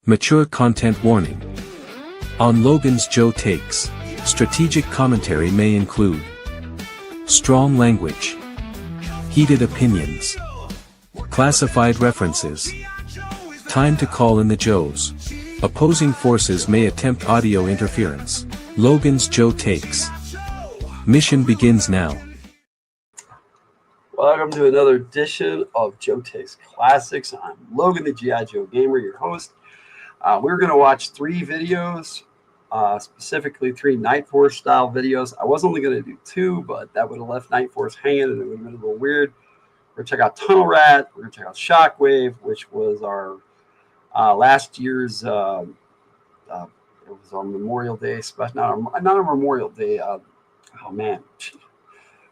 Mature content warning. On Logan's Joe Takes, strategic commentary may include strong language, heated opinions, classified references. Time to call in the Joes. Opposing forces may attempt audio interference. Logan's Joe Takes. Mission begins now. Welcome to another edition of Joe Takes Classics. I'm Logan, the G.I. Joe Gamer, your host. We're going to watch three videos, specifically three Night Force style videos. I was only going to do two, but that would have left Night Force hanging and it would have been a little weird. We're going to check out Tunnel Rat. We're going to check out Shockwave, which was our last year's, it was on Memorial Day, not on Memorial Day.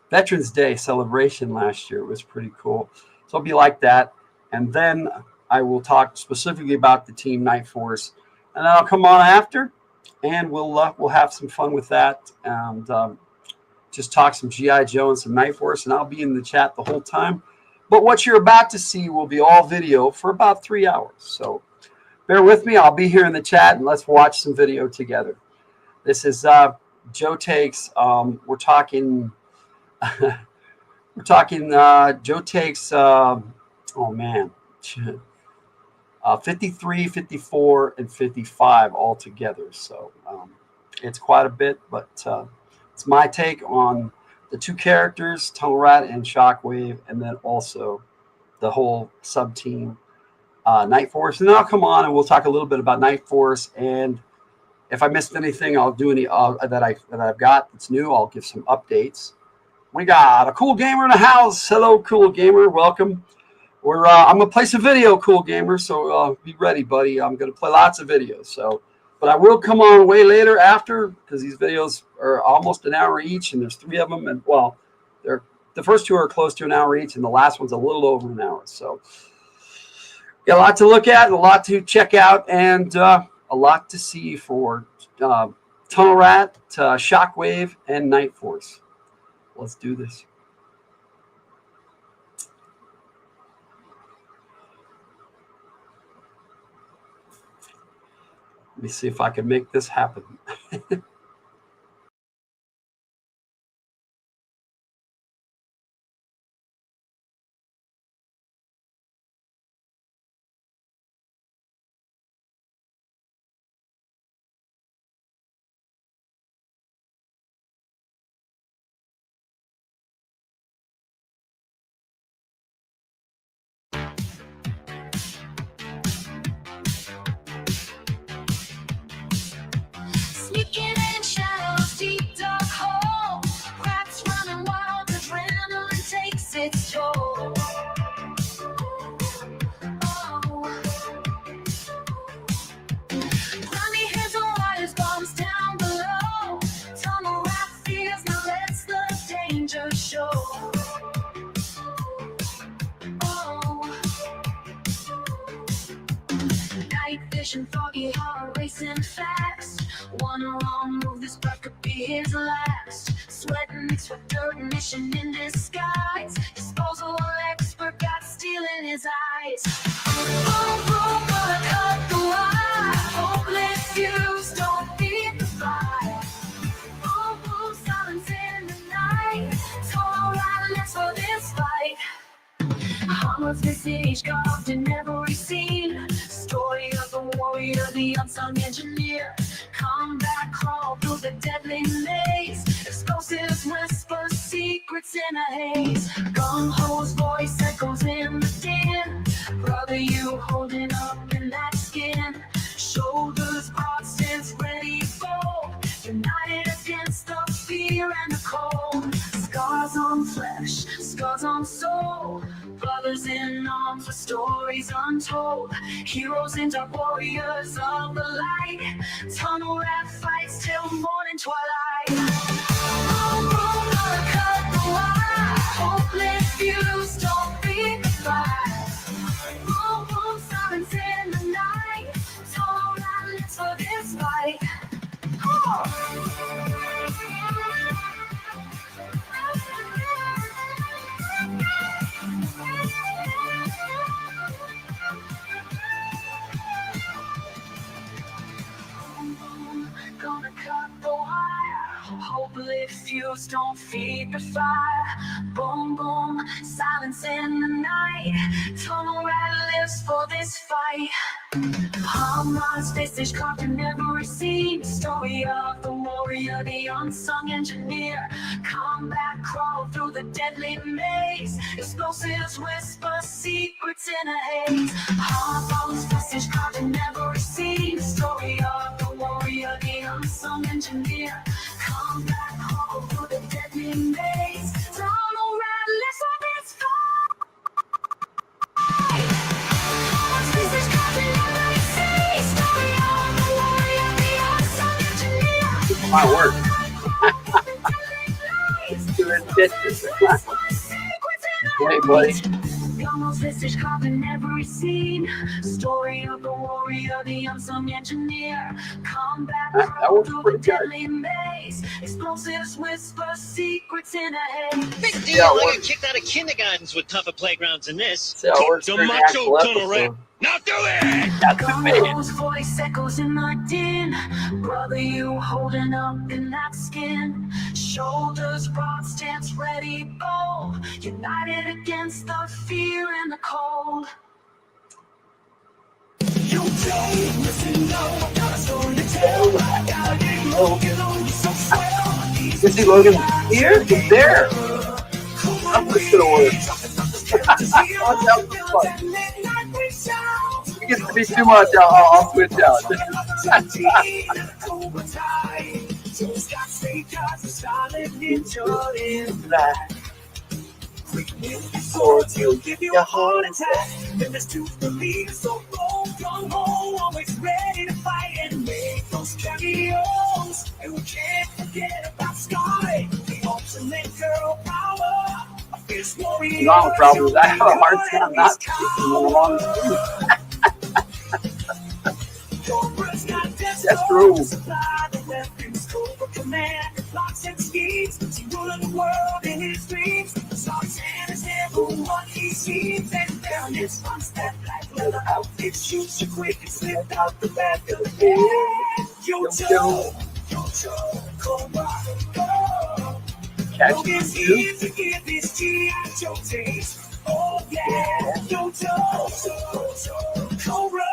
Veterans Day celebration last year. It was pretty cool. So it'll be like that. And then I will talk specifically about the Team Night Force. And then I'll come on after and we'll have some fun with that. And just talk some G.I. Joe and some Night Force. And I'll be in the chat the whole time. But what you're about to see will be all video for about 3 hours. So bear with me. I'll be here in the chat and let's watch some video together. This is Joe Takes. We're talking Joe Takes, 53, 54, and 55 all together. So it's quite a bit, but it's my take on the two characters, Tunnel Rat and Shockwave, and then also the whole sub-team Night Force. And then I'll come on and we'll talk a little bit about Night Force, and if I missed anything, I'll do any that I've got that's new. I'll give some updates. We got a cool gamer in the house. Hello, cool gamer. Welcome. I'm gonna play some video, cool gamer. So be ready, buddy. I'm gonna play lots of videos. So, but I will come on way later after because these videos are almost an hour each, and there's three of them. And well, the first two are close to an hour each, and the last one's a little over an hour. So, got a lot to look at, and a lot to check out, and a lot to see for Tunnel Rat, Shockwave, and Night Force. Let's do this. Let me see if I can make this happen. Its toll. Grimy heads and wires, bombs down below. Tunnel Rat fears, now lets the danger show. Night vision, foggy heart racing fast. One wrong move, this breath could be his last. Sweating mixed with dirt, mission in disguise. Disposal expert got steel in his eyes. Boom, boom, gonna cut the wire. Hopeless fuse, don't beat the fire. Boom, boom, silence in the night. Tunnel Rat, let's for this fight. Harmless visage carved in every scene. Story of the warrior, the unsung engineer. Combat crawl through the deadly maze. Explosives whisper secrets in a haze. Gung-ho's voice echoes in the din. Brother, you holding up in that skin. Shoulders broad, stance ready for. United against the fear and the cold. Scars on flesh, scars on soul. Brothers in arms with stories untold. Heroes and dark warriors of the light. Tunnel Rat fights till morning twilight. Boom, boom, gonna cut the wire. Hopeless fuse, don't beat the fire. Boom, boom, silence in the night. Tunnel Rat lives for this fight. words don't feed the fire. Boom, boom, silence in the night. Tunnel rat lives for this fight. Hamas faces carved in every scene. Story of the warrior, the unsung engineer. Combat crawl through the deadly maze. Explosives whisper secrets in a haze. Hamas faces carved in every scene. Story of the warrior, the unsung engineer. Combat crawl through the deadly maze. Tunnel rat lives for this fight. Hamas faces carved in every scene. Story of the warrior, the unsung engineer. My work. Doing dishes. Hey, buddy. Almost visage carved in every scene. Story of the warrior, the unsung engineer. Combat That crawl was through pretty the good. deadly maze. Explosives whisper secrets in a haze. Big deal. Yeah, I what- got kicked out of kindergartens with tougher playgrounds than this. See how it works The for an macho actual tunnel rat. episode. Now do it! Not too bad. Gunboat's voice echoes in the din. Brother, you holding up in that skin. Shoulders broad, stance ready, bold. United against the fear and the cold. You don't listen, no, I got a story to tell. I gotta get Logan on you so swell. You see Logan here? He's there. I'm just gonna work. Watch out for fun. It gets to be too much, I'll switch out. Swords, you'll give you a heart attack. Then there's two believers, so go, gung ho, always ready to fight and make those cameos. And we can't forget about Sky, the ultimate girl power. A fierce warrior. No problem. I have a hard time not speaking along the That's true. Lots and schemes, he's ruling the world in his dreams. Santana is never what he seems. And down his front step, black leather outfit, shoots you quick and slip out the back of the head. Yo, Cobra, go. Logan's here to give his G.I. Joe taste. Oh yeah, Yo, Cobra.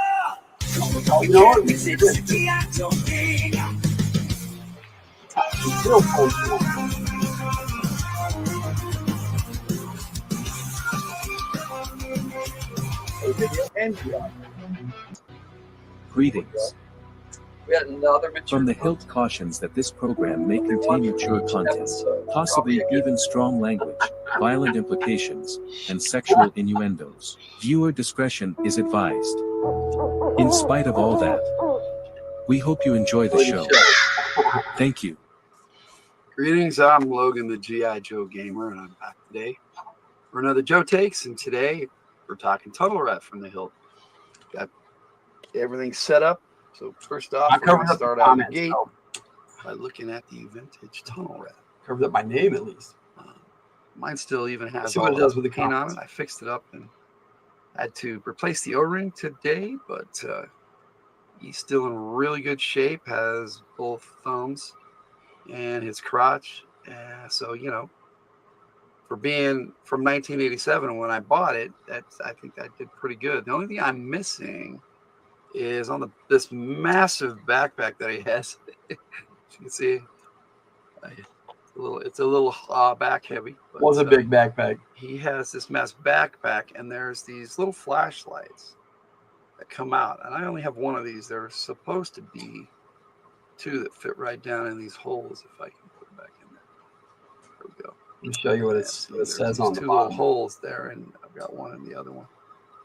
Oh, you know what? We see this. G.I. Joe thing. Still cold. Greetings. We had another From the Hilt cautions that this program may contain mature content, possibly even strong language, violent implications, and sexual innuendos. Viewer discretion is advised. In spite of all that, we hope you enjoy the show. Thank you. Greetings, I'm Logan, the G.I. Joe Gamer, and I'm back today for another Joe Takes. And today we're talking Tunnel Rat from the Hilt. Got everything set up. So first off, we're going to start out the gate by looking at the vintage Tunnel Rat. Covered up my name at least. Mine still even has See what it does with the paint on comments. it. I fixed it up and had to replace the O-ring today, but he's still in really good shape. Has both thumbs and his crotch. So, you know, for being from 1987 when I bought it, I think that did pretty good. The only thing I'm missing is on this massive backpack that he has. As you can see, it's a little back heavy. But, Was a big backpack. he has this massive backpack, and there's these little flashlights that come out. And I only have one of these. There's supposed to be two that fit right down in these holes. If I can put it back in there. There we go. Let me show you what it There's says these on the two little bottom. holes there, and I've got one in the other one.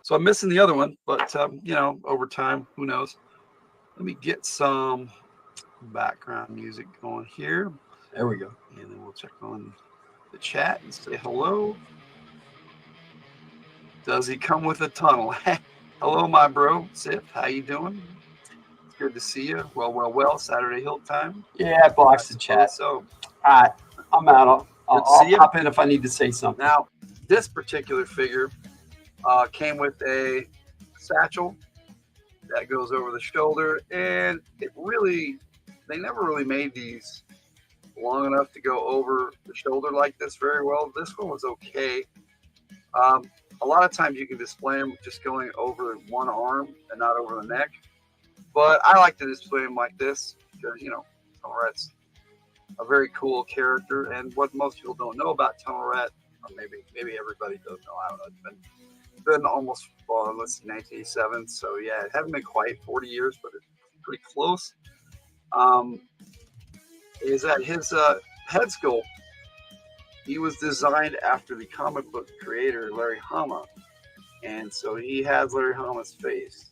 So I'm missing the other one, but you know, over time, who knows? Let me get some background music going here, There we go. and then we'll check on the chat and say hello. Does he come with a tunnel? Hello, my bro, Sith. How you doing? It's good to see you. Well. Saturday Hilt time. Yeah, it blocks the chat. So All right, I'm out. Good to I'll see you. hop in if I need to say something. now, this particular figure came with a satchel that goes over the shoulder, and they never really made these long enough to go over the shoulder like this very well. This one was okay. A lot of times you can display them just going over one arm and not over the neck. But I like to display them like this because, you know, Tunnel Rat's a very cool character. And what most people don't know about Tunnel Rat, or maybe everybody does know, I don't know, it's been almost, well, let's see, 1987. So yeah, it hasn't been quite 40 years, but it's pretty close. Is that his head sculpt, he was designed after the comic book creator, Larry Hama. And so he has Larry Hama's face.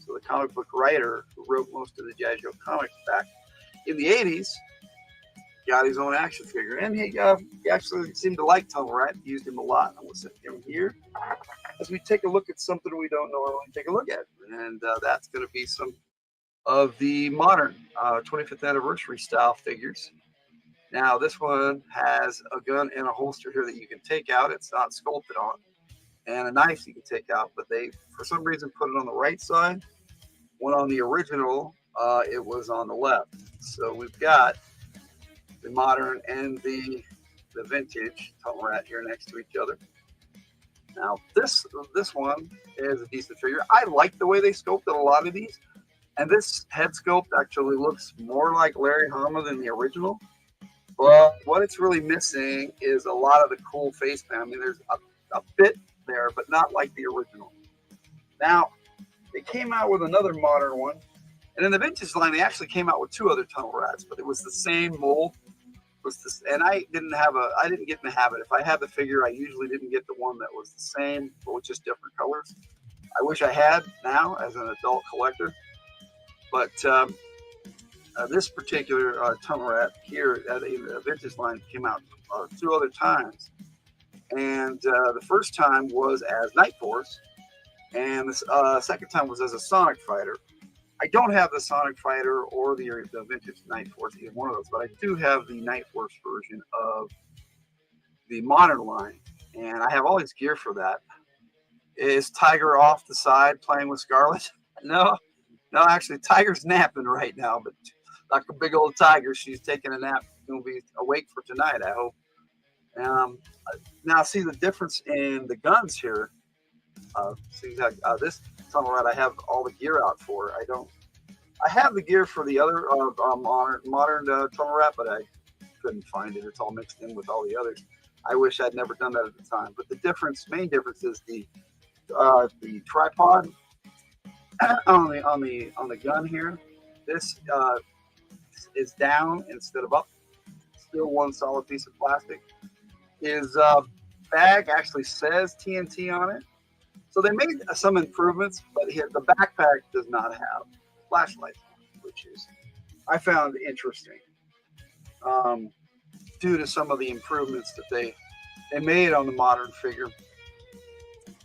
So the comic book writer who wrote most of the G.I. Joe comics back in the 80s got his own action figure. And he actually seemed to like Tunnel Rat, used him a lot. I'm going to sit him here as we take a look at something we don't normally take a look at. And that's going to be some of the modern 25th anniversary style figures. Now, this one has a gun and a holster here that you can take out. It's not sculpted on. And a knife you can take out, but they, for some reason, put it on the right side. When on the original, it was on the left. So we've got the modern and the vintage Tunnel Rat here next to each other. Now, this one is a decent figure. I like the way they sculpted a lot of these. And this head sculpt actually looks more like Larry Hama than the original. But what it's really missing is a lot of the cool face paint. I mean, there's a bit there, but not like the original. Now, they came out with another modern one. And in the vintage line, they actually came out with two other Tunnel Rats, but it was the same mold. And I didn't get in the habit. If I had the figure, I usually didn't get the one that was the same, but with just different colors. I wish I had now as an adult collector. But this particular Tunnel Rat here at the vintage line came out two other times. And the first time was as Night Force, and the second time was as a Sonic Fighter. I don't have the Sonic Fighter or the vintage Night Force, either one of those, but I do have the Night Force version of the modern line, and I have all his gear for that. Is Tiger off the side playing with Scarlet? No, actually, Tiger's napping right now, but like a big old tiger, she's taking a nap. She'll be awake for tonight, I hope. Now, see the difference in the guns here. See that this Tunnel Rat I have all the gear out for. I have the gear for the other modern Tunnel Rat, but I couldn't find it. It's all mixed in with all the others. I wish I'd never done that at the time. But the main difference is the tripod on the gun here. This is down instead of up. Still one solid piece of plastic. His bag actually says TNT on it. So they made some improvements, but the backpack does not have flashlights on it, which is I found interesting due to some of the improvements that they made on the modern figure.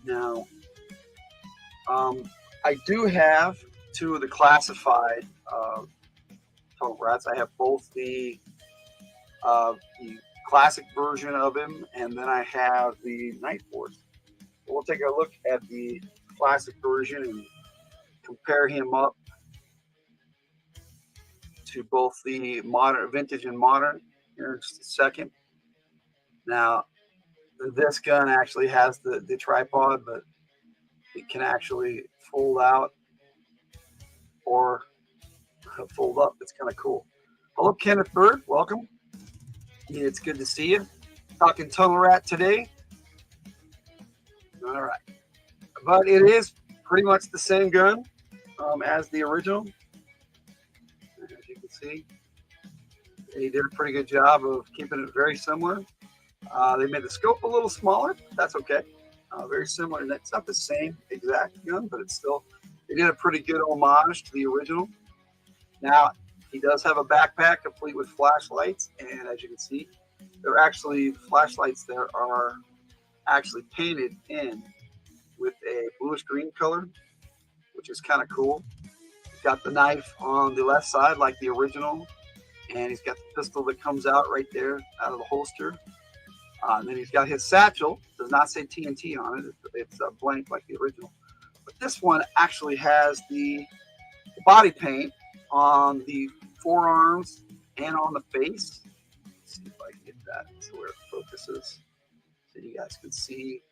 Now, I do have two of the classified Tunnel Rats. I have both the classic version of him, and then I have the Night Force. We'll take a look at the classic version and compare him up to both the modern, vintage and modern here in just a second. Now, this gun actually has the tripod, but it can actually fold out or fold up. It's kind of cool. Hello, Kenneth Bird. Welcome. It's good to see you. Talking Tunnel Rat today. All right. But it is pretty much the same gun as the original. As you can see, they did a pretty good job of keeping it very similar. They made the scope a little smaller. That's okay. Very similar. And it's not the same exact gun, but it's still, they did a pretty good homage to the original. Now, he does have a backpack complete with flashlights. And as you can see, they're actually flashlights that are actually painted in with a bluish green color, which is kind of cool. He's got the knife on the left side like the original, and he's got the pistol that comes out right there out of the holster. And then he's got his satchel. Does not say TNT on it. It's blank like the original. But this one actually has the body paint on the forearms and on the face. that to where it focuses, so you guys can see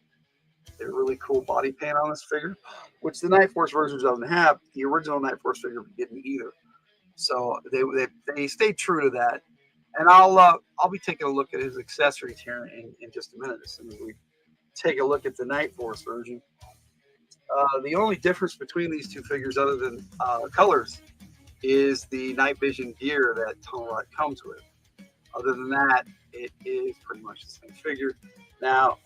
a really cool body paint on this figure, which the Night Force version doesn't have. The original Night Force figure didn't either. So they stayed true to that. And I'll be taking a look at his accessories here in just a minute as soon as we take a look at the Night Force version. The only difference between these two figures, other than colors, is the night vision gear that Tunnel Rat comes with. Other than that, it is pretty much the same figure. Now,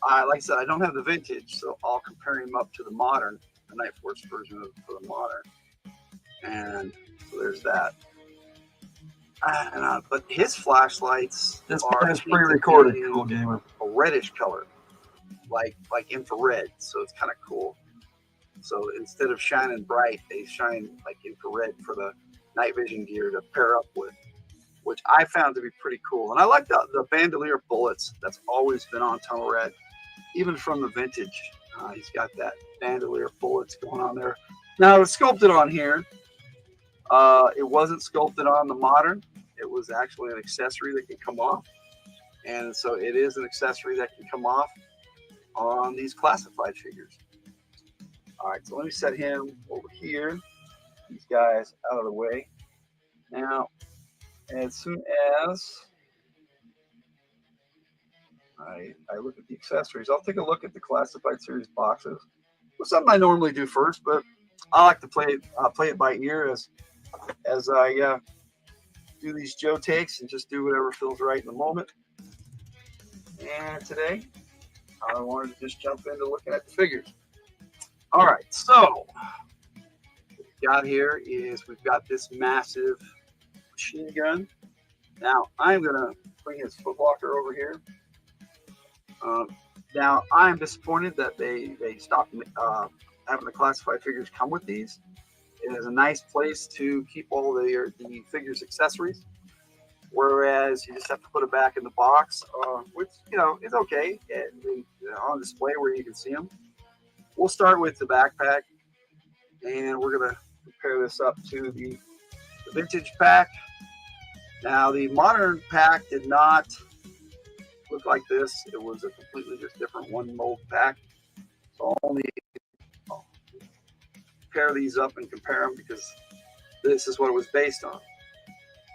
like I said, I don't have the vintage, so I'll compare him up to the modern, the Night Force version of the modern. And so there's that. But his flashlights This are is pre-recorded, Cool Gamer. a reddish color, like infrared. So it's kind of cool. So instead of shining bright, they shine like infrared for the night vision gear to pair up with, which I found to be pretty cool. And I like the bandolier bullets. That's always been on Tunnel Rat, even from the vintage. He's got that bandolier bullets going on there. Now it's sculpted on here. It wasn't sculpted on the modern. It was actually an accessory that can come off. And so it is an accessory that can come off on these classified figures. All right, so let me set him over here. These guys out of the way. Now, as soon as I look at the accessories, I'll take a look at the classified series boxes. Well, something I normally do first, but I like to play it by ear as I do these Joe takes and just do whatever feels right in the moment. And today, I wanted to just jump into looking at the figures. All right, so what we've got here is we've got this massive machine gun. Now, I'm going to bring his footlocker over here. Now, I'm disappointed that they stopped having the classified figures come with these. It is a nice place to keep all the figures' accessories, whereas you just have to put it back in the box, which, is okay on display where you can see them. We'll start with the backpack, and we're going to compare this up to the vintage pack. Now, the modern pack did not look like this. It was a completely just different one mold pack. So I'll only pair these up and compare them because this is what it was based on.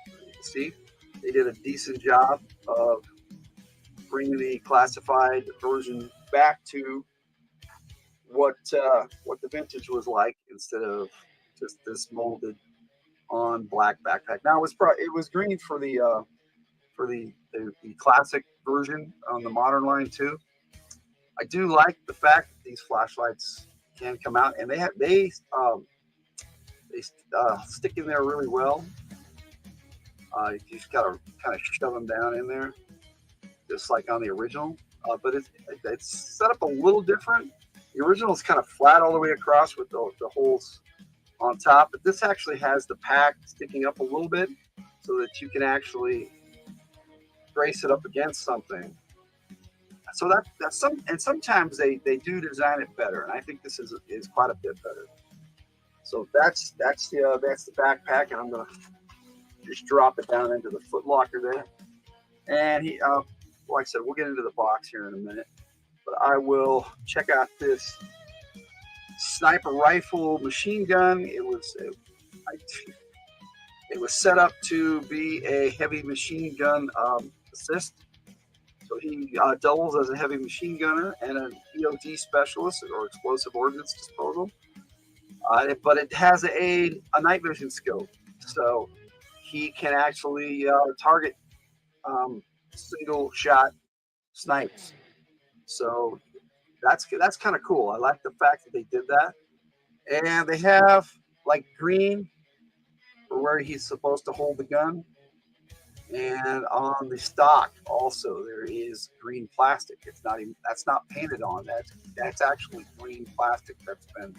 You can see they did a decent job of bringing the classified version back to what the vintage was like instead of just this molded on black backpack. Now it was green for the classic version on the modern line too. I do like the fact that these flashlights can come out, and they stick in there really well. You just gotta kind of shove them down in there, just like on the original. But it's set up a little different. The original is kind of flat all the way across with the holes on top, but this actually has the pack sticking up a little bit so that you can actually brace it up against something. So sometimes they do design it better, and I think this is quite a bit better. So that's the backpack, and I'm gonna just drop it down into the foot locker there. And like I said, we'll get into the box here in a minute, but I will check out this sniper rifle machine gun. It was set up to be a heavy machine gun assist. So he doubles as a heavy machine gunner and an EOD specialist, or explosive ordnance disposal. But it has a night vision scope, so he can actually target single shot snipes. So that's kind of cool. I like the fact that they did that. And they have like green for where he's supposed to hold the gun. And on the stock also there is green plastic. That's not painted on. That's actually green plastic that's been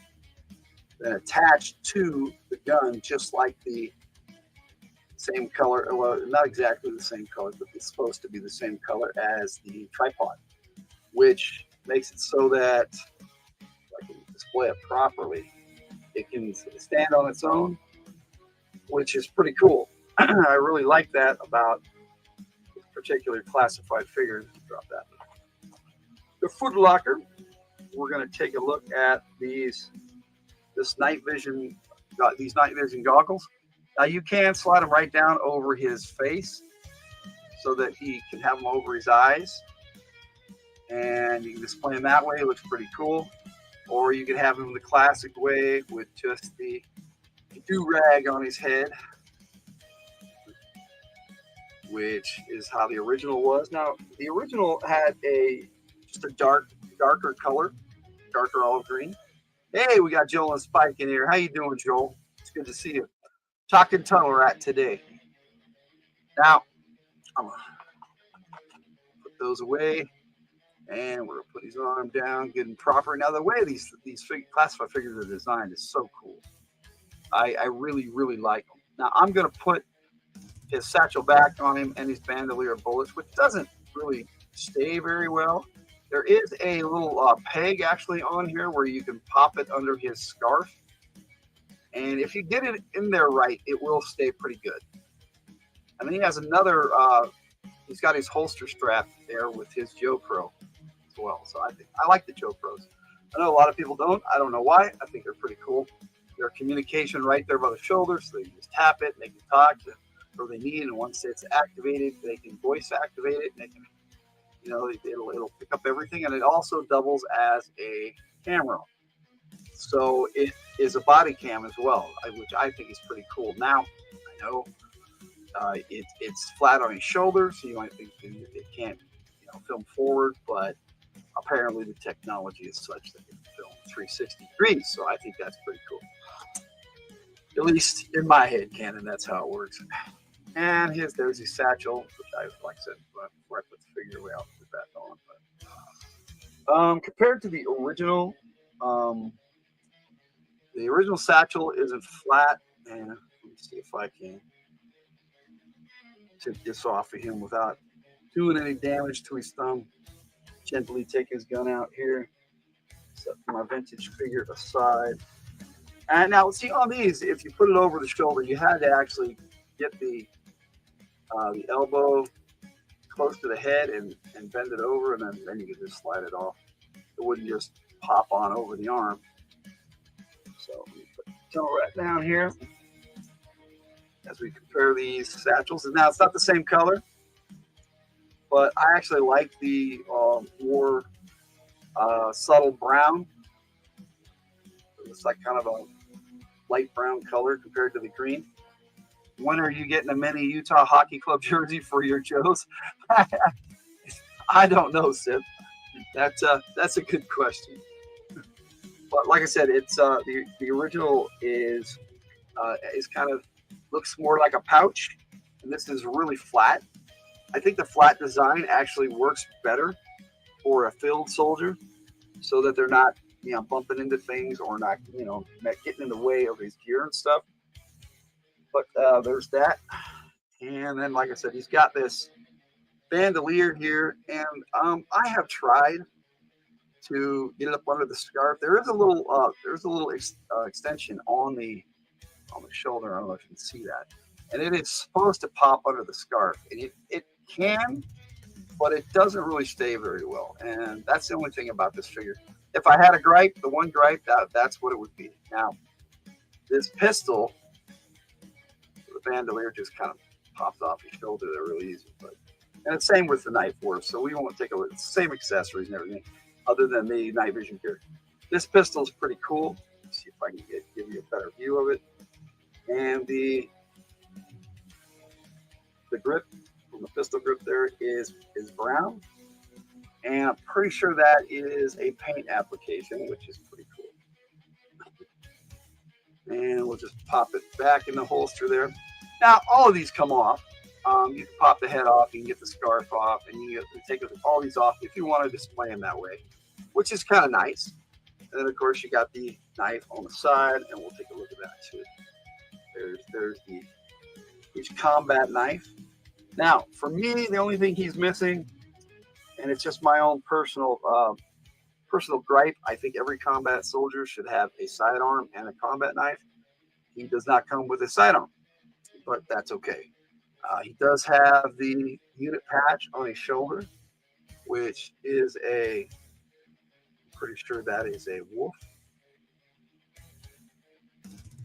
attached to the gun, just like the same color. Well, not exactly the same color, but it's supposed to be the same color as the tripod, which makes it so that if I can display it properly, it can stand on its own, which is pretty cool. I really like that about particular classified figure. Drop that. The Foot Locker. We're going to take a look at this night vision goggles. Now you can slide them right down over his face so that he can have them over his eyes, and you can display them that way. It looks pretty cool. Or you can have him the classic way with just the do-rag on his head, which is how the original was. Now the original had just a darker color, darker olive green. Hey, we got Joel and Spike in here. How you doing, Joel? It's good to see you. Talking Tunnel Rat today. Now, I'm going to put those away, and we're going to put his arm down, good and proper. Now, the way these classified figures are designed is so cool. I really, really like them. Now, I'm going to put his satchel back on him and his bandolier bullets, which doesn't really stay very well. There is a little peg actually on here where you can pop it under his scarf. And if you get it in there right, it will stay pretty good. And then he has another, he's got his holster strap there with his Joe Pro as well. So I like the Joe Pros. I know a lot of people don't. I don't know why. I think they're pretty cool. Their communication right there by the shoulder, so they can just tap it and they can talk to whatever they need. And once it's activated, they can voice activate it, and they can, it'll pick up everything. And it also doubles as a camera. So it is a body cam as well, which I think is pretty cool. Now, I know it's flat on his shoulder, so you might think it can't film forward, but apparently the technology is such that it can film 360 degrees. So I think that's pretty cool. At least in my head canon, that's how it works. And there's his satchel, which like I said, before I put the figure away, I'll put that on. But compared to the original satchel isn't flat. And let me see if I can tip this off of him without doing any damage to his thumb. Gently take his gun out here, set my vintage figure aside. And now, see, on these, if you put it over the shoulder, you had to actually get the elbow close to the head and bend it over, and then you could just slide it off. It wouldn't just pop on over the arm. So let me put the tunnel right down here as we compare these satchels. And now it's not the same color, but I actually like the more subtle brown. It's like kind of a light brown color compared to the green. When are you getting a mini Utah Hockey Club jersey for your Joes? I don't know, Sid. That's a good question. But like I said, it's the original is kind of looks more like a pouch, and this is really flat. I think the flat design actually works better for a field soldier, so that they're not bumping into things or not getting in the way of his gear and stuff. But there's that. And then, like I said, he's got this bandolier here, and I have tried to get it up under the scarf. There is a little extension on the shoulder. I don't know if you can see that, and it is supposed to pop under the scarf, and it can, but it doesn't really stay very well. And that's the only thing about this figure. If I had a gripe, the one gripe, that's what it would be. Now, this pistol, the bandolier just kind of pops off your shoulder there really easy. And it's same with the knife force, so we won't take a look. It's the same accessories and everything, other than the night vision gear. This pistol is pretty cool. Let's see if I can give you a better view of it. And the grip from the pistol grip there is brown. And I'm pretty sure that is a paint application, which is pretty cool. And we'll just pop it back in the holster there. Now, all of these come off. You can pop the head off, you can get the scarf off, and you can take all these off if you want to display them that way, which is kind of nice. And then, of course, you got the knife on the side, and we'll take a look at that too. There's his combat knife. Now, for me, the only thing he's missing, and it's just my own personal gripe, I think every combat soldier should have a sidearm and a combat knife. He does not come with a sidearm, but that's okay. He does have the unit patch on his shoulder, which is pretty sure that is a wolf,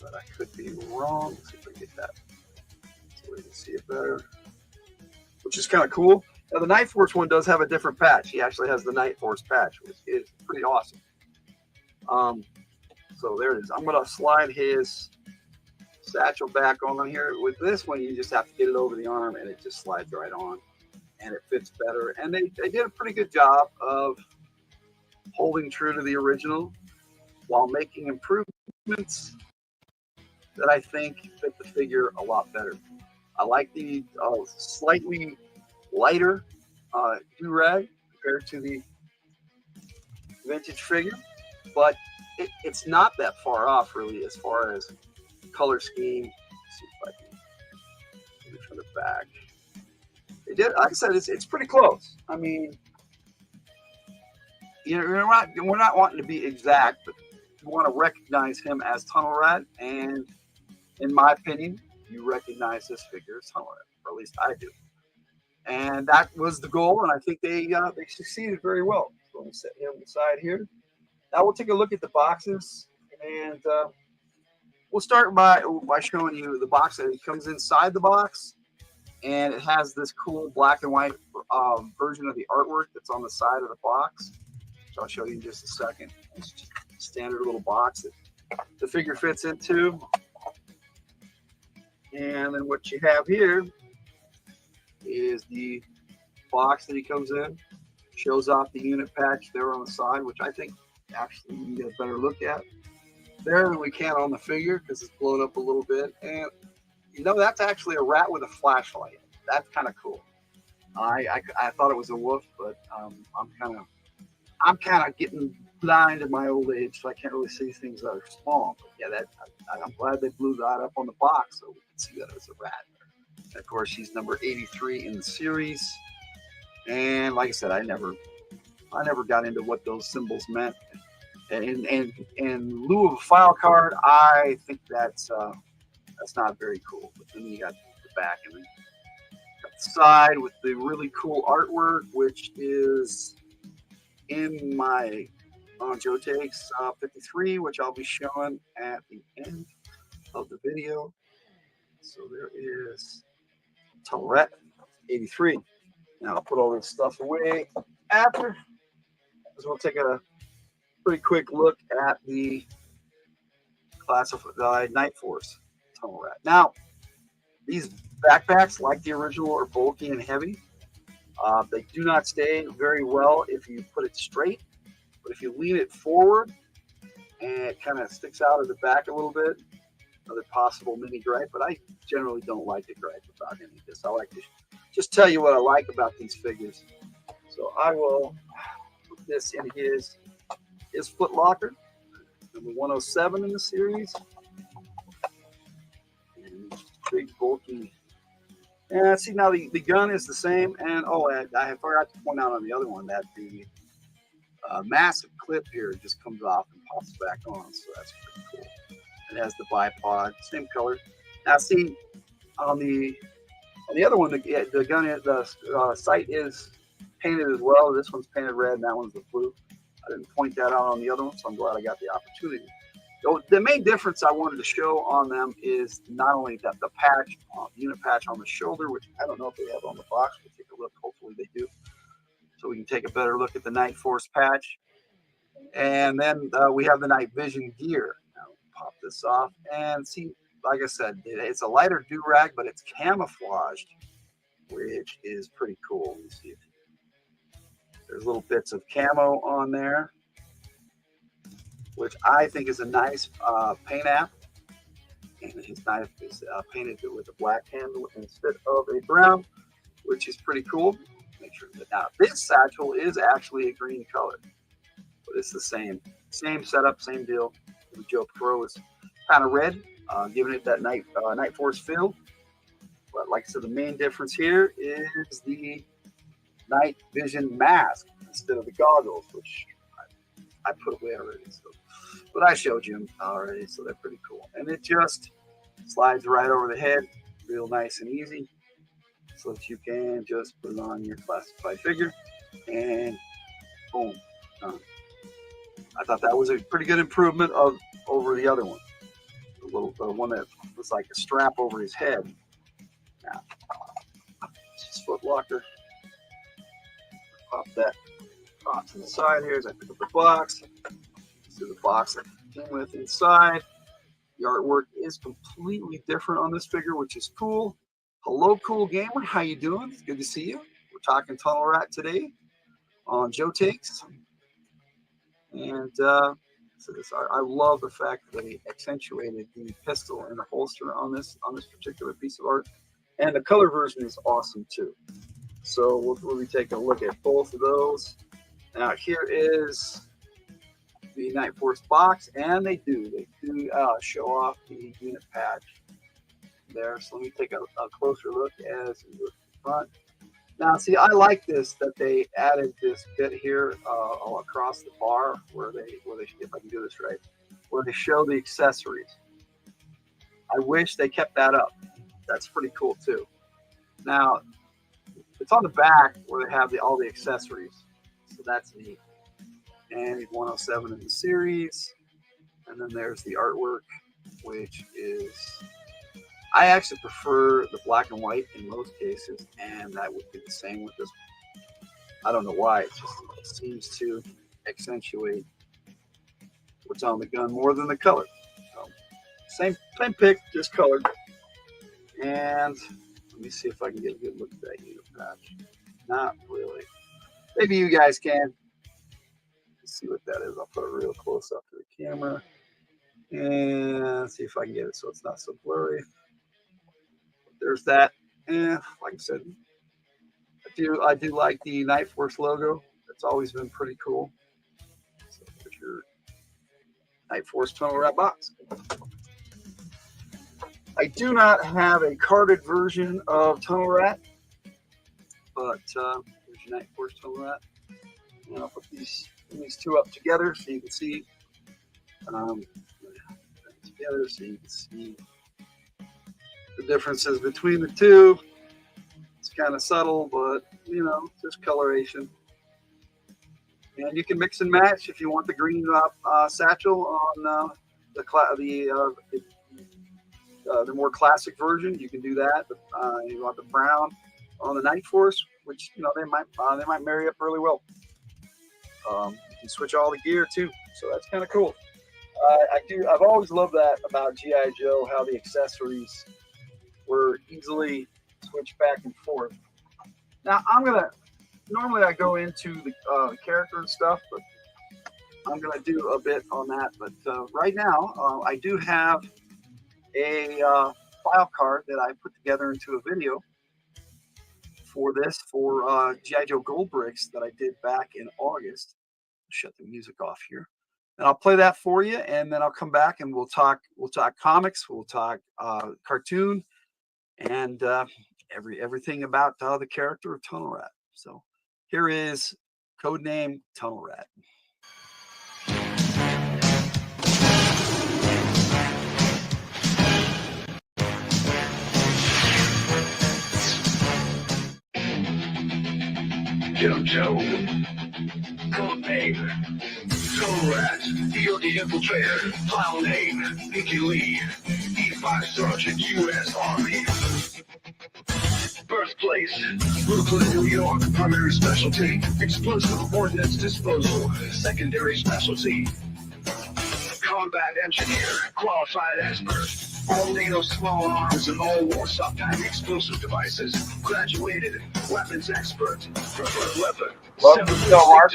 but I could be wrong. Let's see if I can get that so we can see it better, which is kind of cool. Now, the Night Force one does have a different patch. He actually has the Night Force patch, which is pretty awesome. So there it is. I'm going to slide his satchel back on here. With this one, you just have to get it over the arm, and it just slides right on, and it fits better. And they did a pretty good job of holding true to the original while making improvements that I think fit the figure a lot better. I like the slightly lighter do-rag compared to the vintage figure, but it's not that far off really as far as color scheme. Let's see if I can get it from the back. They did, like I said, it's pretty close. I mean, you know, we're not wanting to be exact, but you want to recognize him as Tunnel Rat, and in my opinion, you recognize this figure as Tunnel Rat, or at least I do. And that was the goal, and I think they succeeded very well. So I'm going to set him aside here. Now we'll take a look at the boxes, and we'll start by showing you the box that it comes inside the box, and it has this cool black and white version of the artwork that's on the side of the box, which I'll show you in just a second. It's just a standard little box that the figure fits into. And then what you have here is the box that he comes in. Shows off the unit patch there on the side, which I think actually you can get a better look at there than we can on the figure because it's blown up a little bit. And you know, that's actually a rat with a flashlight. That's kind of cool. I thought it was a wolf, but I'm kind of getting blind at my old age, so I can't really see things that are small. But yeah, I'm glad they blew that up on the box so we can see that it's a rat. And of course, she's number 83 in the series. And like I said, I never got into what those symbols meant. And in lieu of a file card, I think that's not very cool. But then you got the back and then got the side with the really cool artwork, which is in my Joe Takes 53, which I'll be showing at the end of the video. So there is Tunnel Rat 83. Now I'll put all this stuff away after, because we'll take a pretty quick look at the classified Night Force Tunnel Rat. Now, these backpacks, like the original, are bulky and heavy. They do not stay very well if you put it straight, but if you lean it forward and it kind of sticks out of the back a little bit, another possible mini gripe, but I generally don't like to gripe about any of this. I like to just tell you what I like about these figures. So I will put this in his foot locker, number 107 in the series. And big, bulky. And see, now the gun is the same. And I forgot to point out on the other one that the massive clip here just comes off and pops back on. So that's pretty cool. It has the bipod, same color. Now, see, on the other one, the gun, the sight is painted as well. This one's painted red, and that one's the blue. I didn't point that out on the other one, so I'm glad I got the opportunity. So the main difference I wanted to show on them is not only that the patch, unit patch on the shoulder, which I don't know if they have on the box. We'll take a look. Hopefully they do. So we can take a better look at the Night Force patch. And then we have the night vision gear. Now, pop this off and see, like I said, it's a lighter do-rag, but it's camouflaged, which is pretty cool. You see it. There's little bits of camo on there, which I think is a nice paint app. And his knife is painted with a black handle instead of a brown, which is pretty cool. Make sure that now this satchel is actually a green color, but it's the same setup, same deal. The Joe Pro is kind of red, giving it that Night Force feel. But like I said, the main difference here is the night vision mask instead of the goggles, which I put away already. So, but I showed you them already, so they're pretty cool. And it just slides right over the head, real nice and easy. so that you can just put it on your classified figure and boom, done. I thought that was a pretty good improvement over the other one, the one that was like a strap over his head. Now, this foot locker. Pop that off to the side here as I pick up the box. See the box that came with inside. The artwork is completely different on this figure, which is cool. Hello, Cool Gamer. How you doing? It's good to see you. We're talking Tunnel Rat today on Joe Takes. And so this, I love the fact that he accentuated the pistol and the holster on this particular piece of art. And the color version is awesome too. So we'll be taking a look at both of those. Now here is the Night Force box, and they do show off the unit patch there. So let me take a closer look as we look at the front. Now, see, I like this that they added this bit here all across the bar where they, if I can do this right, where they show the accessories. I wish they kept that up. That's pretty cool too. Now, it's on the back where they have all the accessories, so that's neat. And he's 107 in the series, and then there's the artwork, which is, I actually prefer the black and white in most cases, and that would be the same with this one. I don't know why, it seems to accentuate what's on the gun more than the color. So, same pick, just colored. And let me see if I can get a good look at that unit patch. Not really. Maybe you guys can. Let's see what that is. I'll put it real close up to the camera and see if I can get it so it's not so blurry. There's that. And like I said, I do like the Night Force logo. It's always been pretty cool. So there's your Night Force Tunnel Rat box. I do not have a carded version of Tunnel Rat, but there's your Night Force Tunnel Rat. And I'll put these two up together so you can see together so you can see the differences between the two. It's kind of subtle, but you know, just coloration. And you can mix and match if you want the green satchel on the more classic version. You can do that. You want the brown on the Night Force, which you know they might marry up really well. You can switch all the gear too, so that's kind of cool. I've always loved that about G.I. Joe, how the accessories were easily switched back and forth. Now normally I go into the character and stuff, but I'm gonna do a bit on that. But right now I do have a file card that I put together into a video for G.I. Joe Gold Bricks that I did back in August. Shut the music off here, and I'll play that for you, and then I'll come back and we'll talk comics, we'll talk cartoon, and everything about the character of Tunnel Rat. So here is codename Tunnel Rat. Joe. Code name, Tunnel Rat, EOD Infiltrator, file name, Nicky Lee, E5 Sergeant, U.S. Army. Birthplace, Brooklyn, New York, primary specialty, explosive ordnance disposal, secondary specialty. Combat engineer, qualified expert. All NATO small arms and all war subtype explosive devices. Graduated weapons expert. Preferred weapon. Welcome to the show, Mark.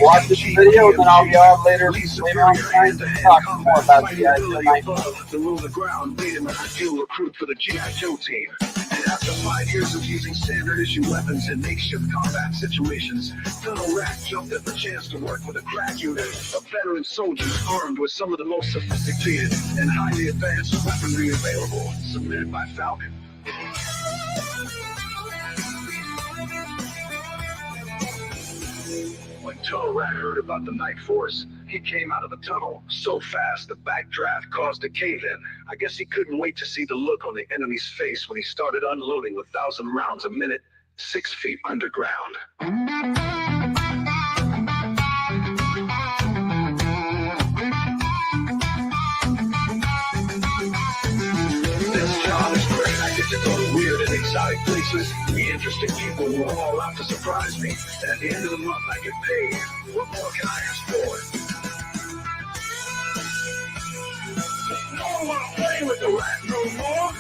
Watch this video, and then I'll be on later on tonight to talk more about G.I. Joe. The rule of the ground made him an ideal recruit for the G.I. Joe team. And after 5 years of using standard issue weapons in makeshift combat situations, Tunnel Rat jumped at the chance to work with a crack unit of veteran soldiers armed with some of the most sophisticated and highly advanced weaponry available, submitted by Falcon. When Tunnel Rat heard about the Night Force, He came out of the tunnel so fast the backdraft caused a cave-in. I guess he couldn't wait to see the look on the enemy's face when he started unloading 1,000 rounds a minute, 6 feet underground. This job is great. I get to go to weird and exotic places, meet interesting people who are all out to surprise me. And at the end of the month, I get paid. What more can I ask for? No one wanna play with the rat no more.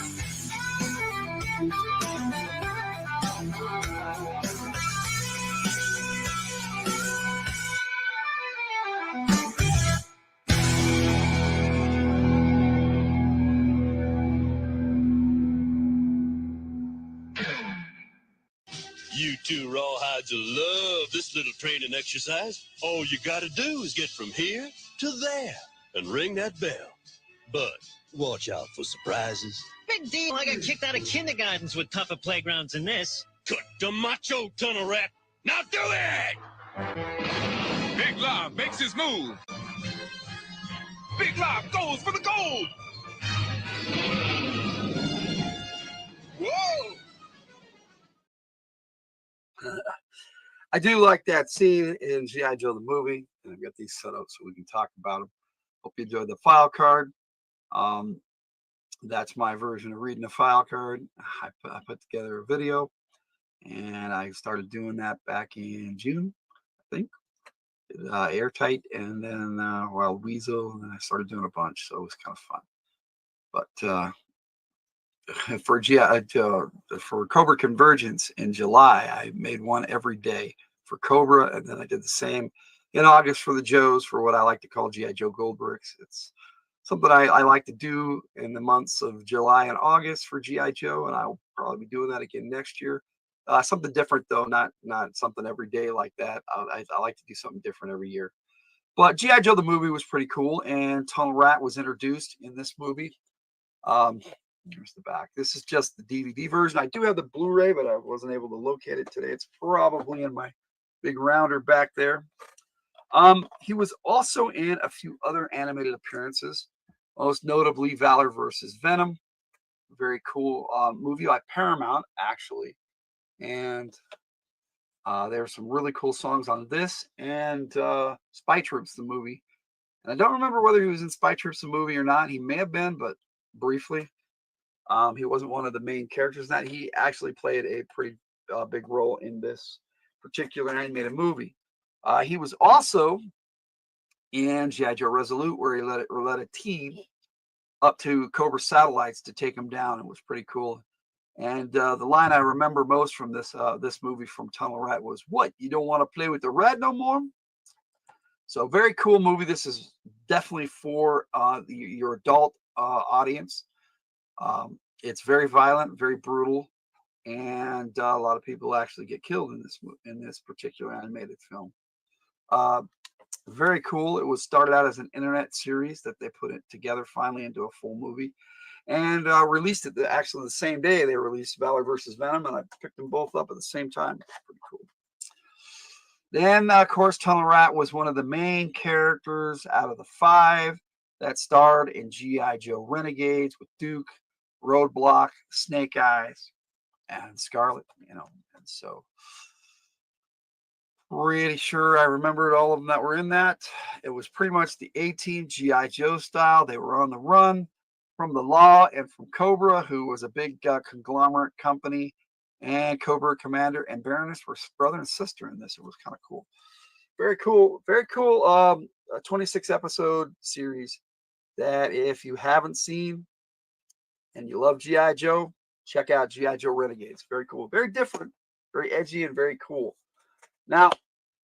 You two rawhides will love this little training exercise. All you gotta do is get from here to there and ring that bell. But watch out for surprises. Big deal. I got kicked out of kindergartens with tougher playgrounds than this. Cut the macho, tunnel rat. Now do it! Big Lob makes his move. Big Lob goes for the gold. Whoa! I do like that scene in G.I. Joe the movie, and I've got these set up so we can talk about them. Hope you enjoyed the file card. That's my version of reading the file card. I put together a video, and I started doing that back in June, I think. Airtight, and then Weasel, and then I started doing a bunch, so it was kind of fun. But for Cobra Convergence in July, I made one every day for Cobra, and then I did the same in August for the Joes, for what I like to call G.I. Joe Gold Bricks. It's something I like to do in the months of July and August for G.I. Joe, and I'll probably be doing that again next year. Something different, though, not something every day like that. I like to do something different every year. But G.I. Joe the movie was pretty cool, and Tunnel Rat was introduced in this movie. Here's the back. This is just the DVD version. I do have the Blu-ray, but I wasn't able to locate it today. It's probably in my big rounder back there. He was also in a few other animated appearances, most notably Valor versus Venom. Very cool movie by Paramount, actually. And there are some really cool songs on this, and Spy Troops, the movie. And I don't remember whether he was in Spy Troops, the movie, or not. He may have been, but briefly. He wasn't one of the main characters in that. He actually played a pretty big role in this particular animated movie. He was also in G.I. Joe Resolute, where he led a team up to Cobra satellites to take him down. It was pretty cool. And the line I remember most from this movie from Tunnel Rat was, "What, you don't want to play with the rat no more?" So very cool movie. This is definitely for your adult audience. It's very violent, very brutal, and a lot of people actually get killed in this particular animated film. Very cool. It was started out as an internet series that they put it together finally into a full movie, and released it actually the same day they released Valor versus Venom, and I picked them both up at the same time. Pretty cool. Then, of course, Tunnel Rat was one of the main characters out of the 5 that starred in G.I. Joe Renegades with Duke, Roadblock, Snake Eyes, and Scarlet, and so pretty sure I remembered all of them that were in that. It was pretty much the A-Team G.I. Joe style. They were on the run from the law and from Cobra, who was a big conglomerate company, and Cobra Commander and Baroness were brother and sister in this. It was kind of cool. Very cool. Very cool. A 26 episode series that if you haven't seen and you love G.I. Joe, check out G.I. Joe Renegades. Very cool. Very different, very edgy, and very cool. Now,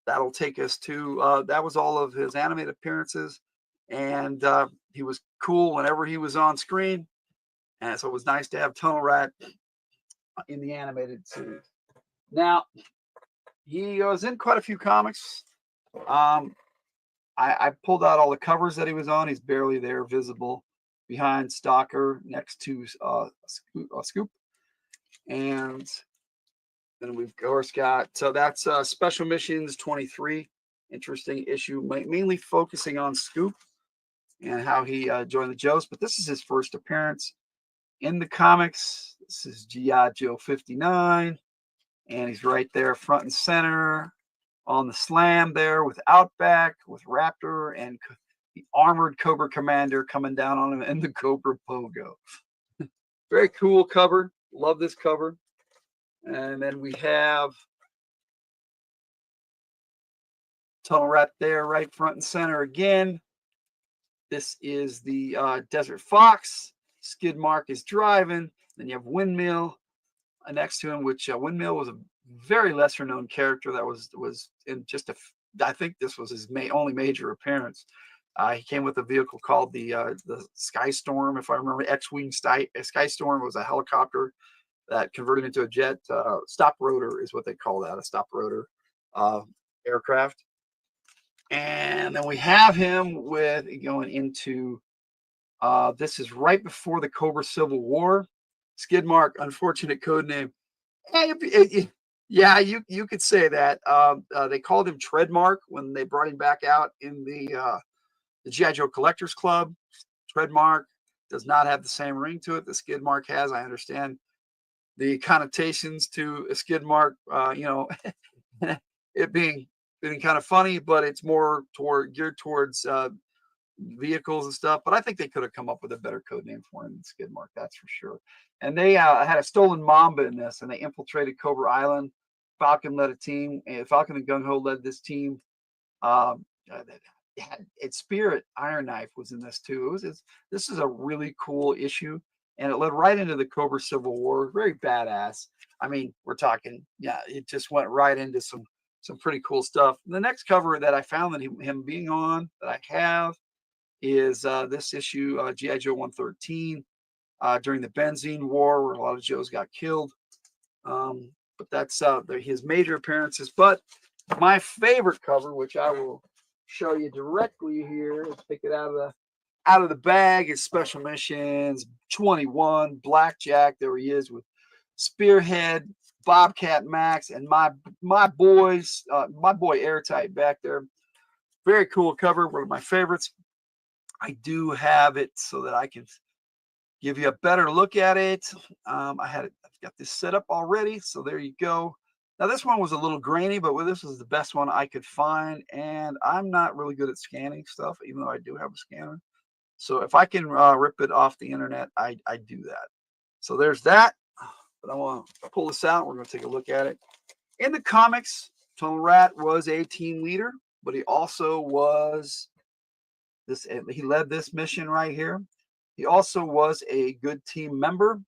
that'll take us to, that was all of his animated appearances. And he was cool whenever he was on screen. And so it was nice to have Tunnel Rat in the animated series. Now, he was in quite a few comics. I pulled out all the covers that he was on. He's barely there, visible behind Stalker next to Scoop. And then we've of course got, so that's Special Missions 23. interesting issue, mainly focusing on Scoop and how he joined the Joes. But this is his first appearance in the comics. This is G.I. Joe 59, and he's right there front and center on the slam there with Outback, with Raptor, and the armored Cobra Commander coming down on him in the Cobra Pogo. Very cool cover. Love this cover. And then we have Tunnel Rat there, right front and center again. This is the Desert Fox. Skid Mark is driving. Then you have Windmill next to him, which Windmill was a very lesser known character that was in just I think this was his only major appearance. He came with a vehicle called the Skystorm, if I remember. X-Wing Skystorm was a helicopter that converted into a jet. Stop rotor is what they call that, a stop rotor aircraft. And then we have him with going into this is right before the Cobra Civil War. Skid Mark, unfortunate code name. Yeah, you could say that. They called him Treadmark when they brought him back out in the G.I. Joe Collectors Club. Treadmark does not have the same ring to it that Skid Mark has. I understand the connotations to a Skid Mark, it being kind of funny, but it's more geared towards vehicles and stuff. But I think they could have come up with a better code name for him than Skid Mark, that's for sure. And they had a stolen Mamba in this, and they infiltrated Cobra Island. Falcon led a team, and Falcon and Gung Ho led this team. Its Spirit Iron Knife was in this too. This is a really cool issue, and it led right into the Cobra Civil War. Very badass. I mean, we're talking, it just went right into some pretty cool stuff. The next cover that I found that him being on that I have is this issue, G.I. Joe 113, during the Benzene War, where a lot of Joes got killed. But that's his major appearances. But my favorite cover, which I will show you directly here, let's pick it out of the bag, is Special Missions 21, Blackjack. There he is with Spearhead, Bobcat Max, and my boy Airtight back there. Very cool cover, one of my favorites. I do have it so that I can give you a better look at it. I've got this set up already, so there you go. Now this one was a little grainy, but this was the best one I could find, and I'm not really good at scanning stuff, even though I do have a scanner. So if I can rip it off the internet, I do that. So there's that. But I want to pull this out. We're going to take a look at it. In the comics, Tunnel Rat was a team leader, but he also was he led this mission right here. He also was a good team member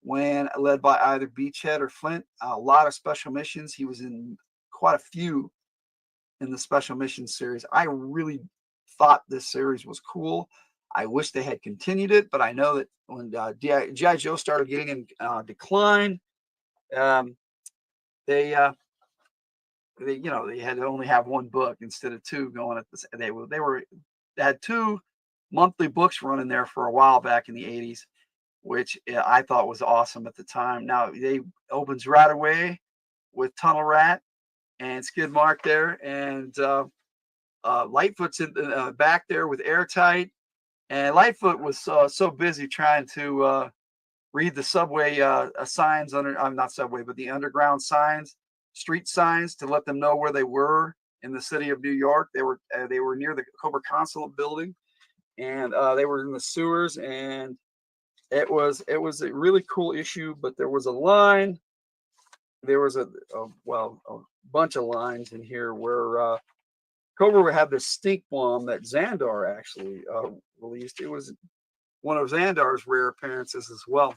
when led by either Beachhead or Flint. A lot of special missions. He was in quite a few in the special mission series. I really thought this series was cool. I wish they had continued it, but I know that when G.I. Joe started getting in decline, they had to only have one book instead of two going at this. They had two monthly books running there for a while back in the 80s, which I thought was awesome at the time. Now they opens right away with Tunnel Rat and Skid Mark there, and Lightfoot's in the back there with Airtight. And Lightfoot was so busy trying to read the subway signs not subway, but the underground signs, street signs, to let them know where they were in the city of New York. They were near the Cobra Consulate building, and they were in the sewers. And it was a really cool issue. But there was a line. There was a bunch of lines in here where Cobra would have this stink bomb that Xandar actually released. It was one of Xandar's rare appearances as well.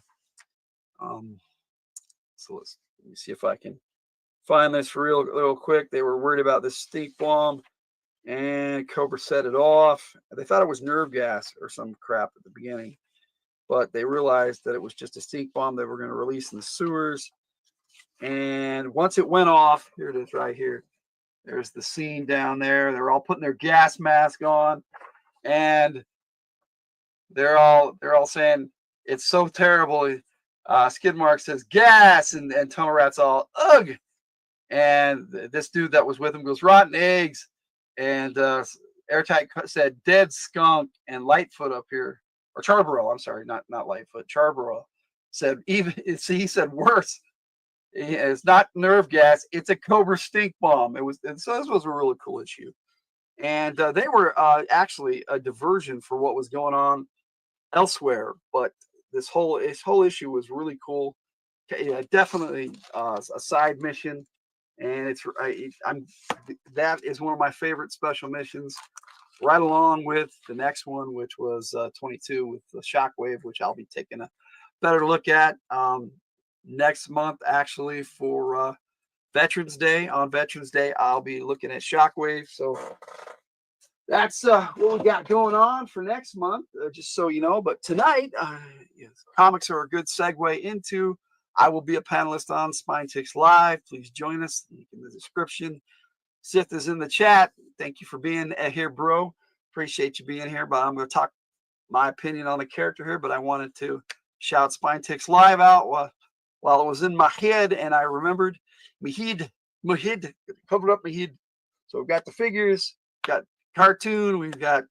So let me see if I can find this real quick. They were worried about this stink bomb, and Cobra set it off. They thought it was nerve gas or some crap at the beginning, but they realized that it was just a stink bomb they were going to release in the sewers. And once it went off, here it is right here. There's the scene down there. They're all putting their gas mask on, and they're all saying it's so terrible. Skid Mark says gas, and Tunnel Rat's all ugh. And this dude that was with him goes rotten eggs. And Airtight said dead skunk and Lightfoot up here, or Charborough. I'm sorry, not Lightfoot. Charborough said even. See, he said worse. It's not nerve gas. It's a Cobra stink bomb. It was. And so this was a really cool issue. And they were actually a diversion for what was going on elsewhere. But this whole issue was really cool. Yeah, definitely a side mission, and that is one of my favorite special missions, right along with the next one, which was 22 with the Shockwave, which I'll be taking a better look at next month, actually, for Veterans Day. On Veterans Day, I'll be looking at Shockwave. So that's what we got going on for next month, just so you know. But tonight, yes, comics are a good segue into. I will be a panelist on Spine Ticks Live. Please join us. Link in the description. Sith is in the chat. Thank you for being here, bro. Appreciate you being here. But I'm going to talk my opinion on the character here. But I wanted to shout Spine Ticks Live out while it was in my head, and I remembered Mahid, covered up Mahid. So we've got the figures, got cartoon, we've got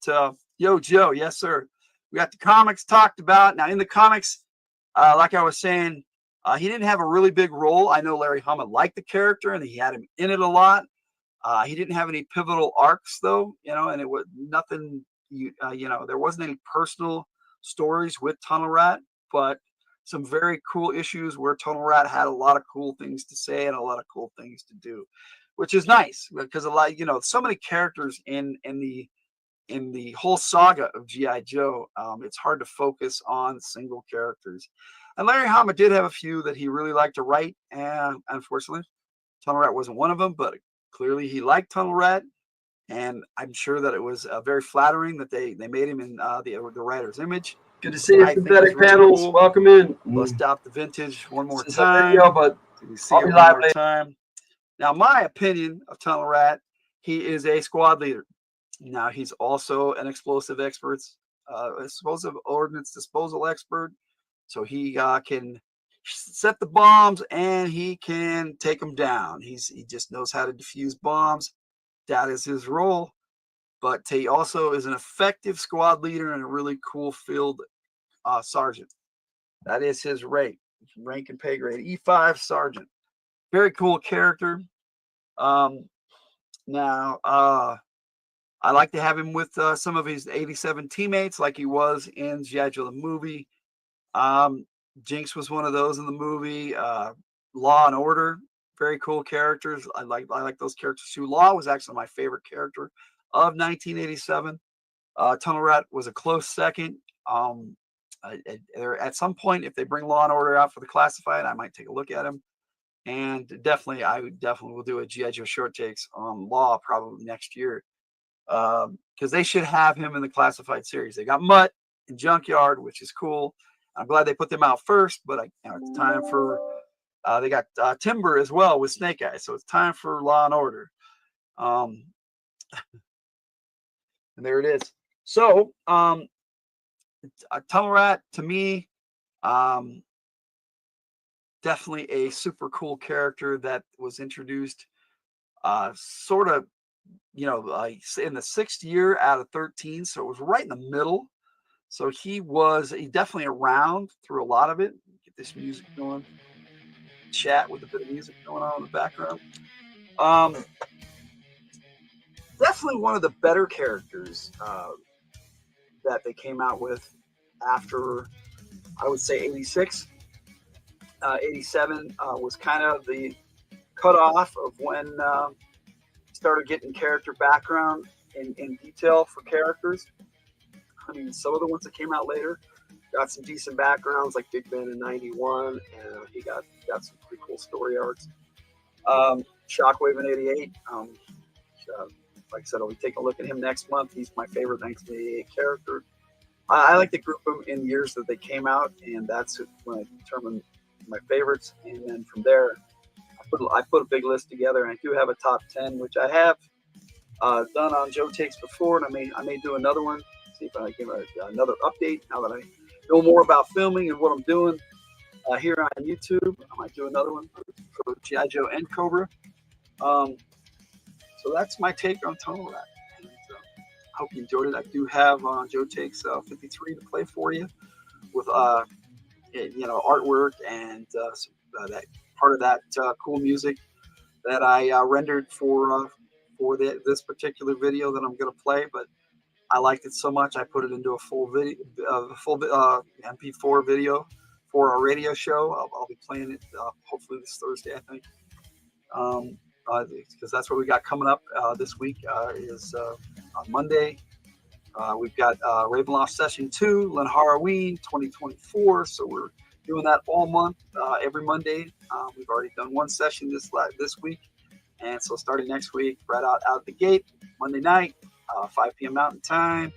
Yo Joe, yes sir. We got the comics talked about. Now in the comics, like I was saying, he didn't have a really big role. I know Larry Hama liked the character and he had him in it a lot. He didn't have any pivotal arcs though, and it was nothing. There wasn't any personal stories with Tunnel Rat, but some very cool issues where Tunnel Rat had a lot of cool things to say and a lot of cool things to do, which is nice because a lot, so many characters in the whole saga of G.I. Joe, it's hard to focus on single characters. And Larry Hama did have a few that he really liked to write, and unfortunately, Tunnel Rat wasn't one of them, but clearly he liked Tunnel Rat, and I'm sure that it was very flattering that they made him in the writer's image. Good to see you, Synthetic really Panels. cool. Welcome in. Bust out the vintage one more This is time. a video, but We see I'll it be one live more later. time. Now, my opinion of Tunnel Rat, he is a squad leader. Now, he's also an explosive expert, explosive ordnance disposal expert. So he can set the bombs and he can take them down. He just knows how to defuse bombs. That is his role. But he also is an effective squad leader and a really cool field sergeant. That is his rank and pay grade. E5 sergeant. Very cool character. Now, I like to have him with some of his 87 teammates like he was in G.I. Joe the movie. Jinx was one of those in the movie. Law and Order, very cool characters. I like those characters too. Law was actually my favorite character of 1987. Tunnel Rat was a close second. At some point, if they bring Law and Order out for the classified, I might take a look at him. And I definitely will do a G.I. Joe short takes on Law probably next year. Because they should have him in the classified series. They got Mutt and Junkyard, which is cool. I'm glad they put them out first, but it's time for they got Timber as well with Snake Eyes, so it's time for Law and Order. And there it is. So Tunnel Rat to me, definitely a super cool character that was introduced sort of in the 6th year out of 13, so it was right in the middle. So he definitely around through a lot of it. Get this music going, chat with a bit of music going on in the background. Definitely one of the better characters that they came out with after, I would say, 86. 87 was kind of the cutoff of when started getting character background in detail for characters. I mean, some of the ones that came out later got some decent backgrounds, like Big Ben in 91, and he got some pretty cool story arcs. Shockwave in 88. Like I said, I'll be taking a look at him next month. He's my favorite 1988 character. I like to group them in years that they came out, and that's when I determine my favorites. And then from there, I put a big list together, and I do have a top 10, which I have done on Joe Takes before, and I may do another one. See if I give another update now that I know more about filming and what I'm doing here on YouTube. I might do another one for G.I. Joe and Cobra. So that's my take on Tunnel Rat. And, I hope you enjoyed it. I do have Joe Takes 53 to play for you with artwork and that part of that cool music that I rendered for this particular video that I'm going to play. But I liked it so much I put it into a full video, MP4 video for our radio show. I'll be playing it hopefully this Thursday, I think, because that's what we got coming up this week. Is on Monday. We've got Ravenloft Session 2, Len Halloween 2024. So we're doing that all month, every Monday. We've already done one session this week. And so starting next week, right out the gate, Monday night, 5 p.m. Mountain Time,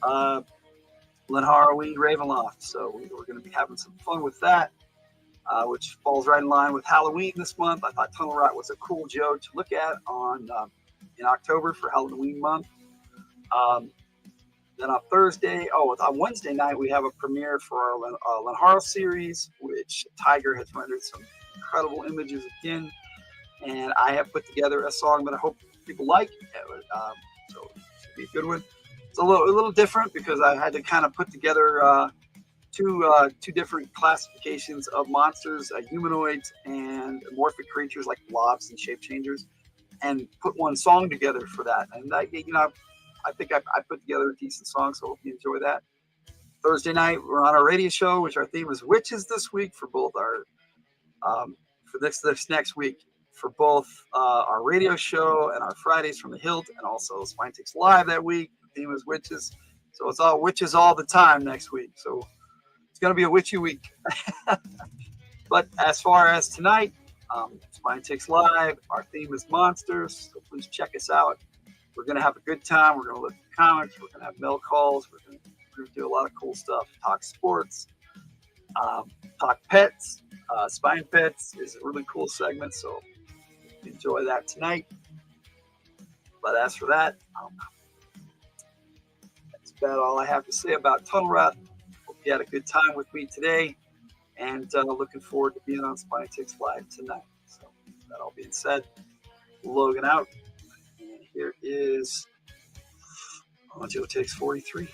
Len Halloween, Ravenloft. So we're going to be having some fun with that, which falls right in line with Halloween this month. I thought Tunnel Rat was a cool Joe to look at in October for Halloween month. Then on on Wednesday night, we have a premiere for our Len Harl series, which Tiger has rendered some incredible images again. And I have put together a song that I hope people like. So it should be a good one. It's a little different because I had to kind of put together two different classifications of monsters, humanoids and amorphic creatures like blobs and shape changers, and put one song together for that. And I think I put together a decent song, so I hope you enjoy that. Thursday night, we're on our radio show, which our theme is witches this week for both our for this next week for both our radio show and our Fridays from the Hilt, and also Spine Takes Live that week. The theme is witches, so it's all witches all the time next week. So it's going to be a witchy week. But as far as tonight, Spine Takes Live, our theme is monsters, so please check us out. We're going to have a good time. We're going to look at comics. We're going to have mail calls. We're going to do a lot of cool stuff. Talk sports, talk pets. Spine Pets is a really cool segment, so enjoy that tonight. But as for that, that's about all I have to say about Tunnel Rat. Hope you had a good time with me today, and looking forward to being on Spine Takes Live tonight. So that all being said, Logan out. And here is Joe Takes 43.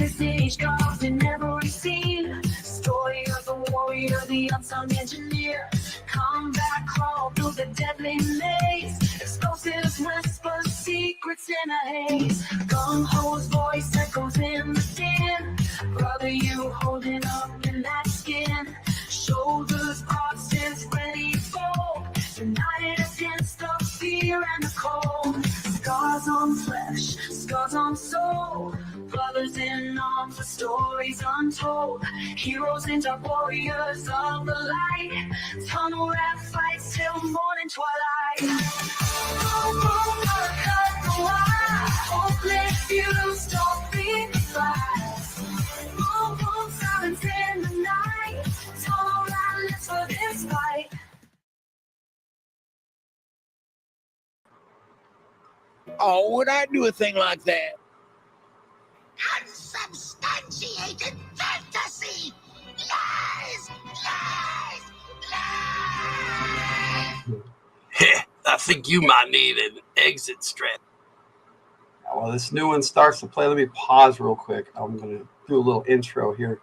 Stage carved in every scene. Story of the warrior, the unsung engineer. Combat crawl through the deadly maze. Explosives whisper secrets in a haze. Gung-ho's voice echoes in the din. Brother, you holding up in that skin. Shoulders crosses ready for. United against the fear and the cold. Scars on flesh, scars on soul. Brothers in arms with stories untold. Heroes and dark warriors of the light. Tunnel Rat fights till morning twilight. Cut the wire. Hopeless fuse, don't beat the flags. Boom, silence in the night. Tunnel Rat lives for this fight. Oh, would I do a thing like that? Unsubstantiated fantasy! Lies! Lies! Lies! I think you might need an exit strategy. Well, this new one starts to play. Let me pause real quick. I'm going to do a little intro here.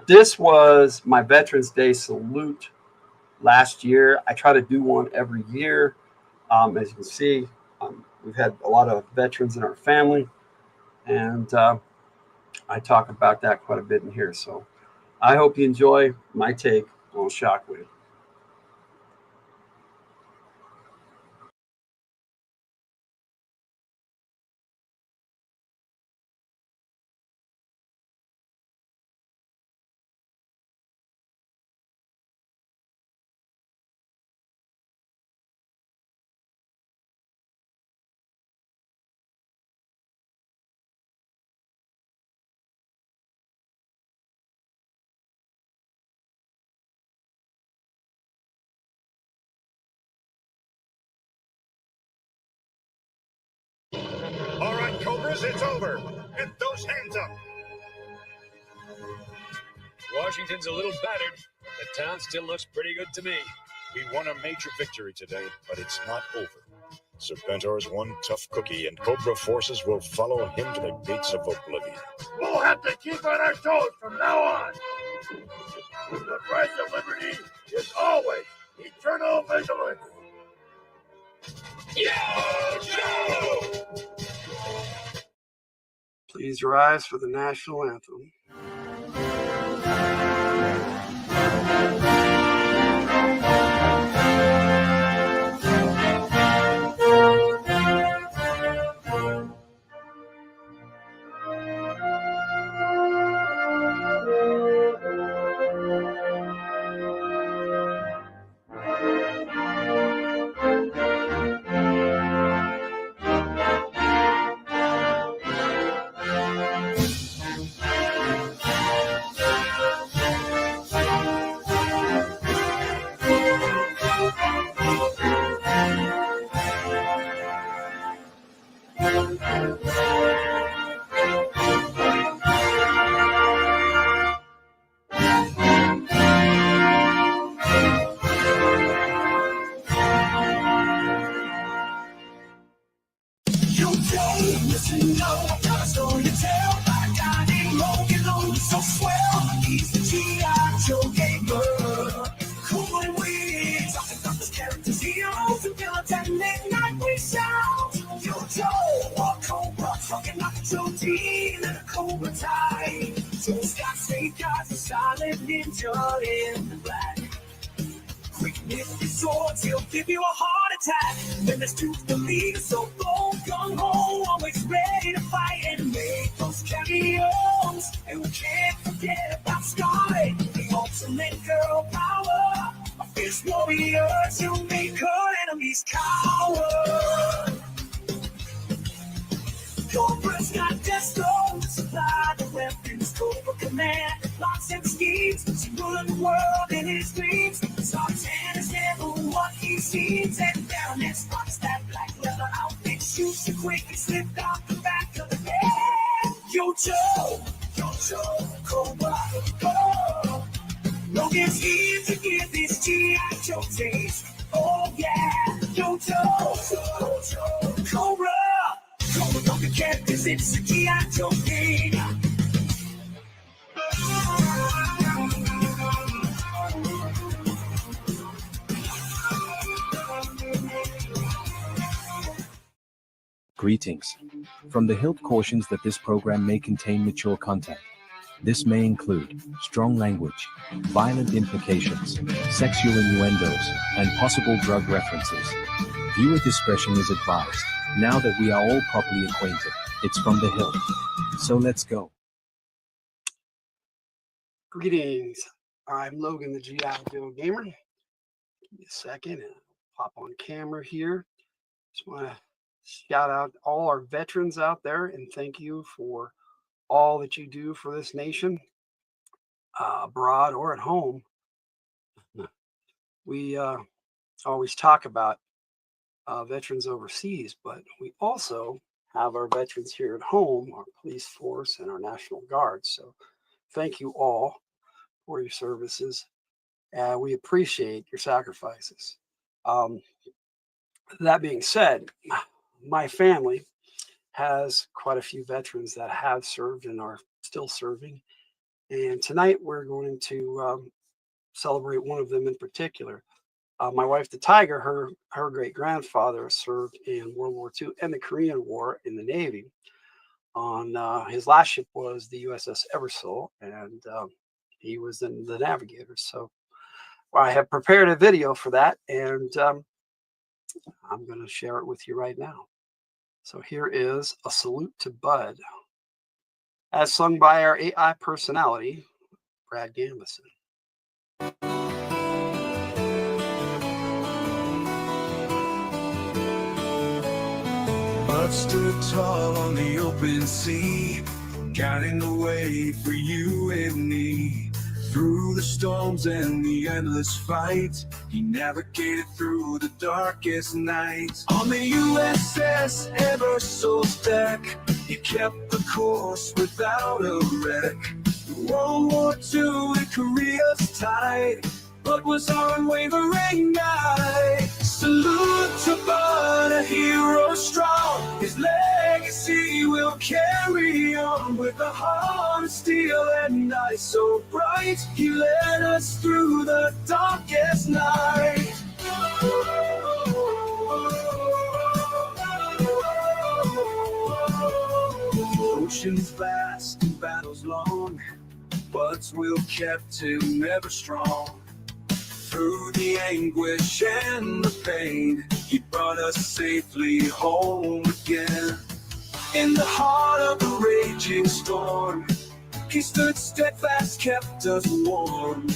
This was my Veterans Day salute last year. I try to do one every year. As you can see, we've had a lot of veterans in our family, and I talk about that quite a bit in here. So I hope you enjoy my take on Shockwave. All right, Cobras, it's over. Get those hands up. Washington's a little battered. The town still looks pretty good to me. We won a major victory today, but it's not over. Serpentor's one tough cookie, and Cobra forces will follow him to the gates of oblivion. We'll have to keep on our toes from now on. The price of liberty is always eternal vigilance. Please rise for the national anthem. Listen, no, I've got a story to tell. By a guy named Logan, oh, he's so swell. He's the G.I. Joe gamer. Cool and weird, talking about those characters, heroes, and villains at midnight we shout. Yo, Joe, a Cobra, fucking like a Joe D, and a Cobra tie. Joe's got snake eyes, a silent ninja in the black. Quick nifty swords, he'll give you a heart attack. Then there's Tooth the leader, so bold, gung-ho, always ready to fight and make those cameos. And we can't forget about Scarlet, the ultimate girl power. A fierce warrior to make her enemies cower. Cobra's got death stone to supply the weapons. Cobra command, plots and schemes. She ruled the world in his dreams. Sartan is never what he seems. And Baroness spots that black leather outfit. Shoots her quick and slipped off the back of the head. Yo, Joe, Cobra, go. Logan's here to give this G.I. Joe taste. Oh, yeah. Yo, Joe, Cobra. Cobra don't forget, cause it's a G.I. Joe game. Greetings. From the Hilt cautions that this program may contain mature content. This may include strong language, violent implications, sexual innuendos, and possible drug references. Viewer discretion is advised. Now that we are all properly acquainted, it's from the Hilt. So let's go. Greetings. I'm Logan, the G.I. Joe gamer. Give me a second and pop on camera here. Just want to shout out all our veterans out there and thank you for all that you do for this nation, abroad or at home. We always talk about veterans overseas, but we also have our veterans here at home, our police force and our National Guard. So thank you all for your services. We appreciate your sacrifices. That being said, my family has quite a few veterans that have served and are still serving. And tonight we're going to celebrate one of them in particular. My wife, the Tiger, her great-grandfather served in World War II and the Korean War in the Navy. On his last ship was the USS Eversole, and he was in the Navigator. So I have prepared a video for that, and I'm going to share it with you right now. So here is a salute to Bud, as sung by our AI personality, Brad Gambison. Bud stood tall on the open sea, guiding the way for you and me. Through the storms and the endless fight, he navigated through the darkest night. On the USS Eversole's deck, he kept the course without a wreck. World War II and Korea's tide, but was our unwavering guide. Salute to Bud, a hero strong. His legacy will carry on with a heart of steel and eyes so bright. He led us through the darkest night. Oceans vast and battles long, Bud's will kept him ever strong. Through the anguish and the pain, he brought us safely home again. In the heart of the raging storm, he stood steadfast, kept us warm.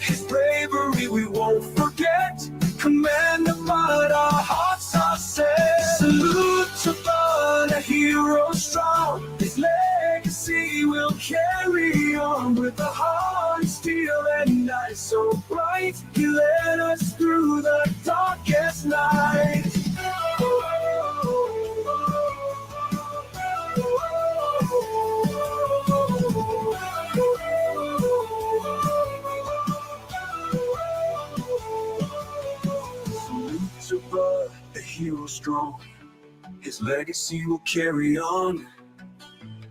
His bravery we won't forget. Commander Bud, our hearts are set. Salute to Bud, a hero strong. His legacy will carry on with a heart of steel and eyes so bright. He led us through the darkest night. Salute to Bud, the hero strong. His legacy will carry on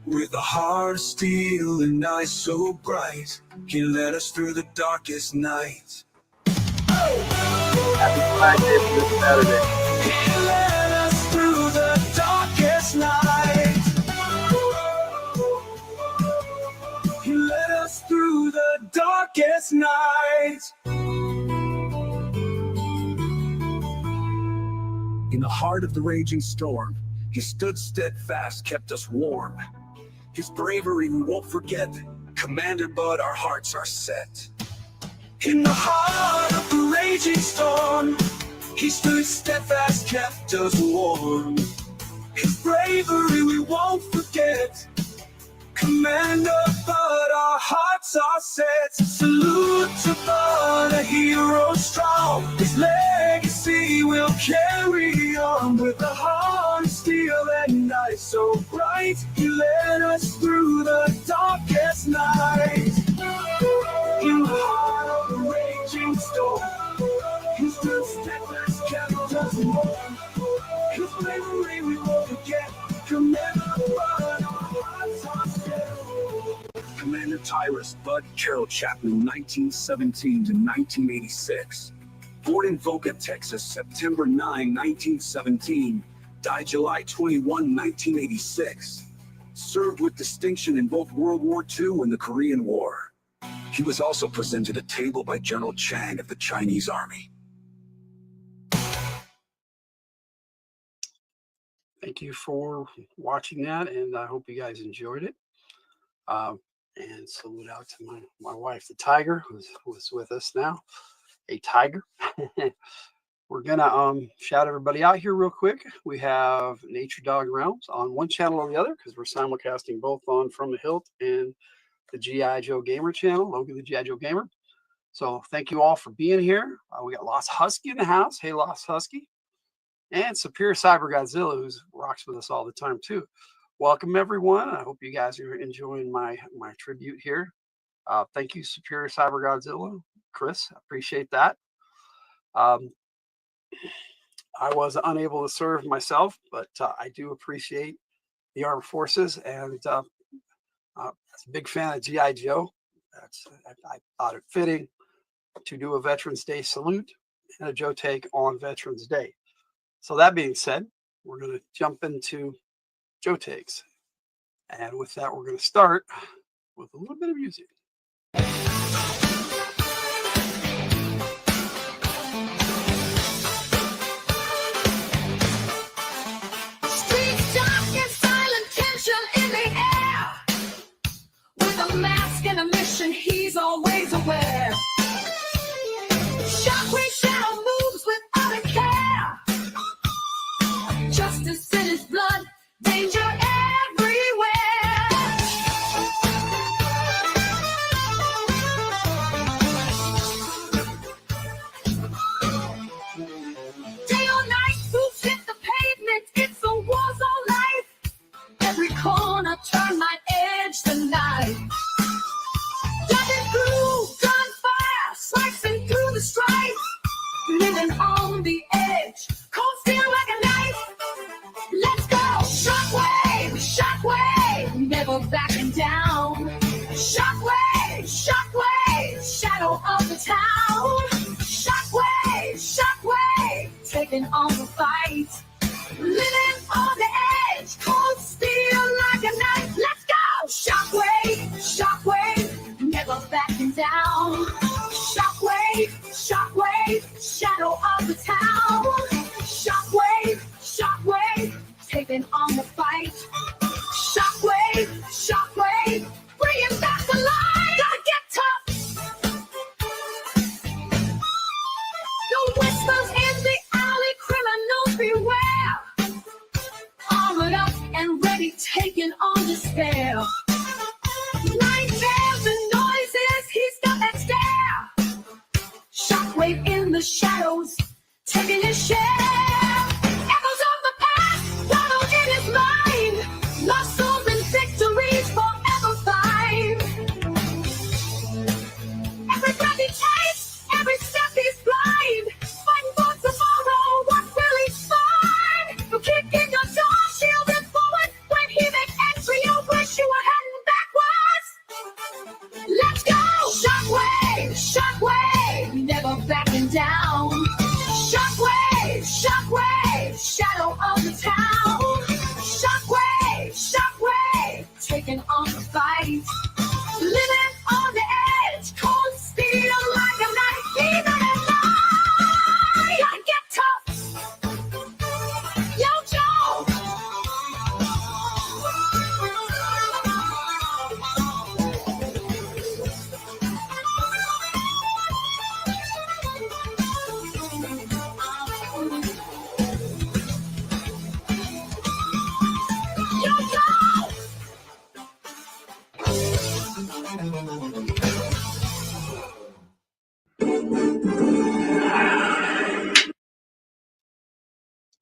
with a heart of steel and eyes so bright. He led us through the darkest night. Happy Flag Day for this Saturday. He led us through the darkest night. He led us through the darkest night. In the heart of the raging storm, he stood steadfast, kept us warm. His bravery we won't forget. Commander Bud, our hearts are set. In the heart of the raging storm, he stood steadfast, kept us warm. His bravery we won't forget. Commander Bud, our hearts are set. Salute to Bud, a hero strong. His legacy will carry on with a heart of steel and eyes so bright. He led us through the darkest night. In the heart of the raging storm, he stood steadfast, kept us warm. His bravery we won't forget. Commander Bud, our hearts are set. Commander Tyrus Bud Carroll Chapman, 1917 to 1986. Born in Boca, Texas, September 9, 1917. Died July 21, 1986. Served with distinction in both World War II and the Korean War. He was also presented a table by General Chang of the Chinese Army. Thank you for watching that, and I hope you guys enjoyed it. And salute out to my wife, the Tiger, who's with us now. A Tiger. We're gonna shout everybody out here real quick. We have Nature Dog Realms on one channel or the other because we're simulcasting both on From the Hilt and the G.I. Joe Gamer channel, Logan the G.I. Joe Gamer. So thank you all for being here. We got Lost Husky in the house. Hey, Lost Husky. And Superior Cyber Godzilla, who rocks with us all the time too. Welcome everyone. I hope you guys are enjoying my tribute here. Thank you, Superior Cyber Godzilla, Chris. I appreciate that. I was unable to serve myself, but I do appreciate the armed forces, and as a big fan of G.I. Joe, I thought it fitting to do a Veterans Day salute and a Joe take on Veterans Day. So that being said, we're going to jump into Joe takes. And with that, we're going to start with a little bit of music. Streets dark and silent, tension in the air. With a mask and a mission, he's always aware. Shockwave shadow moves without a care. Justice in his blood, danger everywhere. Day or night, boots hit the pavement. It's a war zone life. Every corner turn might edge the knife. Shockwave, shockwave, shadow of the town. Shockwave, shockwave, taking on the fight. Living on the edge, cold steel like a knife. Let's go! Shockwave, shockwave, never backing down. Shockwave, shockwave, shadow of the town. Shockwave, shockwave, taking on the fight. Shockwave, shockwave, bringing back the light. Gotta get tough. The whispers in the alley, criminals beware. Armored up and ready, taking on despair. Nightmares and noises, he's got that stare. Shockwave in the shadows, taking his share. Echoes of the past, bottled in his mind. Lost souls and victories forever find. Every breath he takes, every step he's blind. Fighting for tomorrow, what will he find? You kick in your door, shielded forward. When he makes entry, you wish you were heading backwards. Let's go! Shockwave, shockwave, never backing down. Shockwave, shockwave, shadow of the town. Shockwave, shockwave, taking on the fight. Living on the edge, cold steel like a knife. Even at night, gotta get tough. Yo, Joe.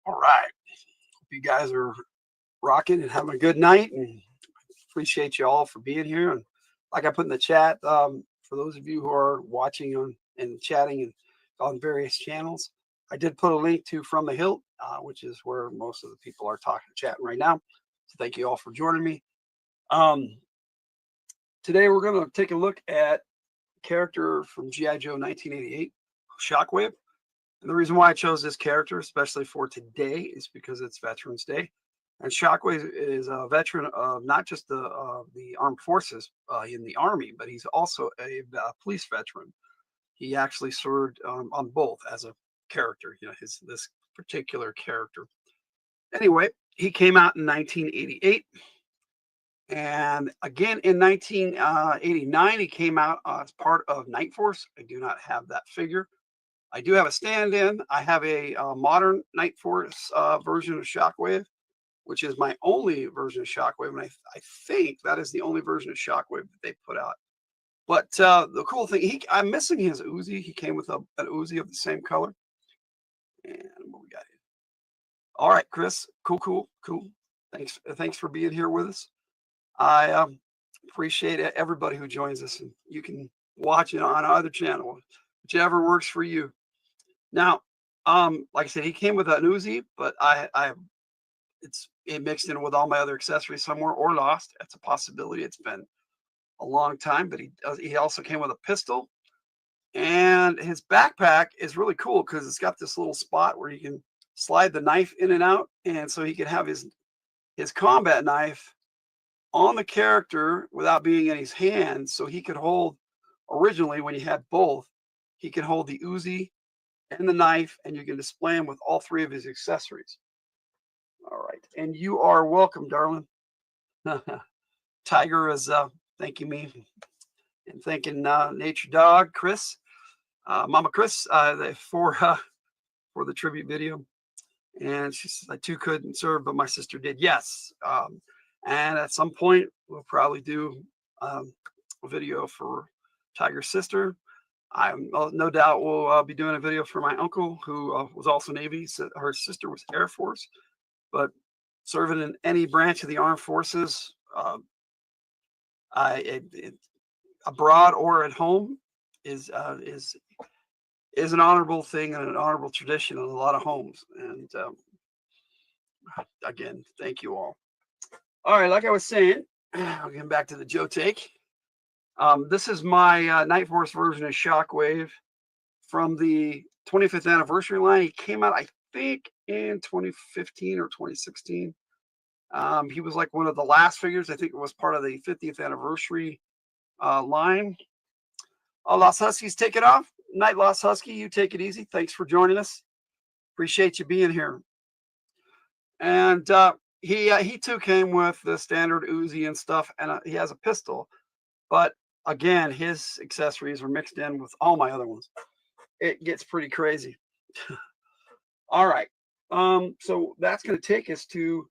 All right. Hope you guys are rocking and having a good night, and appreciate you all for being here. And like I put in the chat, for those of you who are watching on and chatting and on various channels, I did put a link to From the Hilt, which is where most of the people are talking, chatting right now. So thank you all for joining me. Today we're going to take a look at a character from G.I. Joe 1988, Shockwave. And the reason why I chose this character, especially for today, is because it's Veterans Day. And Shockwave is a veteran of not just the armed forces in the Army, but he's also a police veteran. He actually served on both as a character, this particular character. Anyway, he came out in 1988. And again, in 1989, he came out as part of Night Force. I do not have that figure. I do have a stand-in. I have a modern Night Force version of Shockwave, which is my only version of Shockwave. And I think that is the only version of Shockwave that they put out. But the cool thing, I'm missing his Uzi. He came with an Uzi of the same color. And what we got here? All right, Chris. Cool. Thanks for being here with us. I appreciate everybody who joins us, and you can watch it on either channel, whichever works for you. Now, like I said, he came with an Uzi, but it mixed in with all my other accessories somewhere or lost. That's a possibility. It's been a long time, but he also came with a pistol, and his backpack is really cool because it's got this little spot where you can slide the knife in and out, and so he could have his combat knife on the character without being in his hand. So he could hold, originally when you had both, he could hold the Uzi and the knife, and you can display him with all three of his accessories. All right, and you are welcome, darling. Tiger is thanking me and thanking Nature Dog, Chris, Mama Chris, for the tribute video. And she says, I too couldn't serve, but my sister did. Yes. And at some point, we'll probably do a video for Tiger's sister. I'm no doubt we'll be doing a video for my uncle, who was also Navy. So her sister was Air Force, but serving in any branch of the armed forces, abroad or at home, is an honorable thing and an honorable tradition in a lot of homes. And again, thank you all. All right, like I was saying, I'll get back to the Joe take. This is my Night Force version of Shockwave from the 25th anniversary line. He came out, I think, in 2015 or 2016. He was like one of the last figures. I think it was part of the 50th anniversary line. Lost Huskies, take it off. Night, Lost Husky, you take it easy. Thanks for joining us. Appreciate you being here. And he too came with the standard Uzi and stuff, and he has a pistol. But again, his accessories are mixed in with all my other ones. It gets pretty crazy. All right. So that's going to take us to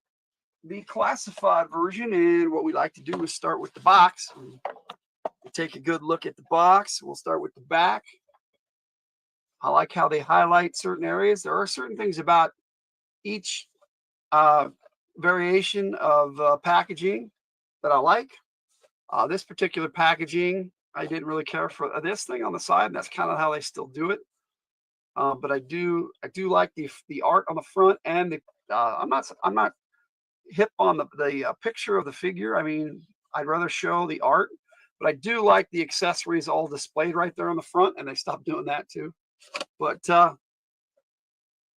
the classified version. And what we like to do is start with the box. We'll take a good look at the box. We'll start with the back. I like how they highlight certain areas. There are certain things about each variation of packaging that I like. This particular packaging, I didn't really care for this thing on the side. And that's kind of how they still do it. But I do like the art on the front, and the I'm not hip on the picture of the figure. I mean, I'd rather show the art, but I do like the accessories all displayed right there on the front, and they stopped doing that too. But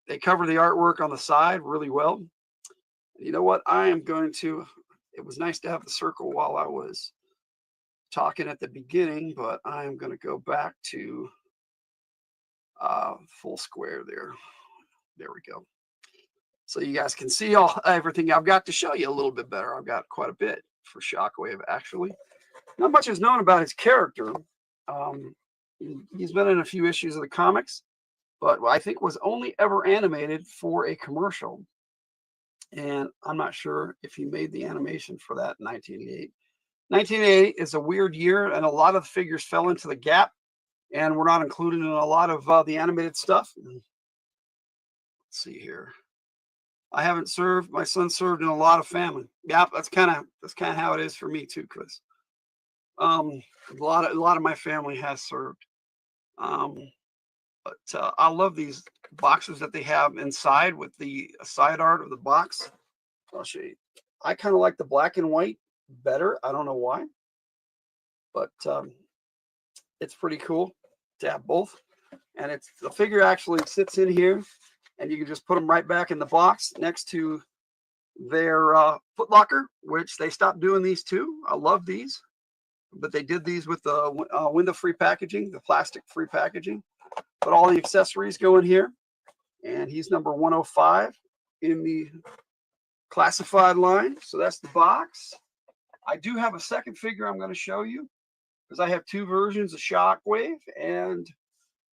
they cover the artwork on the side really well. You know what? It was nice to have the circle while I was talking at the beginning, but I am going to go back to full square there. There we go. So you guys can see everything I've got to show you a little bit better. I've got quite a bit for Shockwave, actually. Not much is known about his character. He's been in a few issues of the comics, but I think was only ever animated for a commercial. And I'm not sure if he made the animation for that in 1988. 1988 is a weird year, and a lot of figures fell into the gap, and we're not included in a lot of the animated stuff. Let's see here. I haven't served. My son served in a lot of family. Yeah, that's kind of how it is for me too, Chris. A lot of my family has served. But I love these boxes that they have inside with the side art of the box. I'll show you. I kind of like the black and white better. I don't know why, but it's pretty cool to have both. And the figure actually sits in here, and you can just put them right back in the box next to their Foot Locker, which they stopped doing these too. I love these, but they did these with the window-free packaging, the plastic-free packaging. But all the accessories go in here, and he's number 105 in the classified line. So that's the box. I do have a second figure I'm going to show you, because I have two versions of Shockwave, and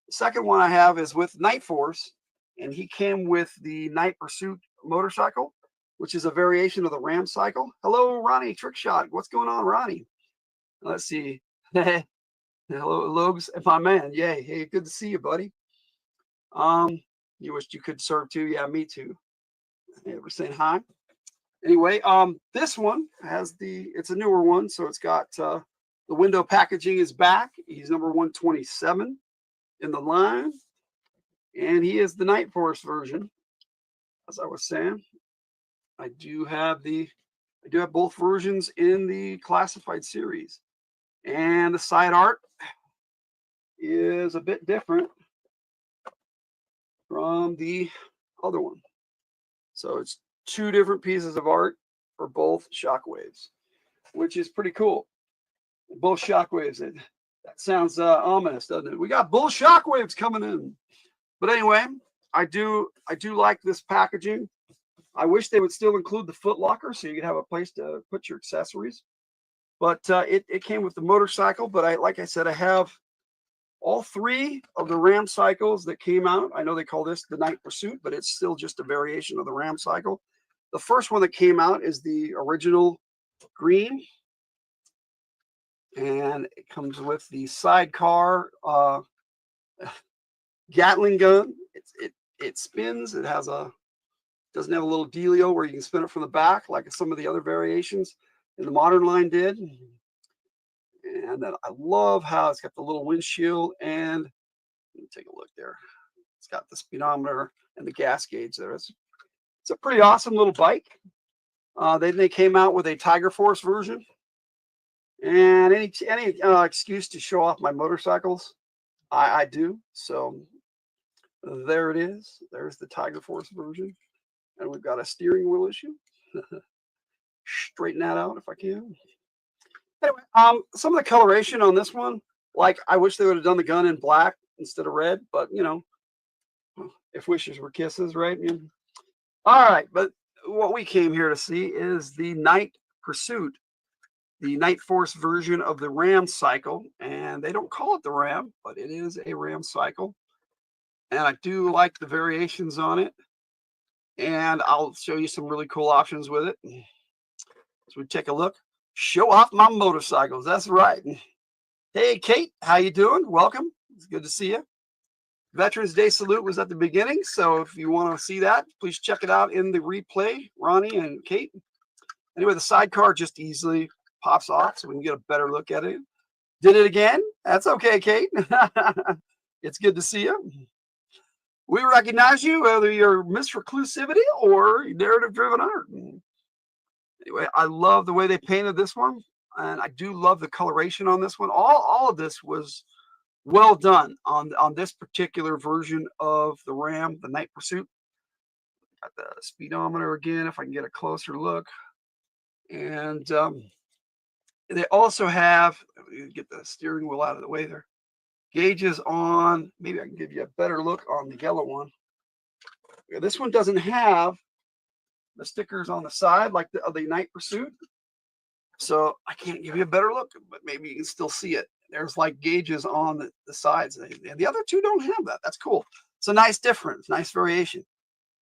the second one I have is with Night Force, and he came with the Night Pursuit motorcycle, which is a variation of the Ram cycle. Hello, Ronnie Trickshot. What's going on, Ronnie? Let's see. Hello, Logs, my man. Yay. Hey, good to see you, buddy. You wished you could serve too. Yeah, me too. Hey, we're saying hi. Anyway, this one has it's a newer one, so it's got the window packaging is back. He's number 127 in the line, and he is the Night Force version. As I was saying, I do have both versions in the classified series, and the side art is a bit different from the other one. So it's two different pieces of art for both Shockwaves, which is pretty cool. Both Shockwaves. That sounds ominous, doesn't it? We got both Shockwaves coming in. But anyway, I do like this packaging. I wish they would still include the Foot Locker so you could have a place to put your accessories. But it came with the motorcycle. But like I said, I have all three of the Ram cycles that came out. I know they call this the Night Pursuit, but it's still just a variation of the Ram cycle. The first one that came out is the original green, and it comes with the sidecar Gatling gun. It spins. It doesn't have a little dealio where you can spin it from the back like some of the other variations in the modern line did. And then I love how it's got the little windshield, and let me take a look there. It's got the speedometer and the gas gauge there. It's a pretty awesome little bike. Then they came out with a Tiger Force version, And any excuse to show off my motorcycles, I do. So there it is. There's the Tiger Force version. And we've got a steering wheel issue. Straighten that out if I can. Anyway, some of the coloration on this one, like I wish they would have done the gun in black instead of red, but you know, if wishes were kisses, right? Yeah. All right, but what we came here to see is the Night Pursuit, the Night Force version of the Ram cycle, and they don't call it the Ram, but it is a Ram cycle, and I do like the variations on it, and I'll show you some really cool options with it. So we take a look. Show off my motorcycles. That's right. Hey, Kate, how you doing? Welcome. It's good to see you. Veterans Day salute was at the beginning, so if you want to see that, please check it out in the replay, Ronnie and Kate. Anyway, the sidecar just easily pops off so we can get a better look at it. Did it again? That's okay, Kate. It's good to see you. We recognize you, whether you're Miss Reclusivity or narrative-driven art. Anyway, I love the way they painted this one, and I do love the coloration on this one. All of this was well done on this particular version of the Ram, the Night Pursuit. Got the speedometer again, if I can get a closer look. And they also have, get the steering wheel out of the way there, gauges on, maybe I can give you a better look on the yellow one. Yeah, this one doesn't have the stickers on the side like the Night Pursuit. So I can't give you a better look, but maybe you can still see it. There's like gauges on the sides. And the other two don't have that. That's cool. It's a nice difference, nice variation.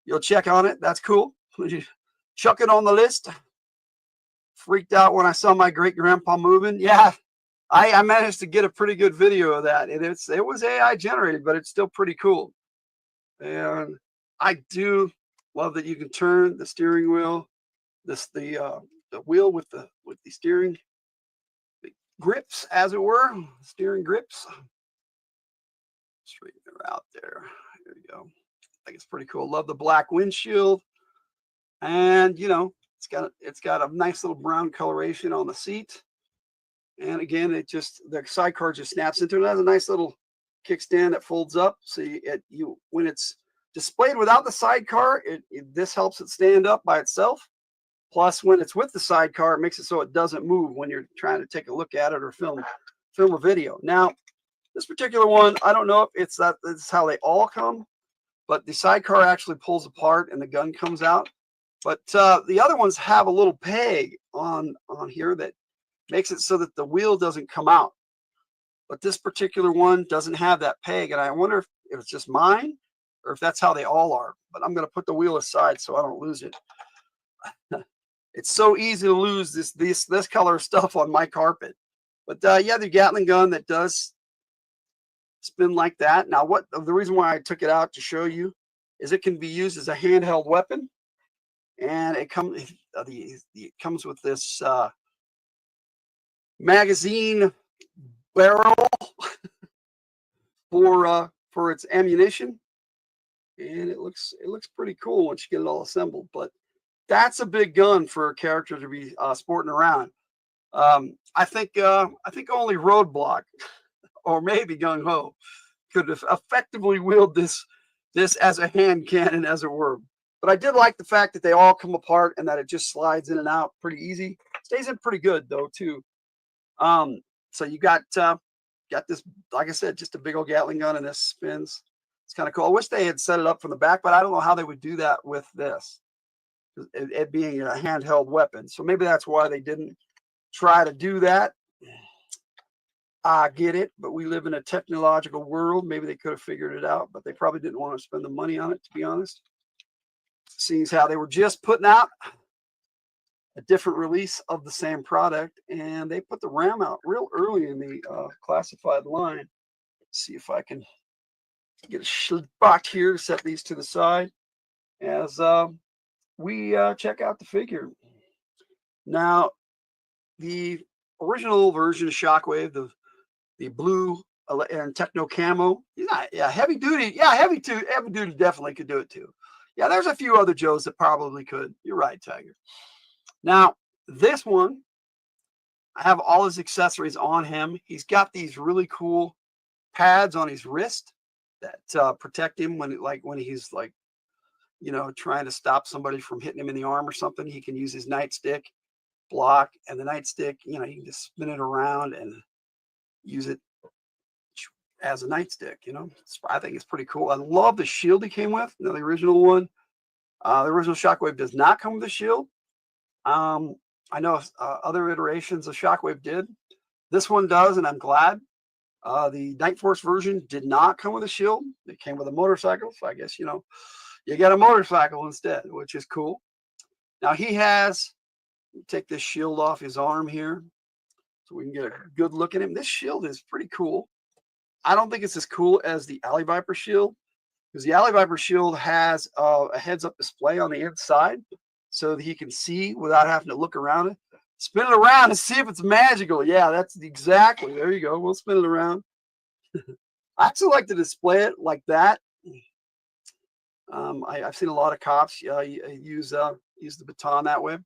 You'll check on it. That's cool. Chuck it on the list. Freaked out when I saw my great grandpa moving. Yeah, I managed to get a pretty good video of that. And it was AI generated, but it's still pretty cool. And I do love that you can turn the steering wheel, the wheel with the steering grips, as it were, steering grips. Straighten her out there. There you go. I think it's pretty cool. Love the black windshield, and you know it's got a nice little brown coloration on the seat. And again, the sidecar just snaps into it. It has a nice little kickstand that folds up. So when it's displayed without the sidecar, this helps it stand up by itself. Plus, when it's with the sidecar, it makes it so it doesn't move when you're trying to take a look at it or film a video. Now, this particular one, I don't know if it's how they all come, but the sidecar actually pulls apart and the gun comes out. But the other ones have a little peg on here that makes it so that the wheel doesn't come out. But this particular one doesn't have that peg, and I wonder if it's just mine or if that's how they all are. But I'm going to put the wheel aside so I don't lose it. It's so easy to lose this color stuff on my carpet. But yeah, the Gatling gun that does spin like that. Now, the reason why I took it out to show you is it can be used as a handheld weapon, and it comes with this magazine barrel for its ammunition, and it looks pretty cool once you get it all assembled. But that's a big gun for a character to be sporting around. I think only Roadblock or maybe Gung Ho could have effectively wield this as a hand cannon, as it were. But I did like the fact that they all come apart and that it just slides in and out pretty easy. Stays in pretty good though too. So you got this, like I said, just a big old Gatling gun, and this spins. It's kind of cool. I wish they had set it up from the back, but I don't know how they would do that with this. It being a handheld weapon. So maybe that's why they didn't try to do that. I get it, but we live in a technological world. Maybe they could have figured it out, but they probably didn't want to spend the money on it, to be honest. Seeing as how they were just putting out a different release of the same product, and they put the Ram out real early in the classified line. Let's see if I can get a spot here to set these to the side as we check out the figure. Now, the original version of Shockwave, the blue and techno camo, heavy duty. Yeah, heavy duty definitely could do it too. Yeah, there's a few other Joes that probably could. You're right, Tiger. Now, this one I have all his accessories on him. He's got these really cool pads on his wrist that protect him when he's like, trying to stop somebody from hitting him in the arm or something. He can use his nightstick block, and the nightstick, you can just spin it around and use it as a nightstick. I think it's pretty cool. I love the shield he came with. The original one, the original Shockwave does not come with a shield. I know other iterations of Shockwave did. This one does, and I'm glad. The Night Force version did not come with a shield. It came with a motorcycle, so I guess you got a motorcycle instead, which is cool. Now he has, take this shield off his arm here so we can get a good look at him. This shield is pretty cool. I don't think it's as cool as the Alley Viper shield, because the Alley Viper shield has a heads-up display on the inside so that he can see without having to look around it. Spin it around and see if it's magical. Yeah, that's exactly. There you go. We'll spin it around. I actually like to display it like that. I've seen a lot of cops use the baton that way.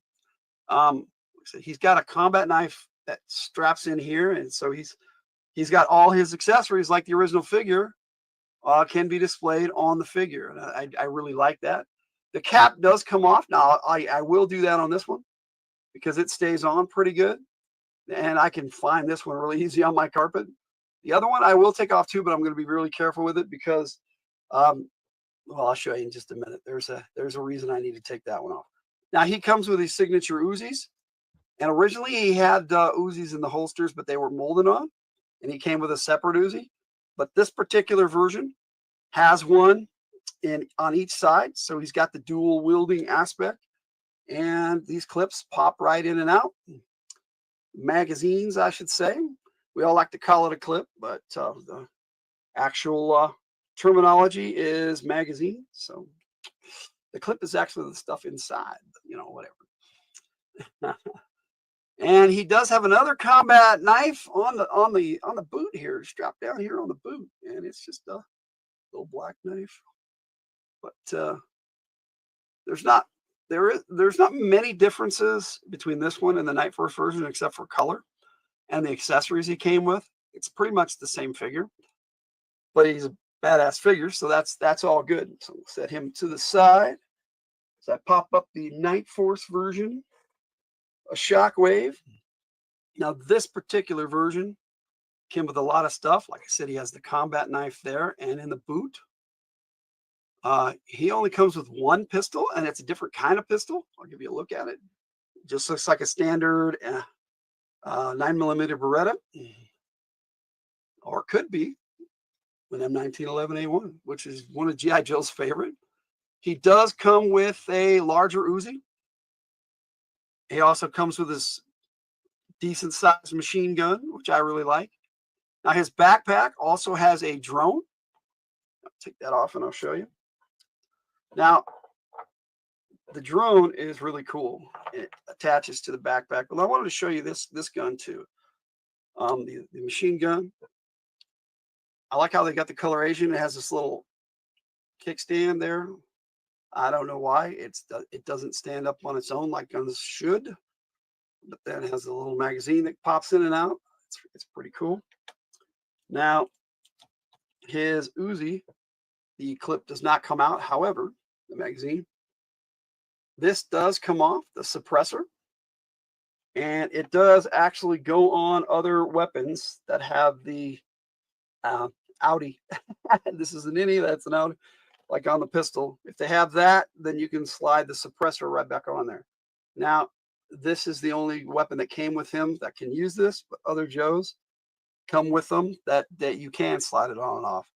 So he's got a combat knife that straps in here, and so he's got all his accessories like the original figure can be displayed on the figure, and I really like that. The cap does come off. Now I will do that on this one because it stays on pretty good, and I can find this one really easy on my carpet. The other one I will take off too, but I'm going to be really careful with it because, well, I'll show you in just a minute. There's a reason I need to take that one off. Now he comes with his signature Uzis, and originally he had Uzis in the holsters, but they were molded on, and he came with a separate Uzi. But this particular version has one on each side, so he's got the dual wielding aspect, and these clips pop right in and out. Magazines, I should say. We all like to call it a clip, but the actual terminology is magazine. So the clip is actually the stuff inside, whatever. And he does have another combat knife on the boot here, strapped down here on the boot, and it's just a little black knife. But there's not many differences between this one and the Night Force version except for color and the accessories he came with. It's pretty much the same figure, but he's a badass figure, so that's all good. So we'll set him to the side. So I pop up the Night Force version, a Shockwave. Now this particular version came with a lot of stuff. Like I said, he has the combat knife there, and in the boot, he only comes with one pistol, and it's a different kind of pistol. I'll give you a look at it. It just looks like a standard 9mm Beretta, or could be an M1911A1, which is one of G.I. Joe's favorite. He does come with a larger Uzi. He also comes with this decent sized machine gun, which I really like. Now his backpack also has a drone. I'll take that off and I'll show you. Now, the drone is really cool. It attaches to the backpack. But I wanted to show you this gun too. The machine gun. I like how they got the coloration. It has this little kickstand there. I don't know why it doesn't stand up on its own like guns should. But then it has a little magazine that pops in and out. It's pretty cool. Now, his Uzi, the clip does not come out. However, the magazine, this does come off, the suppressor, and it does actually go on other weapons that have the Audi. This is an innie, that's an Audi, like on the pistol. If they have that, then you can slide the suppressor right back on there. Now, this is the only weapon that came with him that can use this, but other Joes come with them that you can slide it on and off.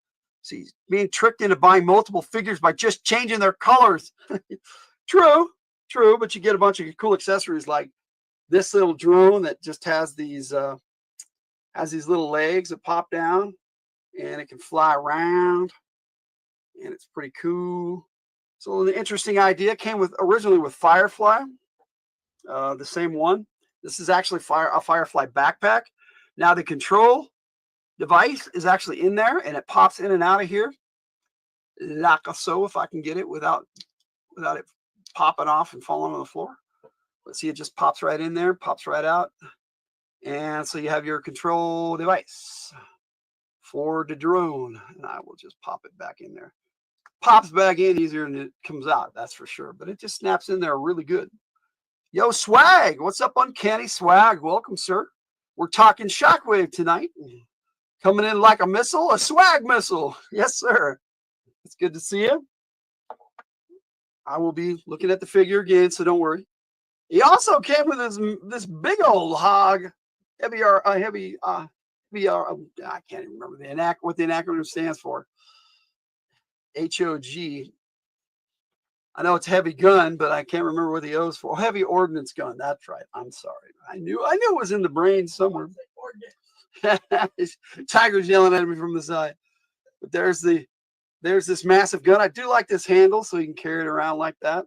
See, being tricked into buying multiple figures by just changing their colors. True, but you get a bunch of cool accessories like this little drone that just has these little legs that pop down, and it can fly around, and it's pretty cool. So the interesting idea came originally with Firefly, the same one. This is actually a Firefly backpack. Now the control device is actually in there, and it pops in and out of here like so, if I can get it without it popping off and falling on the floor. Let's see, it just pops right in there, pops right out. And so you have your control device for the drone. And I will just pop it back in there. Pops back in easier than it comes out, that's for sure. But it just snaps in there really good. Yo, Swag, what's up, Uncanny Swag? Welcome, sir. We're talking Shockwave tonight. Coming in like a missile, a swag missile. Yes, sir. It's good to see you. I will be looking at the figure again, so don't worry. He also came with this big old hog, I can't even remember what the acronym stands for. HOG. I know it's heavy gun, but I can't remember what the O's for. Oh, heavy ordnance gun. That's right. I'm sorry. I knew it was in the brain somewhere. Tiger's yelling at me from the side. But there's this massive gun. I do like this handle, so you can carry it around like that.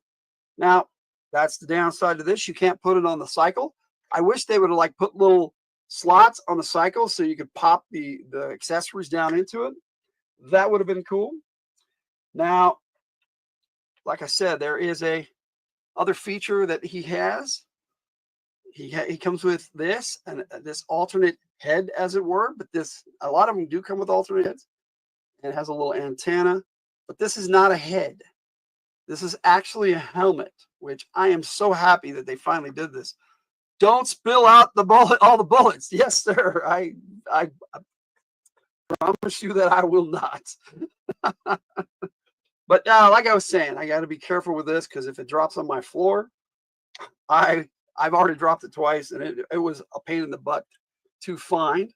Now, that's the downside to this. You can't put it on the cycle. I wish they would have like put little slots on the cycle so you could pop the accessories down into it. That would have been cool. Now, like I said, there is a other feature that he has. He comes with this and this alternate head, as it were. But a lot of them do come with alternate heads. And it has a little antenna. But this is not a head. This is actually a helmet, which I am so happy that they finally did this. Don't spill out all the bullets. Yes, sir. I promise you that I will not. But like I was saying, I got to be careful with this because if it drops on my floor, I've already dropped it twice, and it was a pain in the butt to find.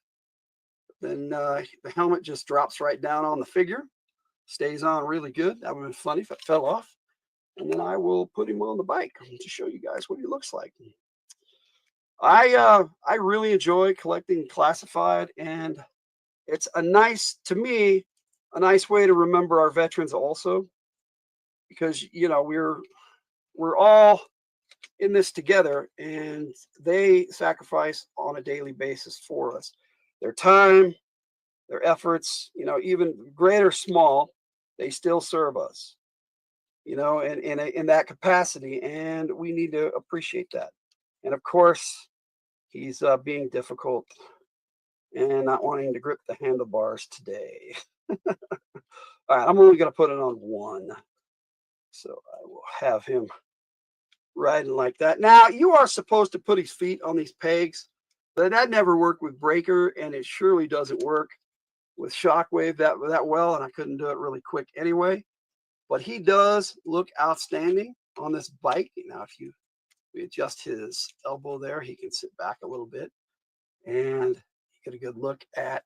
Then the helmet just drops right down on the figure, stays on really good. That would have been funny if it fell off. And then I will put him on the bike to show you guys what he looks like. I really enjoy collecting classified, and it's to me, a nice way to remember our veterans also, because we're all in this together, and they sacrifice on a daily basis for us. Their time, their efforts, even great or small, they still serve us, and in that capacity, and we need to appreciate that. And of course, he's being difficult and not wanting to grip the handlebars today. All right, I'm only going to put it on one. So I will have him riding like that. Now, you are supposed to put his feet on these pegs, but that never worked with Breaker, and it surely doesn't work with Shockwave that well, and I couldn't do it really quick anyway. But he does look outstanding on this bike. Now, if we adjust his elbow there, he can sit back a little bit, and get a good look at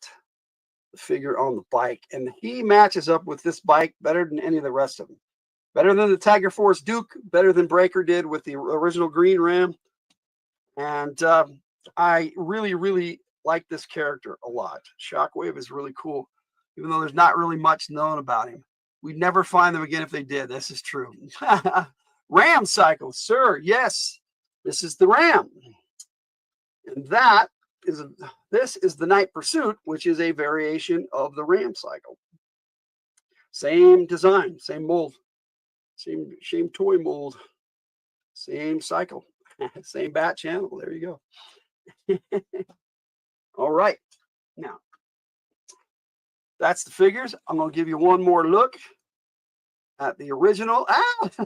the figure on the bike. And he matches up with this bike better than any of the rest of them. Better than the Tiger Force Duke, better than Breaker did with the original Green Ram. And I really, really like this character a lot. Shockwave is really cool, even though there's not really much known about him. We'd never find them again if they did. This is true. Ram cycle, sir. Yes, this is the Ram. And this is the Night Pursuit, which is a variation of the Ram cycle. Same design, same mold, same toy mold, same cycle, same bat channel. There you go. All right. Now, that's the figures. I'm going to give you one more look at the original.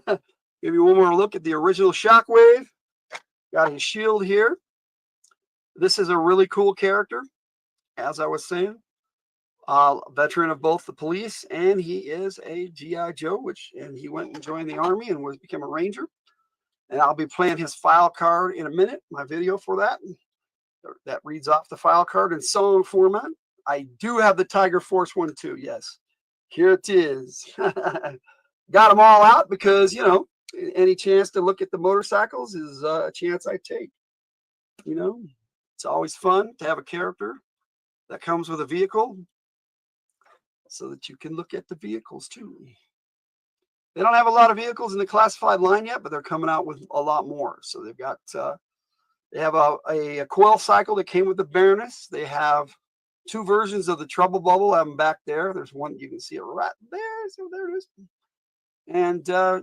Give you one more look at the original Shockwave. Got his shield here. This is a really cool character, as I was saying. Veteran of both the police, and he is a G.I. Joe, and he went and joined the Army and became a Ranger. And I'll be playing his file card in a minute, my video for that. That reads off the file card in song format. I do have the Tiger Force one too, yes. Here it is. Got them all out because, any chance to look at the motorcycles is a chance I take. It's always fun to have a character that comes with a vehicle so that you can look at the vehicles too. They don't have a lot of vehicles in the classified line yet, but they're coming out with a lot more. So they've got, they have a coil cycle that came with the Baroness. They have two versions of the Trouble Bubble. I have them back there. There's one, you can see it right there. So there it is. And, I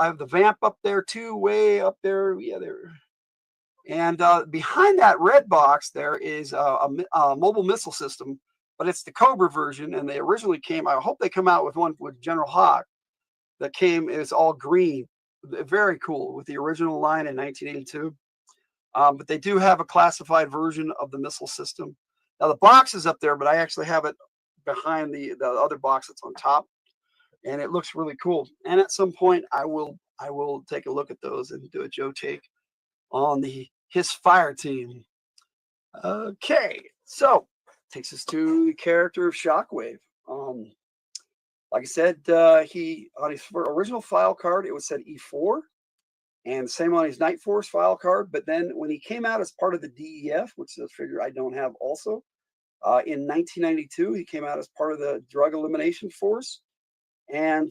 have the Vamp up there too, way up there. Yeah, there. And behind that red box, there is a mobile missile system, but it's the Cobra version. And they originally came, I hope they come out with one with General Hawk that came, is all green. Very cool with the original line in 1982. But they do have a classified version of the missile system. Now the box is up there, but I actually have it behind the other box that's on top, and it looks really cool. And at some point, I will take a look at those and do a Joe take on his fire team. Okay, so takes us to the character of Shockwave. Like I said, he on his original file card it was said E4. And the same on his Night Force file card. But then when he came out as part of the DEF, which is a figure I don't have also, in 1992, he came out as part of the Drug Elimination Force. And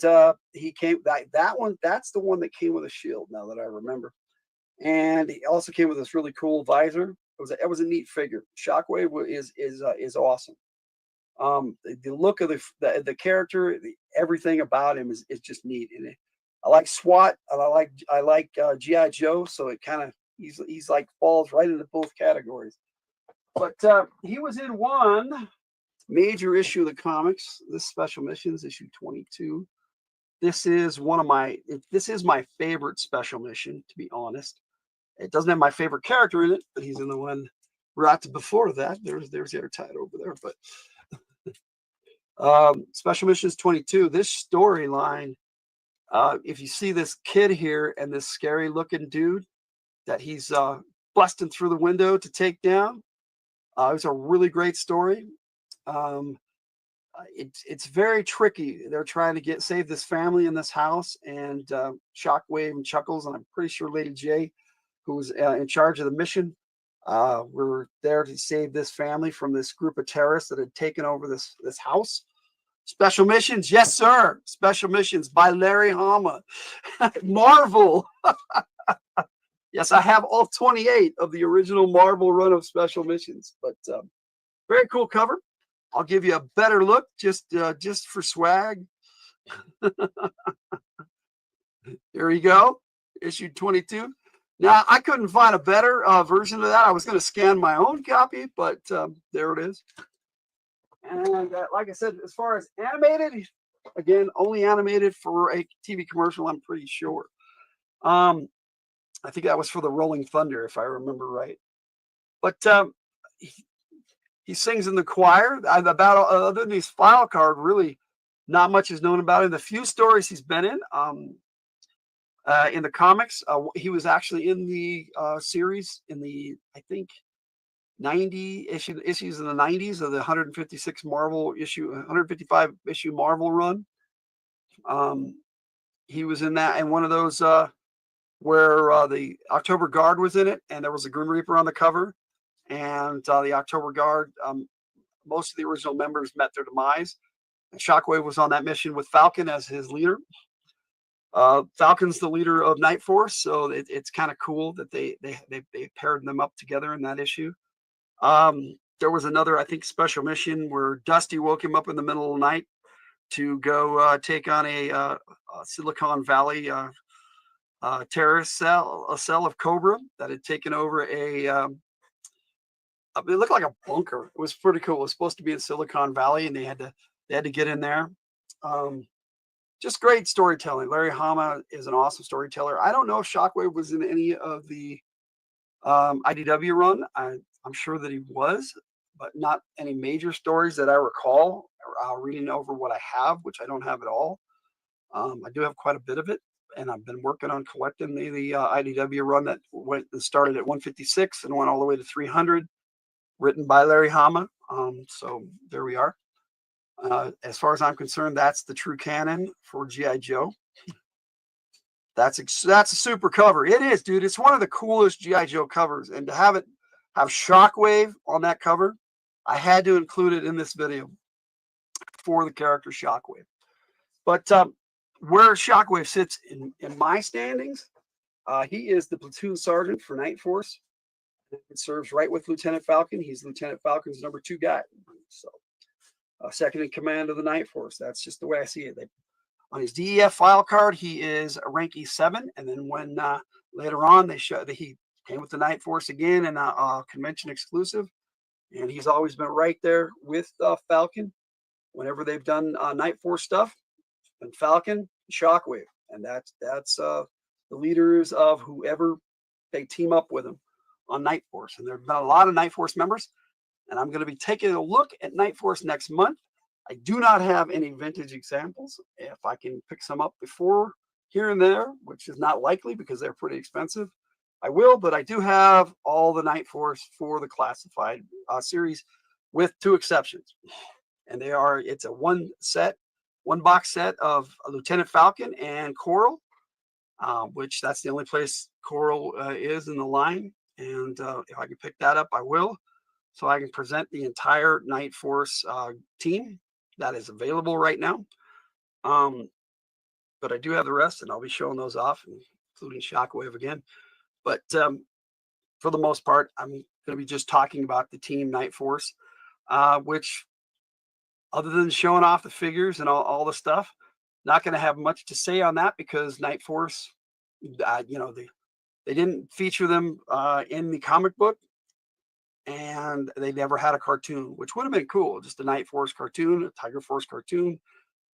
he came, that one, that's the one that came with a shield, now that I remember. And he also came with this really cool visor. It was a neat figure. Shockwave is awesome. The look of the character, everything about him is just neat. And I like SWAT and I like GI Joe, so it kind of he's like falls right into both categories. But he was in one major issue of the comics. This Special Missions issue 22. This is my favorite special mission, to be honest. It doesn't have my favorite character in it, but he's in the one right before that. There's the other title over there, but Special Missions 22. This storyline. If you see this kid here and this scary looking dude that he's busting through the window to take down, it's a really great story. It's very tricky. They're trying to save this family in this house, and Shockwave and Chuckles, and I'm pretty sure Lady J, who was in charge of the mission, were there to save this family from this group of terrorists that had taken over this house. Special Missions, yes, sir. Special Missions by Larry Hama. Marvel. Yes, I have all 28 of the original Marvel run of Special Missions. But very cool cover. I'll give you a better look just for swag. Here you go. Issue 22. Now, I couldn't find a better version of that. I was going to scan my own copy, but there it is. And like I said, as far as animated, again, only animated for a TV commercial, I'm pretty sure. I think that was for the Rolling Thunder, if I remember right. But he sings in the choir. About other than his file card, really not much is known about him. The few stories he's been in the comics, he was actually in the series in the, I think, 90 issues in the 90s of the 155 issue Marvel run. He was in that, and one of those where the October Guard was in it, and there was a Grim Reaper on the cover, and the October Guard, most of the original members met their demise. And Shockwave was on that mission with Falcon as his leader. Falcon's the leader of Night Force, so it's kind of cool that they paired them up together in that issue. There was another, I think, special mission where Dusty woke him up in the middle of the night to go take on a Silicon Valley terrorist cell, a cell of Cobra that had taken over it looked like a bunker. It was pretty cool. It was supposed to be in Silicon Valley, and they had to get in there. Just great storytelling. Larry Hama is an awesome storyteller. I don't know if Shockwave was in any of the IDW run. I'm sure that he was, but not any major stories that I recall. Reading over what I have, which I don't have at all. I do have quite a bit of it, and I've been working on collecting the IDW run that started at 156 and went all the way to 300, written by Larry Hama. So there we are. As far as I'm concerned, that's the true canon for GI Joe. That's a super cover. It is, dude. It's one of the coolest GI Joe covers, and to have Shockwave on that cover, I had to include it in this video for the character Shockwave. But where Shockwave sits in my standings, he is the platoon sergeant for Night Force. It serves right with Lieutenant Falcon. He's Lieutenant Falcon's number 2 guy. So second in command of the Night Force. That's just the way I see it. On his DEF file card, he is a rank E7, and then when later on they show that he came with the Night Force again and convention exclusive. And he's always been right there with Falcon whenever they've done Night Force stuff. And Falcon, Shockwave. And that's the leaders of whoever they team up with them on Night Force. And there have been a lot of Night Force members. And I'm going to be taking a look at Night Force next month. I do not have any vintage examples. If I can pick some up before here and there, which is not likely because they're pretty expensive, I will. But I do have all the Night Force for the classified series with 2 exceptions. And it's a one box set of Lieutenant Falcon and Coral, which that's the only place Coral is in the line. And if I can pick that up, I will. So I can present the entire Night Force team that is available right now. But I do have the rest, and I'll be showing those off, including Shockwave again. But for the most part, I'm going to be just talking about the team Night Force, which, other than showing off the figures and all the stuff, not going to have much to say on that because Night Force, they didn't feature them in the comic book. And they never had a cartoon, which would have been cool. Just a Night Force cartoon, a Tiger Force cartoon,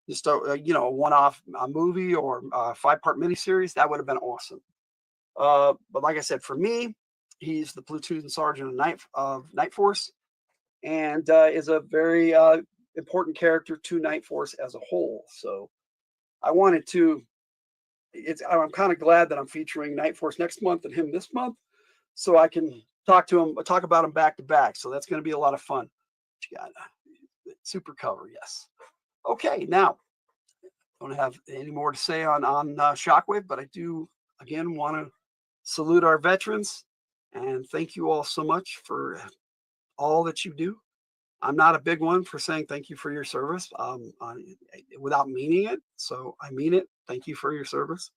just a one-off movie or a 5-part miniseries. That would have been awesome. But like I said, for me, he's the platoon sergeant of Night Force, and is a very important character to Night Force as a whole. So I wanted to. I'm kind of glad that I'm featuring Night Force next month and him this month, so I can talk about him back to back. So that's going to be a lot of fun. You got super cover, yes. Okay, now I don't have any more to say on Shockwave, but I do again want to salute our veterans and thank you all so much for all that you do. I'm not a big one for saying thank you for your service without meaning it. So I mean it. Thank you for your service.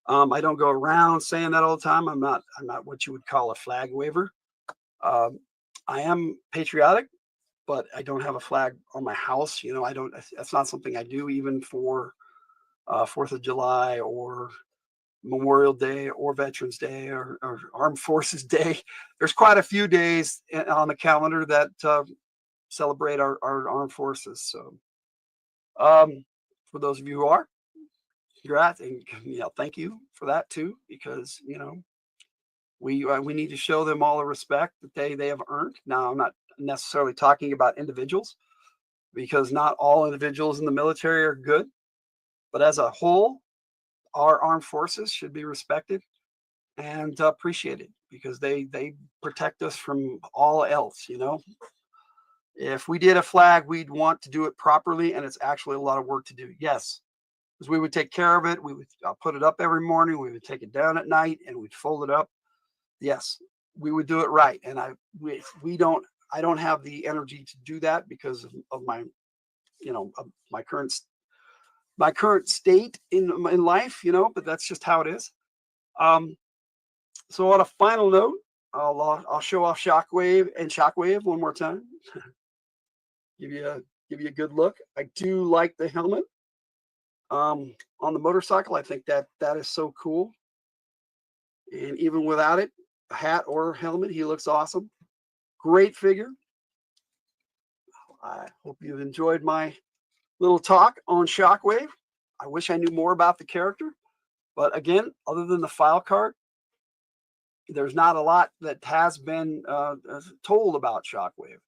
I don't go around saying that all the time. I'm not what you would call a flag waver. I am patriotic, but I don't have a flag on my house. That's not something I do even for 4th of July or Memorial Day or Veterans Day or Armed Forces Day. There's quite a few days on the calendar that celebrate our armed forces. So for those of you who are, congrats, and thank you for that too, because we need to show them all the respect that they have earned. Now, I'm not necessarily talking about individuals, because not all individuals in the military are good, but as a whole, our armed forces should be respected and appreciated, because they protect us from all else. If we did a flag, we'd want to do it properly, and it's actually a lot of work to do. Yes. Because we would take care of it. We would put it up every morning. We would take it down at night and we'd fold it up. Yes, we would do it right. And I don't have the energy to do that because of my, of my current state in life, but that's just how it is. So on a final note, I'll show off Shockwave one more time. give you a good look. I do like the helmet. On the motorcycle, I think that is so cool. And even without it, a hat or helmet, he looks awesome. Great figure. I hope you've enjoyed my little talk on Shockwave. I wish I knew more about the character, but again, other than the file card, there's not a lot that has been told about Shockwave.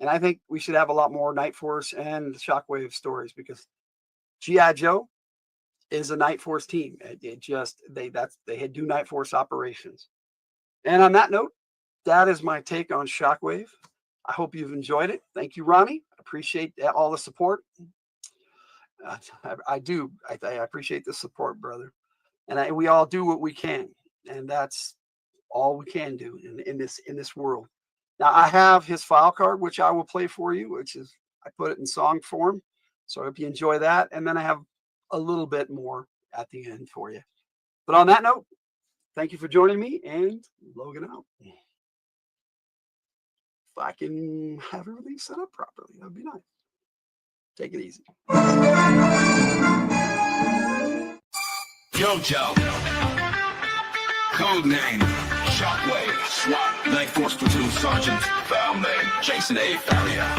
And I think we should have a lot more Night Force and Shockwave stories, because G.I. Joe is a Night Force team. They do Night Force operations. And on that note, that is my take on Shockwave. I hope you've enjoyed it. Thank you, Ronnie. I appreciate all the support. I do. I appreciate the support, brother. And we all do what we can, and that's all we can do in this world. Now, I have his file card, which I will play for you, which is, I put it in song form. So I hope you enjoy that. And then I have a little bit more at the end for you. But on that note, thank you for joining me, and Logan out. If I can have everything set up properly, that would be nice. Take it easy. Yo, Joe. Code name Shockwave, SWAT, Night Force Platoon Sergeant, Foul Name, Jason A. Farrier,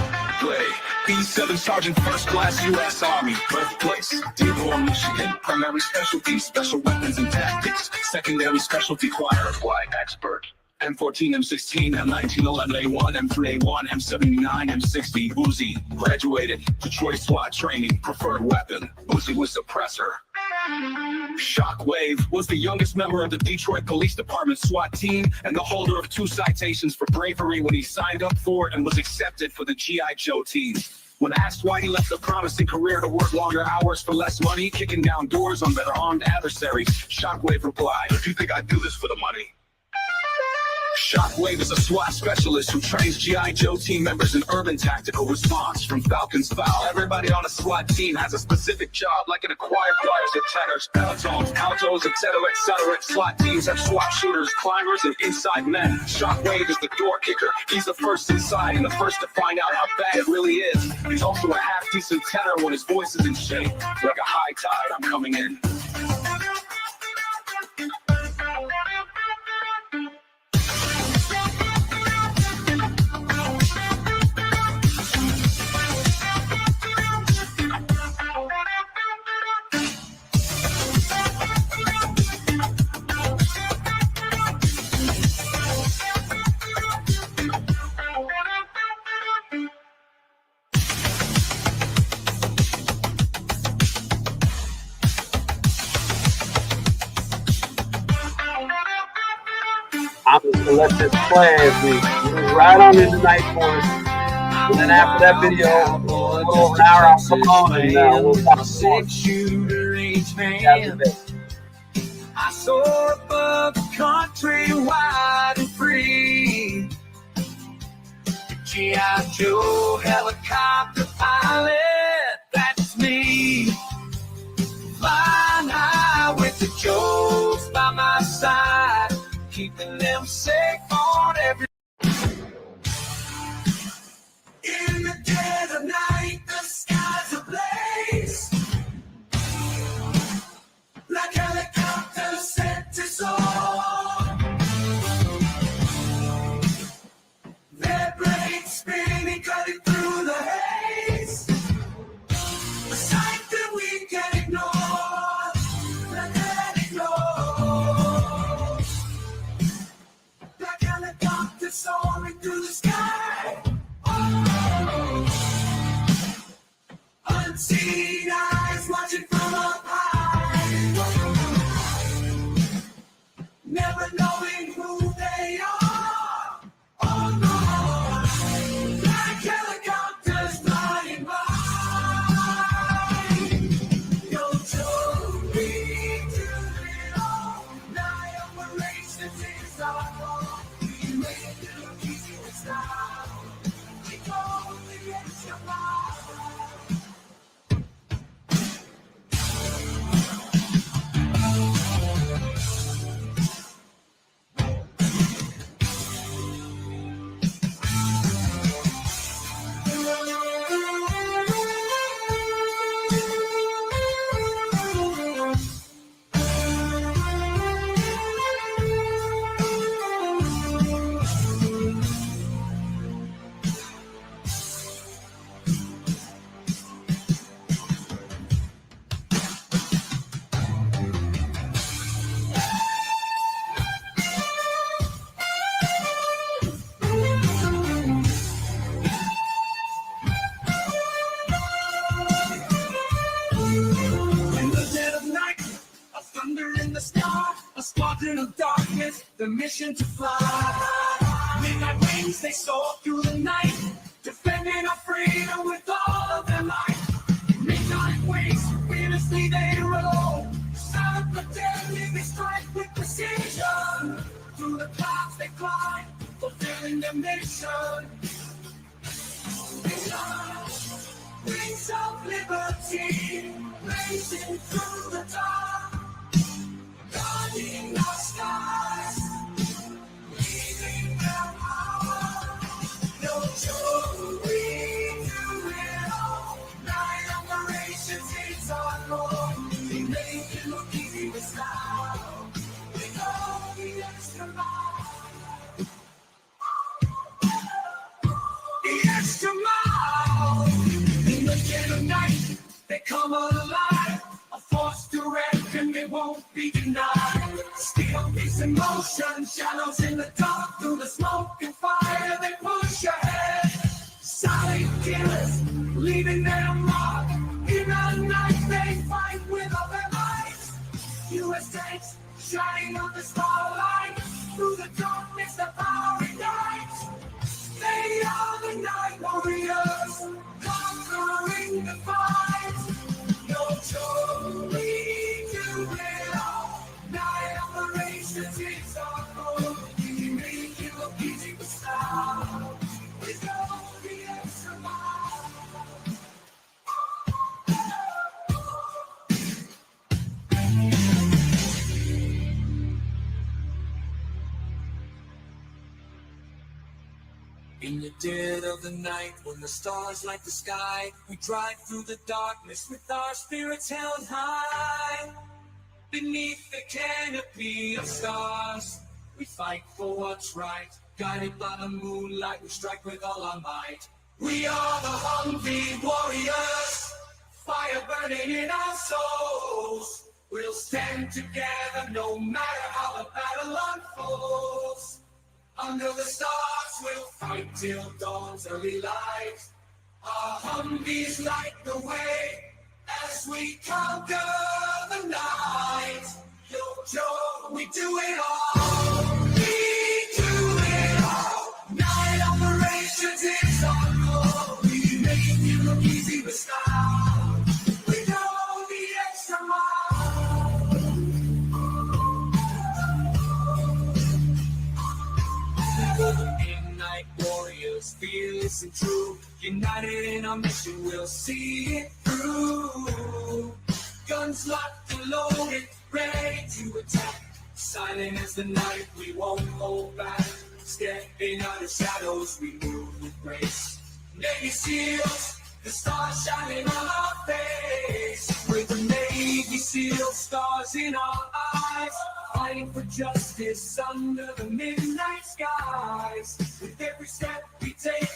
Play, B7 Sergeant, First Class U.S. Army, Birthplace, Dearborn, Michigan, Primary Specialty, Special Weapons and Tactics, Secondary Specialty Choir, Flight Expert, M14, M16, M19, 11A1, M3A1, M79, M60, Uzi, graduated, Detroit SWAT training, preferred weapon, Uzi was suppressor. Shockwave was the youngest member of the Detroit Police Department SWAT team and the holder of 2 citations for bravery when he signed up for and was accepted for the G.I. Joe team. When asked why he left a promising career to work longer hours for less money, kicking down doors on better armed adversaries, Shockwave replied, "If you think I do this for the money?" Shockwave is a SWAT specialist who trains G.I. Joe team members in urban tactical response from Falcon's Foul. Everybody on a SWAT team has a specific job, like in a choir, choirs, and tenors, pelotons, altos, etc., etc. SWAT teams have SWAT shooters, climbers, and inside men. Shockwave is the door kicker. He's the first inside and the first to find out how bad it really is. He's also a half-decent tenor when his voice is in shape. Like a high tide, I'm coming in. I'm just gonna let this play as we move right on into Night Force. And then after that video, a little over an hour, I'll come on and we'll talk more. I soar above the country wide and free. G.I. Joe helicopter pilot, that's me. Flying high with the Joes by my side, keeping them safe on every. In the dead of night, the skies ablaze, like helicopters set to soar. Their blades spinning, cutting through the haze, a sight that we can't ignore, like that ignore. Like helicopters soaring through the sky. Unseen eyes watching from up high, never knowing who they are. Oh no, like helicopters flying by. Yo, Joe, we do it all. Night operations is our goal. We make it look easy with style. We go the extra mile. Of darkness, the mission to fly. Midnight wings, they soar through the night, defending our freedom with all of their might. Midnight wings, fearlessly they roll, silent but deadly, they strike with precision. Through the clouds they climb, fulfilling their mission. Wings of liberty, racing through the dark. Guarding our skies, leading our power. No joke, we do it all. Night operations is our goal. We make it look easy with style. We go the extra mile. come alive, a force to reckon, it won't be denied. Steel beats in motion, shadows in the dark, through the smoke and fire they push ahead. Silent killers, leaving their mark. In the night they fight with all their might. U.S. tanks shining on the starlight. Through the darkness the power ignites. They are the night warriors, conquering the fight. No joy, we do it all. Night operations is our goal. We make it look easy to stop. We go the extra mile. In the dead of the night, when the stars light the sky, we drive through the darkness with our spirits held high. Beneath the canopy of stars, we fight for what's right. Guided by the moonlight, we strike with all our might. We are the Humvee warriors, fire burning in our souls. We'll stand together no matter how the battle unfolds. Under the stars we'll fight till dawn's early light. Our Humvees light the way as we conquer the night. Yo, Joe, we do it all. We do it all. Night operations is our goal. We make it look easy with style. We go the extra mile. Midnight warriors, fearless and true, united in our mission, we'll see it through. Guns locked and loaded, ready to attack. Silent as the night, we won't hold back. Stepping out of shadows, we move with grace. Navy SEALs, the stars shining on our face. With the Navy SEALs, stars in our eyes. Fighting for justice under the midnight skies. With every step we take,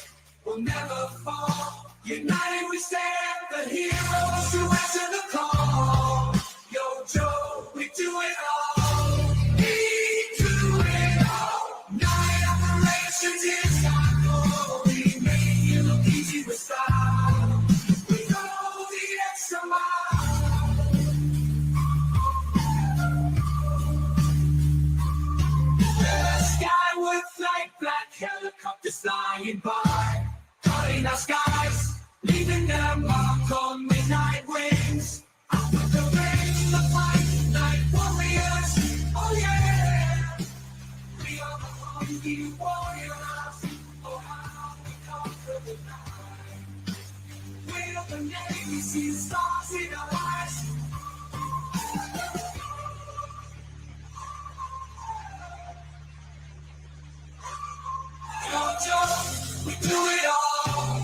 we'll never fall. United we stand, the heroes who answer the call. Yo, Joe, we do it all. We do it all. Night operations is our goal. We make it look easy with style. We go the extra mile. The skyward flight, black helicopters flying by, cutting our skies, leaving their mark on midnight wings. Out of the rain, the fight, night warriors, oh yeah. We are the Humvee warriors, oh how we conquer the night. We're the Navy SEAL, stars in our eyes. Yo, Joe, we do it all.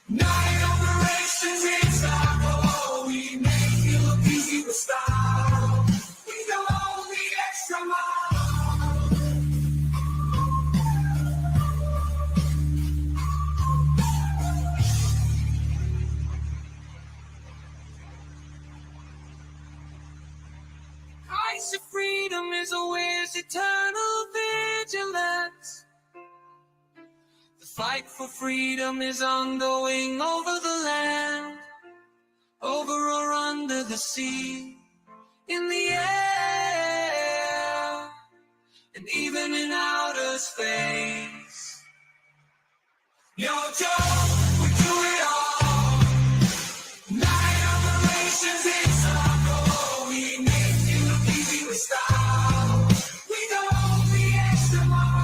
Night operations is our goal. We make it look easy with style. We go the extra mile. Price of freedom is always eternal vigilance. The fight for freedom is ongoing over the land, over or under the sea, in the air, and even in outer space. Yo, Joe, we do it all. Night operations is our goal. We make it look easy with style. We go the extra mile.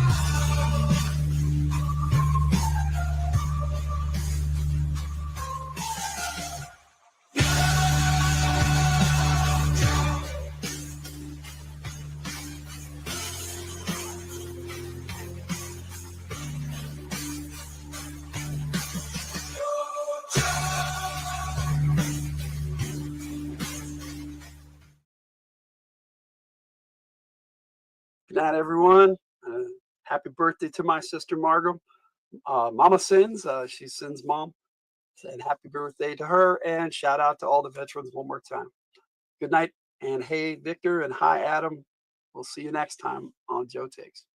Good night, everyone. Happy birthday to my sister Margot. Mama sins. She sins mom. And happy birthday to her, and shout out to all the veterans one more time. Good night, and hey, Victor, and hi, Adam. We'll see you next time on Joe Takes.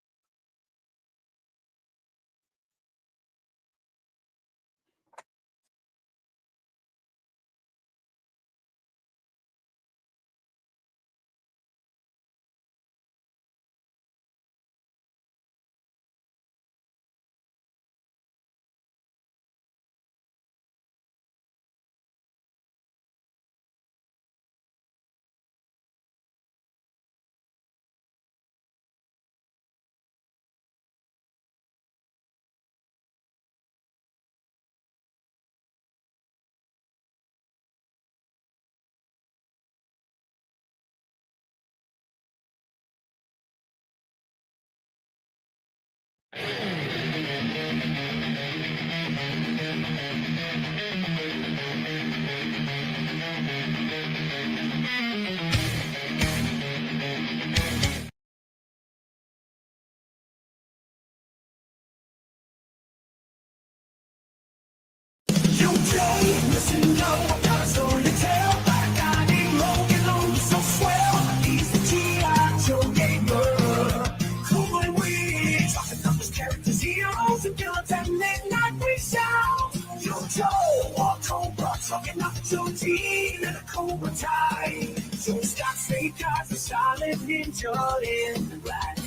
Yo, Joe, listen up, I got a story to tell. About a guy named Logan, oh, so swell. He's the G.I. Joe gamer. Cool and weird, talking up his characters, heroes, and villains at midnight we shout. Yo, Joe, or Cobra, talking up Joe G and a Cobra tie. Joe's got snake eyes, a silent ninja in the black.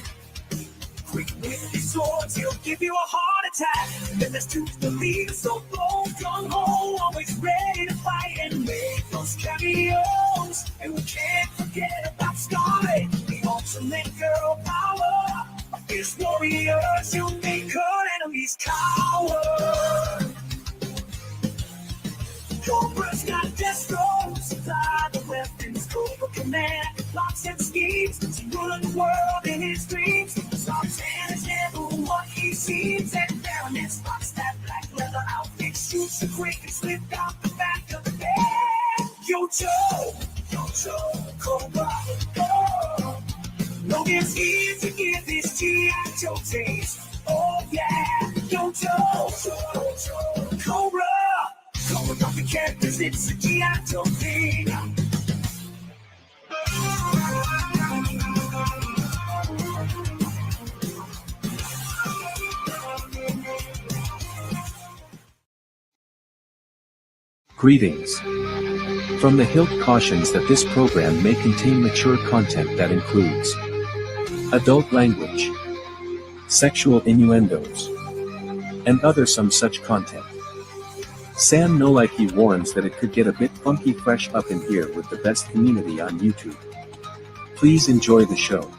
Quick with his swords, he'll give you a heart attack. Then there's Tooth the leader, so bold, gung-ho, always ready to fight and make those cameos. And we can't forget about Scarlet, the ultimate girl power. A fierce warrior, she'll make her enemies cower. Cobra's got death strokes, supply the weapons, Cobra command, plots and schemes, to rule the world in his dreams. Sartan is never what he seems, and Baronet spots that black leather outfit, shoots a quick and slip out the back of the bed. Yo, Joe, Cobra, oh. Logan's here to give his G.I. Joe taste. Oh yeah, Yo, Joe, Cobra. Going off the characters, it's a G.I. Joe thing. Greetings. From the Hilt cautions that this program may contain mature content that includes adult language, sexual innuendos, and other some such content. Sam No Like he warns that it could get a bit funky fresh up in here with the best community on YouTube. Please enjoy the show.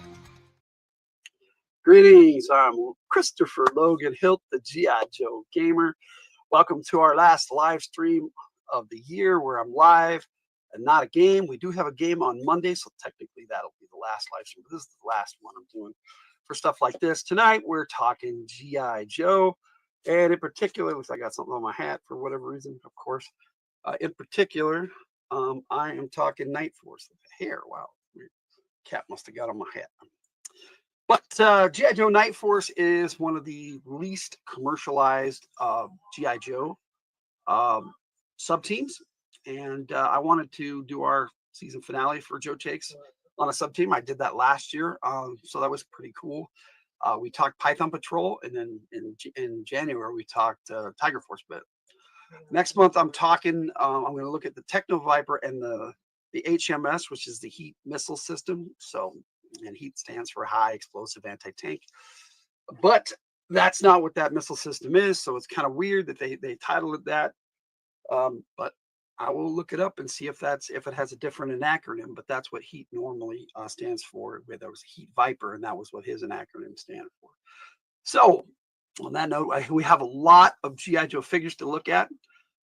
Greetings, I'm Christopher Logan Hilt, the G.I. Joe Gamer. Welcome to our last live stream of the year where I'm live and not a game. We do have a game on Monday, so technically that'll be the last live stream. But this is the last one I'm doing for stuff like this. Tonight we're talking G.I. Joe, and in particular, looks like I got something on my hat for whatever reason, of course. In particular, I am talking Night Force. The hair, wow, weird. Cat must have got on my hat. But G.I. Joe Night Force is one of the least commercialized G.I. Joe sub-teams. And I wanted to do our season finale for Joe Takes on a sub-team. I did that last year, so that was pretty cool. We talked Python Patrol, and then in January, we talked Tiger Force bit. Next month, I'm talking, I'm going to look at the Techno Viper and the HMS, which is the Heat Missile System. So, and Heat stands for High Explosive Anti-Tank. But that's not what that missile system is, so it's kind of weird that they titled it that. But I will look it up and see if it has a different acronym. But that's what Heat normally stands for. Where there was Heat Viper, and that was what his acronym stands for. So, on that note, we have a lot of G.I. Joe figures to look at.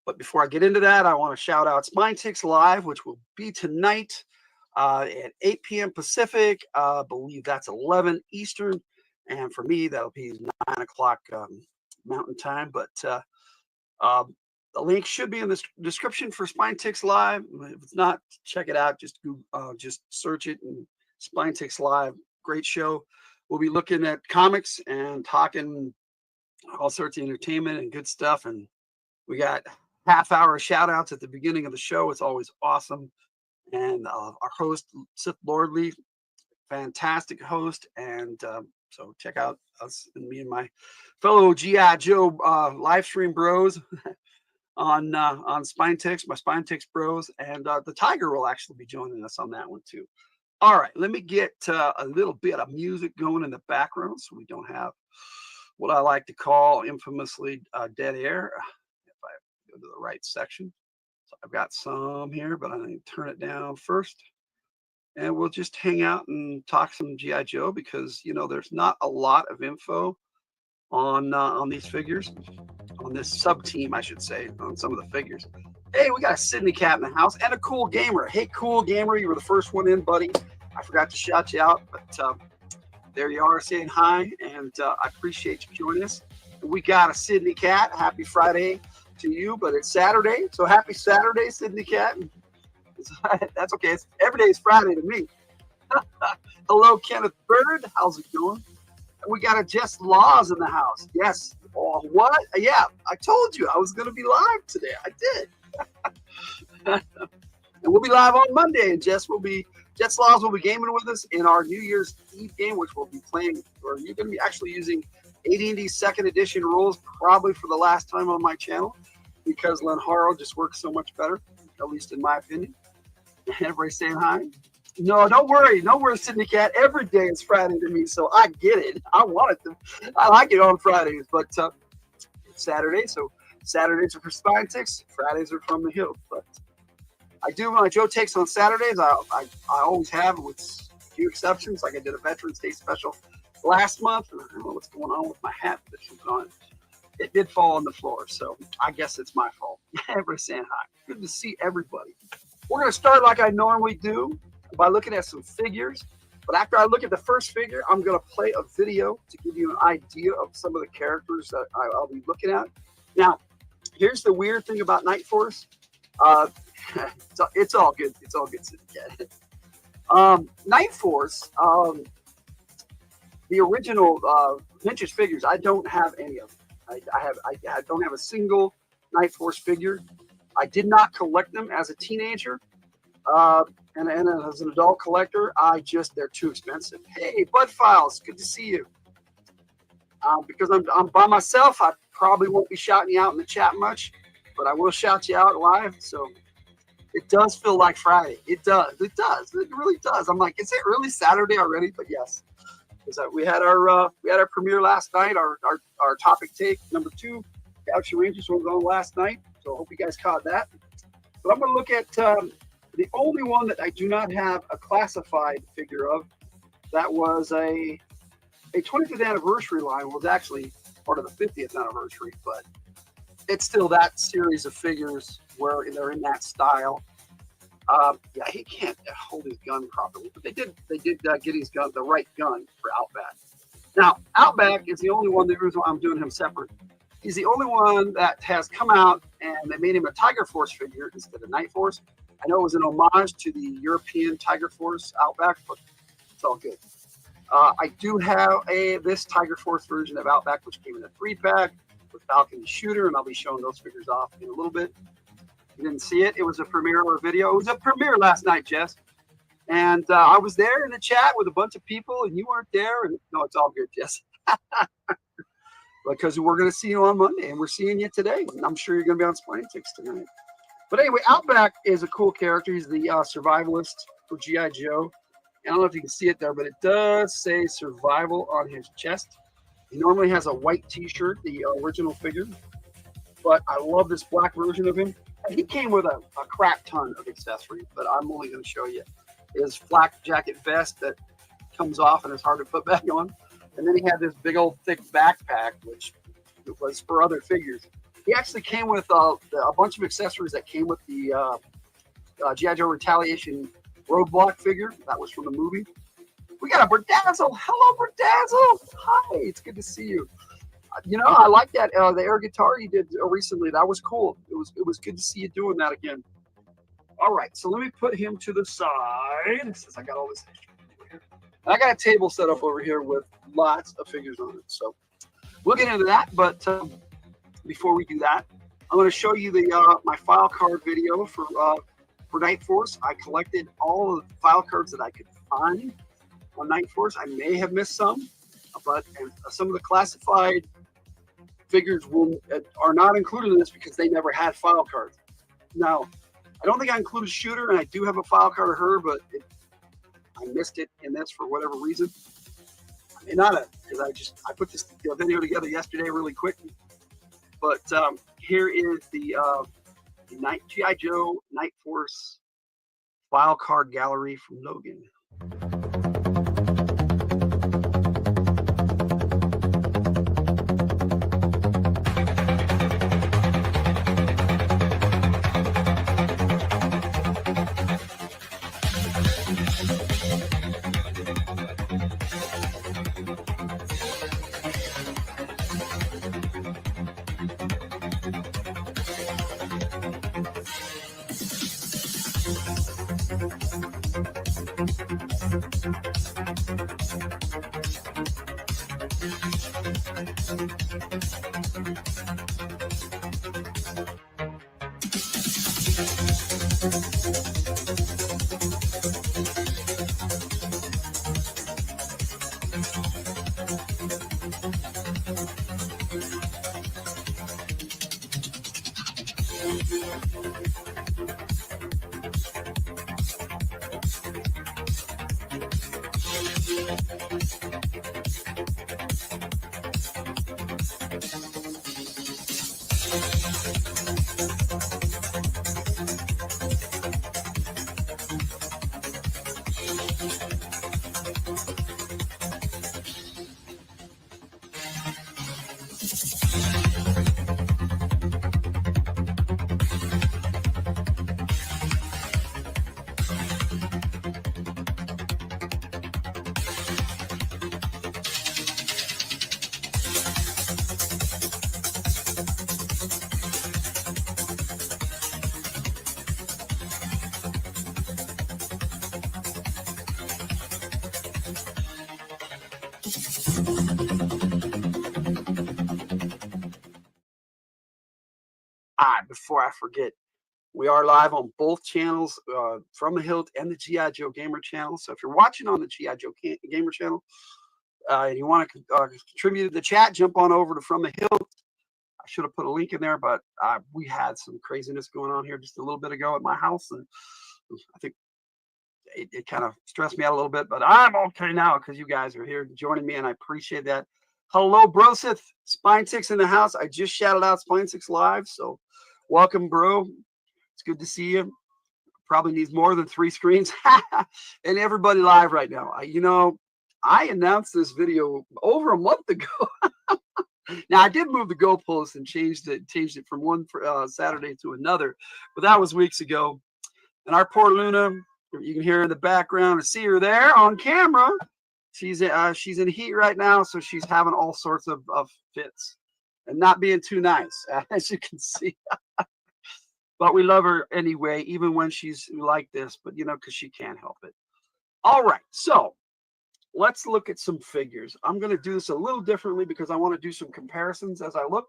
But before I get into that, I want to shout out Spine Ticks Live, which will be tonight at 8 p.m. Pacific. I believe that's 11 Eastern. And for me, that'll be 9 o'clock Mountain Time. But the link should be in the description for Spine Ticks Live. If it's not, check it out. Just just search it, and Spine Ticks Live. Great show. We'll be looking at comics and talking all sorts of entertainment and good stuff. And we got half-hour shout-outs at the beginning of the show. It's always awesome. And our host, Sith Lordly, fantastic host. And so check out us and me and my fellow G.I. Joe live stream bros on SpineTix, my SpineTix bros. And the Tiger will actually be joining us on that one too. All right, let me get a little bit of music going in the background so we don't have what I like to call infamously dead air. If I go to the right section. So I've got some here, but I need to turn it down first. And we'll just hang out and talk some G.I. Joe because, you know, there's not a lot of info on these figures, on this sub-team, I should say, on some of the figures. Hey, we got a Sydney Cat in the house and a Cool Gamer. Hey, Cool Gamer, you were the first one in, buddy. I forgot to shout you out, but there you are saying hi, and I appreciate you joining us. We got a Sydney Cat. Happy Friday to you, but it's Saturday, so happy Saturday, Sydney Cat. That's okay. Every day is Friday to me. Hello, Kenneth Bird. How's it going? And we got a Jess Laws in the house. Yes. Oh, what? Yeah, I told you I was going to be live today. I did. And we'll be live on Monday, and Jess Laws will be gaming with us in our New Year's Eve game, which we'll be playing, or you're going to be actually using AD&D 2nd edition rules probably for the last time on my channel because Lenharo just works so much better, at least in my opinion. Everybody saying hi? No, don't worry. No worries, Sydney Cat. Every day is Friday to me, so I get it. I like it on Fridays, but it's Saturday, so Saturdays are for SpineTix, Fridays are from the Hill. But I do my Joe Takes on Saturdays. I always have, with a few exceptions. Like I did a Veterans Day special last month, and I don't know what's going on with my hat that's on. It did fall on the floor, so I guess it's my fault. Everybody saying hi. Good to see everybody. We're going to start like I normally do by looking at some figures. But after I look at the first figure, I'm going to play a video to give you an idea of some of the characters that I'll be looking at. Now, here's the weird thing about Night Force. It's all good. It's all good. Night Force, the original vintage figures, I don't have any of them. I don't have a single Night Force figure. I did not collect them as a teenager, and as an adult collector, they're too expensive. Hey, Bud Files, good to see you. Because I'm by myself, I probably won't be shouting you out in the chat much, but I will shout you out live. So it does feel like Friday. It does. It really does. I'm like, is it really Saturday already? But yes, because we had our premiere last night. Our topic take number 2, Galaxy Rangers, was on last night. So I hope you guys caught that. But I'm going to look at the only one that I do not have a classified figure of. That was a 25th anniversary line. Was actually part of the 50th anniversary, but it's still that series of figures where they're in that style. Yeah, he can't hold his gun properly, but they did get his gun, the right gun for Outback. Now, Outback is the only one. The reason why I'm doing him separate. He's the only one that has come out and they made him a Tiger Force figure instead of Night Force. I know it was an homage to the European Tiger Force Outback, but it's all good. I do have this Tiger Force version of Outback, which came in a 3-pack with Falcon the Shooter, and I'll be showing those figures off in a little bit. You didn't see it. It was a premiere or a video. It was a premiere last night, Jess. And I was there in the chat with a bunch of people, and you weren't there. And no, it's all good, Jess. Because we're going to see you on Monday, and we're seeing you today. And I'm sure you're going to be on SpineTix tonight. But anyway, Outback is a cool character. He's the survivalist for G.I. Joe. I don't know if you can see it there, but it does say survival on his chest. He normally has a white t-shirt, the original figure. But I love this black version of him. And he came with a crap ton of accessories, but I'm only going to show you his flak jacket vest that comes off and is hard to put back on. And then he had this big old thick backpack, which was for other figures. He actually came with a bunch of accessories that came with the G.I. Joe Retaliation Roadblock figure. That was from the movie. We got a Berdazzle. Hello, Berdazzle. Hi, it's good to see you. You know, I like that the air guitar you did recently. That was cool. It was good to see you doing that again. All right, so let me put him to the side since I got all this. And I got a table set up over here with lots of figures on it. So we'll get into that. But before we do that, I'm going to show you the my file card video for Night Force. I collected all of the file cards that I could find on Night Force. I may have missed some, but some of the classified figures are not included in this because they never had file cards. Now, I don't think I included Shooter, and I do have a file card of her, but I missed it in this for whatever reason. I may not have, because I put this video together yesterday really quickly. But here is the G.I. Joe Night Force file card gallery from Logan. Before I forget, we are live on both channels, From the Hilt and the G.I. Joe Gamer channel. So if you're watching on the G.I. Joe Gamer channel and you want to contribute to the chat, jump on over to From the Hilt. I should have put a link in there, but we had some craziness going on here just a little bit ago at my house, and I think it kind of stressed me out a little bit, but I'm okay now because you guys are here joining me, and I appreciate that. Hello, Brosith, Spine Six in the house. I just shouted out Spine Six live, so welcome, bro. It's good to see you. Probably needs more than 3 screens. And everybody live right now. I announced this video over a month ago. Now, I did move the goalpost and changed it from one Saturday to another, but that was weeks ago. And our poor Luna, you can hear her in the background and see her there on camera. She's in heat right now, so she's having all sorts of fits and not being too nice, as you can see. But we love her anyway, even when she's like this, but because she can't help it. All right, so let's look at some figures. I'm going to do this a little differently because I want to do some comparisons as I look.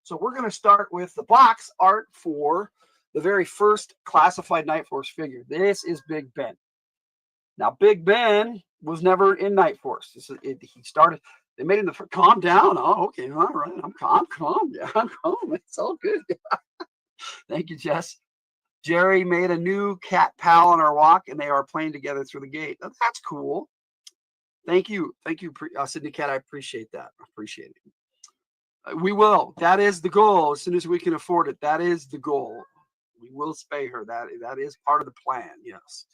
So we're going to start with the box art for the very first classified Night Force figure. This is Big Ben. Now, Big Ben was never in Night Force. He started. They made him calm down. Oh, okay, all right. I'm calm. Yeah, I'm calm. It's all good. Thank you, Jess. Jerry made a new cat pal on our walk, and they are playing together through the gate. That's cool. Thank you, Sydney Cat. I appreciate that. I appreciate it. We will. That is the goal. As soon as we can afford it, that is the goal. We will spay her. That is part of the plan. Yes.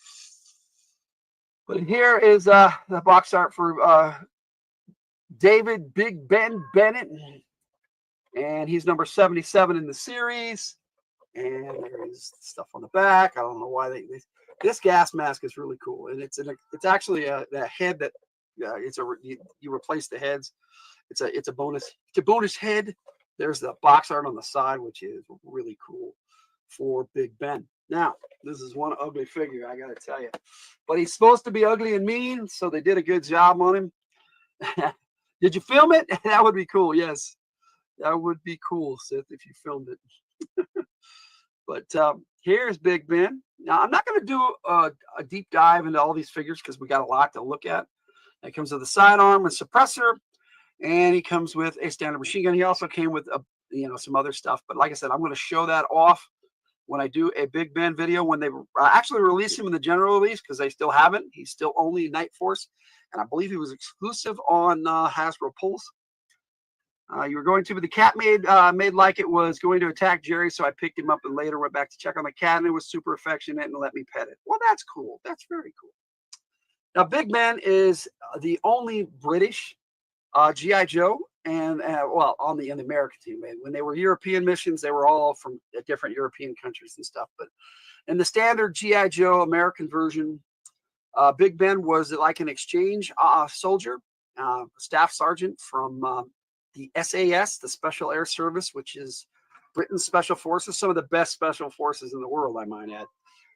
But here is the box art for David Big Ben Bennett, and he's number 77 in the series. And there is stuff on the back. I don't know why this gas mask is really cool, and it's actually a head that you replace the heads. It's a bonus head. There's the box art on the side, which is really cool for Big Ben. Now, this is one ugly figure, I gotta tell you, but he's supposed to be ugly and mean, so they did a good job on him. Did you film it? That would be cool. Yes, that would be cool, Sith, if you filmed it. But here's Big Ben. Now, I'm not going to do a deep dive into all these figures because we got a lot to look at. It comes with a sidearm and suppressor, and he comes with a standard machine gun. He also came with some other stuff. But like I said, I'm going to show that off when I do a Big Ben video, when they actually release him in the general release, because they still haven't. He's still only Night Force, and I believe he was exclusive on Hasbro Pulse. You were going to, but the cat made like it was going to attack Jerry, so I picked him up and later went back to check on the cat, and it was super affectionate and let me pet it. Well, that's cool. That's very cool. Now, Big Ben is the only British G.I. Joe, and well, on the American team. When they were European missions, they were all from different European countries and stuff. But in the standard G.I. Joe American version, Big Ben was like an exchange soldier, staff sergeant from the SAS, the Special Air Service, which is Britain's special forces, some of the best special forces in the world, I might add.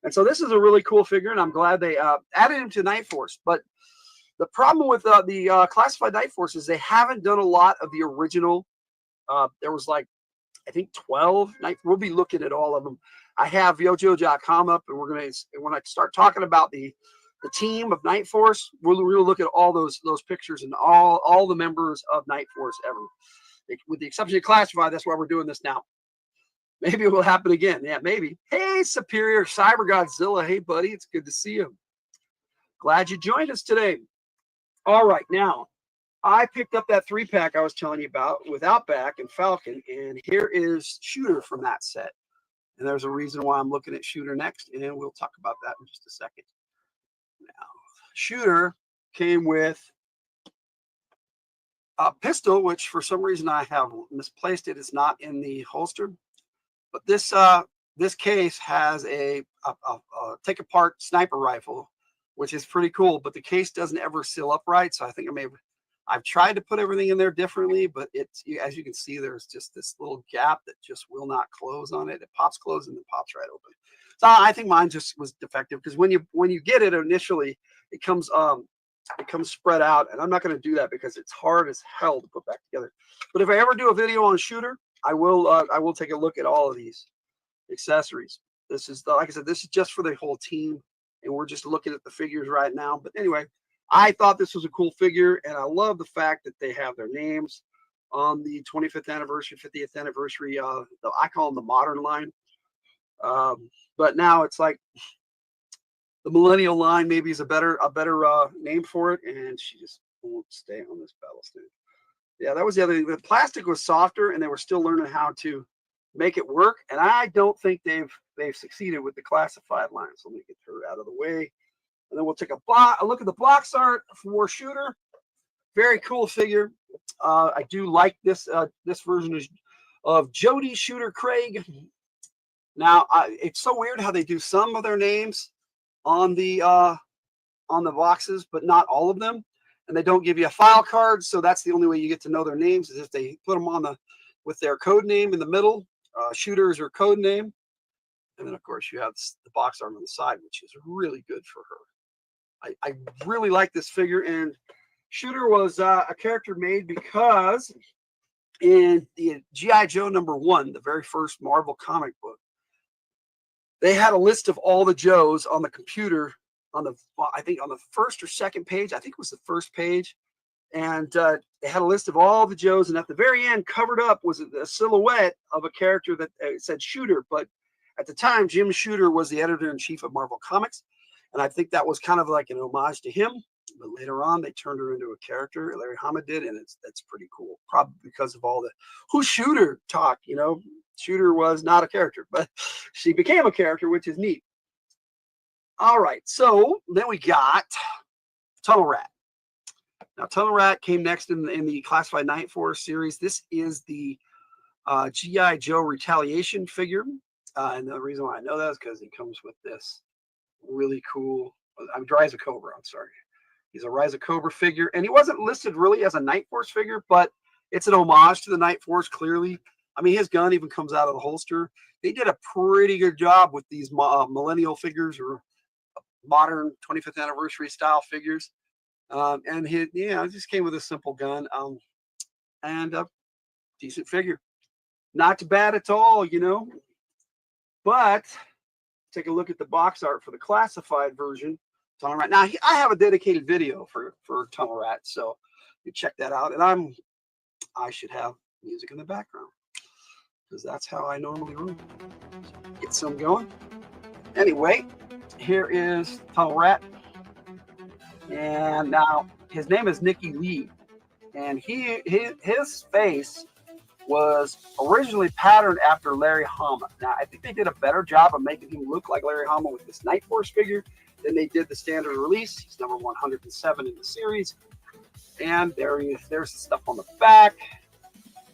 And so this is a really cool figure, and I'm glad they added him to Night Force. But the problem with the classified Night Force is they haven't done a lot of the original. There was like, I think 12 Night. We'll be looking at all of them. I have yojo.com up, and when I start talking about the team of Night Force, we'll look at all those pictures and all the members of Night Force ever, with the exception of classified. That's why we're doing this now. Maybe it will happen again. Yeah, maybe. Hey, Superior Cyber Godzilla. Hey, buddy, it's good to see you. Glad you joined us today. All right, now I picked up that 3-pack I was telling you about with Outback and Falcon, and here is Shooter from that set. And there's a reason why I'm looking at Shooter next, and we'll talk about that in just a second. Now, Shooter came with a pistol, which for some reason I have misplaced it. It's not in the holster, but this case has a take apart sniper rifle, which is pretty cool. But the case doesn't ever seal up right, so I think I've tried to put everything in there differently, but it's, as you can see, there's just this little gap that just will not close on it. It pops closed and then pops right open. So I think mine just was defective, because when you get it initially, it comes spread out, and I'm not going to do that because it's hard as hell to put back together. But if I ever do a video on Shooter, I will take a look at all of these accessories. This is like I said, this is just for the whole team, and we're just looking at the figures right now. But anyway, I thought this was a cool figure, and I love the fact that they have their names on the 25th anniversary, 50th anniversary. I call them the modern line. But now it's like the millennial line maybe is a better name for it. And she just won't stay on this battle stand. Yeah, that was the other thing. The plastic was softer, and they were still learning how to make it work. And I don't think they've succeeded with the classified line. So let me get her out of the way. And then we'll take a look at the box art for Shooter. Very cool figure. I do like this version of Jody Shooter Craig. Now, it's so weird how they do some of their names on the boxes, but not all of them. And they don't give you a file card, so that's the only way you get to know their names, is if they put them on with their code name in the middle. Shooter is her code name. And then, of course, you have the box art on the side, which is really good for her. I really like this figure, and Shooter was a character made because in the G.I. Joe #1, the very first Marvel comic book, they had a list of all the Joes on the computer I think on the first or second page. I think it was the first page. And they had a list of all the Joes, and at the very end, covered up was a silhouette of a character that said Shooter. But at the time, Jim Shooter was the editor-in-chief of Marvel Comics, and I think that was kind of like an homage to him. But later on, they turned her into a character. Larry Hama did, and that's pretty cool. Probably because of all the who's Shooter talk. Shooter was not a character, but she became a character, which is neat. All right, so then we got Tunnel Rat. Now, Tunnel Rat came next in the Classified Night Force series. This is the G.I. Joe Retaliation figure. And the reason why I know that is because he comes with this really cool, Rise of Cobra, I'm sorry. He's a Rise of Cobra figure. And he wasn't listed really as a Night Force figure, but it's an homage to the Night Force, clearly. I mean, his gun even comes out of the holster. They did a pretty good job with these millennial figures, or modern 25th anniversary style figures. And it just came with a simple gun and a decent figure. Not bad at all, you know. But take a look at the box art for the classified version. Tunnel Rat. Now I have a dedicated video for Tunnel Rat, so you check that out. And I should have music in the background because that's how I normally roll. Get some going. Anyway, here is Tunnel Rat, and now his name is Nicky Lee, and his face was originally patterned after Larry Hama. Now, I think they did a better job of making him look like Larry Hama with this Night Force figure than they did the standard release. He's number 107 in the series. And there's the stuff on the back,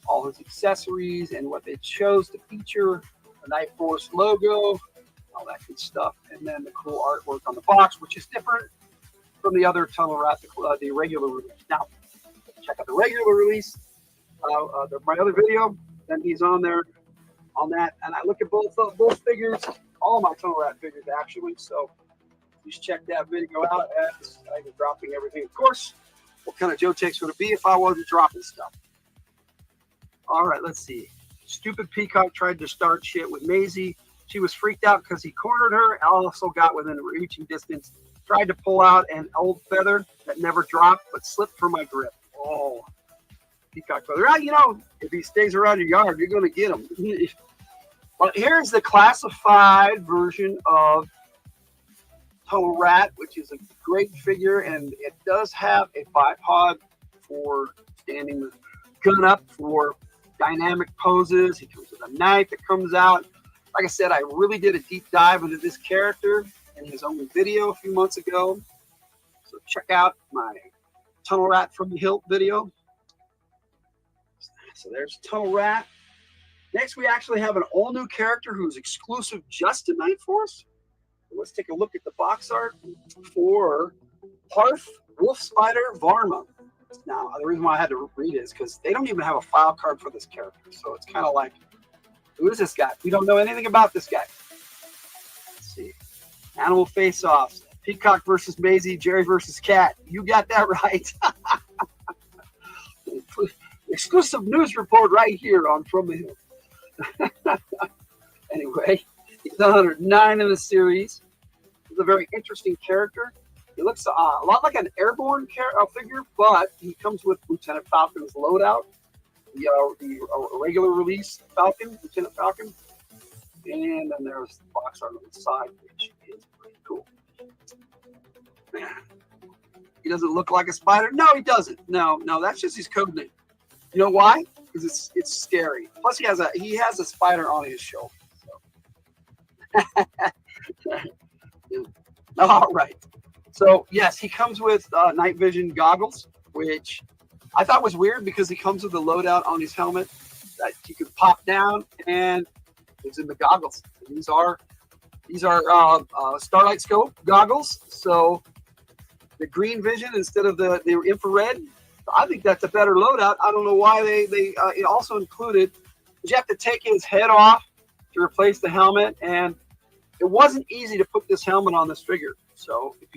all his accessories, and what they chose to feature, the Night Force logo, all that good stuff. And then the cool artwork on the box, which is different from the other Tunnel Rat, the regular release. Now, check out the regular release. My other video, then he's on there on that, and I look at both figures, all my Tunnel Rat figures actually. So please check that video out as I'm dropping everything. Of course, what kind of Joe Takes would it be if I wasn't dropping stuff? All right, let's see. Stupid Peacock tried to start shit with Maisie. She was freaked out because he cornered her. Also got within reaching distance. Tried to pull out an old feather that never dropped, but slipped from my grip. Oh. Peacock feather. You know, if he stays around your yard, you're going to get him. But here's the classified version of Tunnel Rat, which is a great figure, and it does have a bipod for standing the gun up for dynamic poses. He comes with a knife that comes out. Like I said, I really did a deep dive into this character in his own video a few months ago. So check out my Tunnel Rat from the Hilt video. So there's Tunnel Rat. Next, we actually have an all-new character who's exclusive just to Night Force. So let's take a look at the box art for Parth Wolf Spider Varma. Now, the reason why I had to read it is because they don't even have a file card for this character. So it's kind of like, who is this guy? We don't know anything about this guy. Let's see. Animal face-offs. Peacock versus Maisie. Jerry versus Cat. You got that right. Exclusive news report right here on From the Hill. Anyway, he's 109 in the series. He's a very interesting character. He looks a lot like an airborne figure, but he comes with Lieutenant Falcon's loadout, the regular release Falcon, Lieutenant Falcon. And then there's the box art on the side, which is pretty cool. He doesn't look like a spider. No, he doesn't. No, that's just his code name. You know why? Because it's scary. Plus, he has a spider on his shoulder. So. All right. So yes, he comes with night vision goggles, which I thought was weird because he comes with a loadout on his helmet that he can pop down, and it's in the goggles. These are Starlight Scope goggles. So the green vision instead of the infrared. I think that's a better loadout. I don't know why they it also included. You have to take his head off to replace the helmet, and it wasn't easy to put this helmet on this figure. So if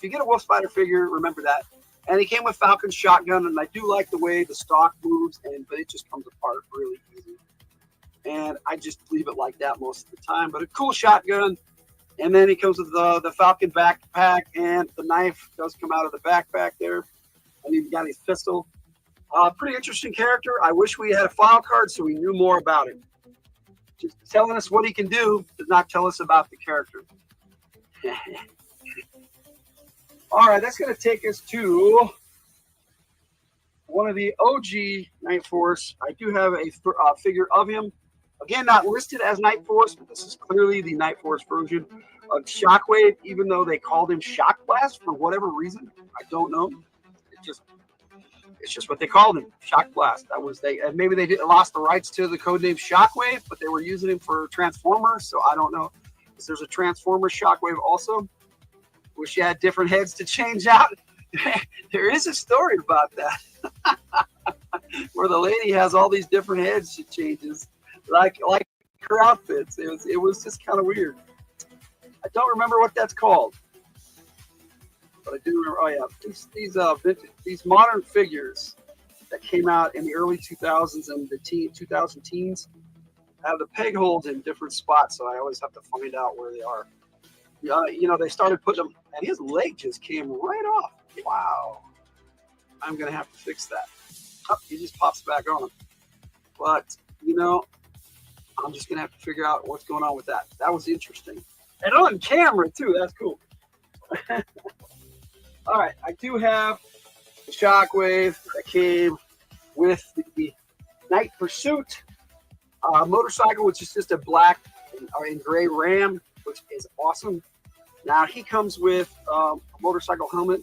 you get a Wolf Spider figure, remember that. And he came with Falcon's shotgun, and I do like the way the stock moves, but it just comes apart really easy. And I just leave it like that most of the time. But a cool shotgun. And then he comes with the Falcon backpack, and the knife does come out of the backpack there. And he's got his pistol. Pretty interesting character. I wish we had a file card so we knew more about it. Just telling us what he can do does not tell us about the character. All right, that's going to take us to one of the OG Night Force. I do have a figure of him. Again, not listed as Night Force, but this is clearly the Night Force version of Shockwave, even though they called him Shock Blast for whatever reason. I don't know. It's just what they called him, Shock Blast. That was and maybe they lost the rights to the codename Shockwave, but they were using him for Transformers, so I don't know. Because there's a Transformer Shockwave also. Wish you had different heads to change out. There is a story about that, where the lady has all these different heads she changes, like her outfits. It was just kind of weird. I don't remember what that's called. But I do remember, oh yeah, these modern figures that came out in the early 2000s and the 2000 teens, have the peg holes in different spots, so I always have to find out where they are. You know, they started putting them, and his leg just came right off. Wow. I'm going to have to fix that. Oh, he just pops back on. But, you know, I'm just going to have to figure out what's going on with that. That was interesting. And on camera, too. That's cool. All right. I do have the Shockwave that came with the Night Pursuit motorcycle, which is just a black and gray Ram, which is awesome. Now, he comes with a motorcycle helmet,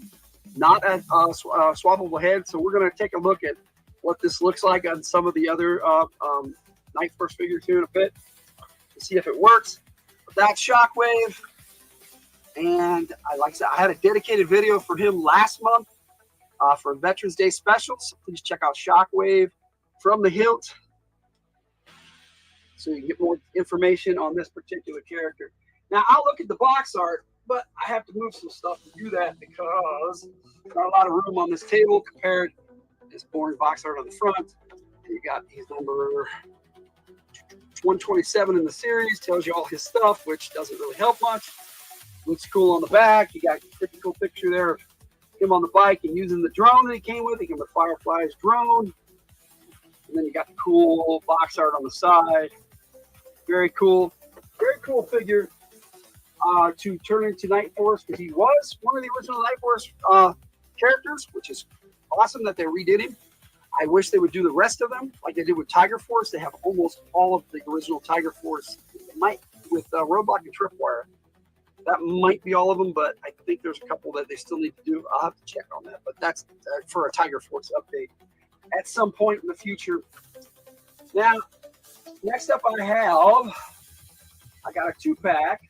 not a swappable head. So we're going to take a look at what this looks like on some of the other Night Force figures here in a bit to see if it works. But that's Shockwave. And like I said, I had a dedicated video for him last month for Veterans Day specials. So please check out Shockwave from the hilt so you can get more information on this particular character. Now, I'll look at the box art, but I have to move some stuff to do that because there's not a lot of room on this table compared to this boring box art on the front. And you got his number 127 in the series, tells you all his stuff, which doesn't really help much. Looks cool on the back. You got a pretty cool picture there of him on the bike and using the drone that he came with. He came with Firefly's drone. And then you got the cool box art on the side. Very cool figure to turn into Night Force, because he was one of the original Night Force characters, which is awesome that they redid him. I wish they would do the rest of them like they did with Tiger Force. They have almost all of the original Tiger Force. They might with Roadblock and Tripwire. That might be all of them, but I think there's a couple that they still need to do. I'll have to check on that, but that's for a Tiger Force update at some point in the future. Now, next up I got a 2-pack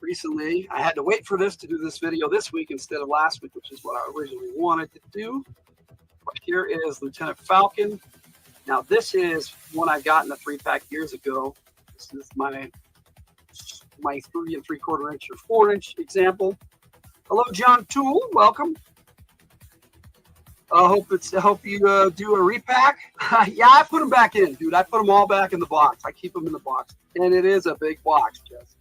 recently. I had to wait for this to do this video this week instead of last week, which is what I originally wanted to do. But here is Lieutenant Falcon. Now, this is one I got in a 3-pack years ago. This is my 3 3/4 inch or 4-inch example. Hello, John Toole. Welcome. I hope you do a repack. Yeah, I put them back in, dude. I put them all back in the box. I keep them in the box, and it is a big box, Jess.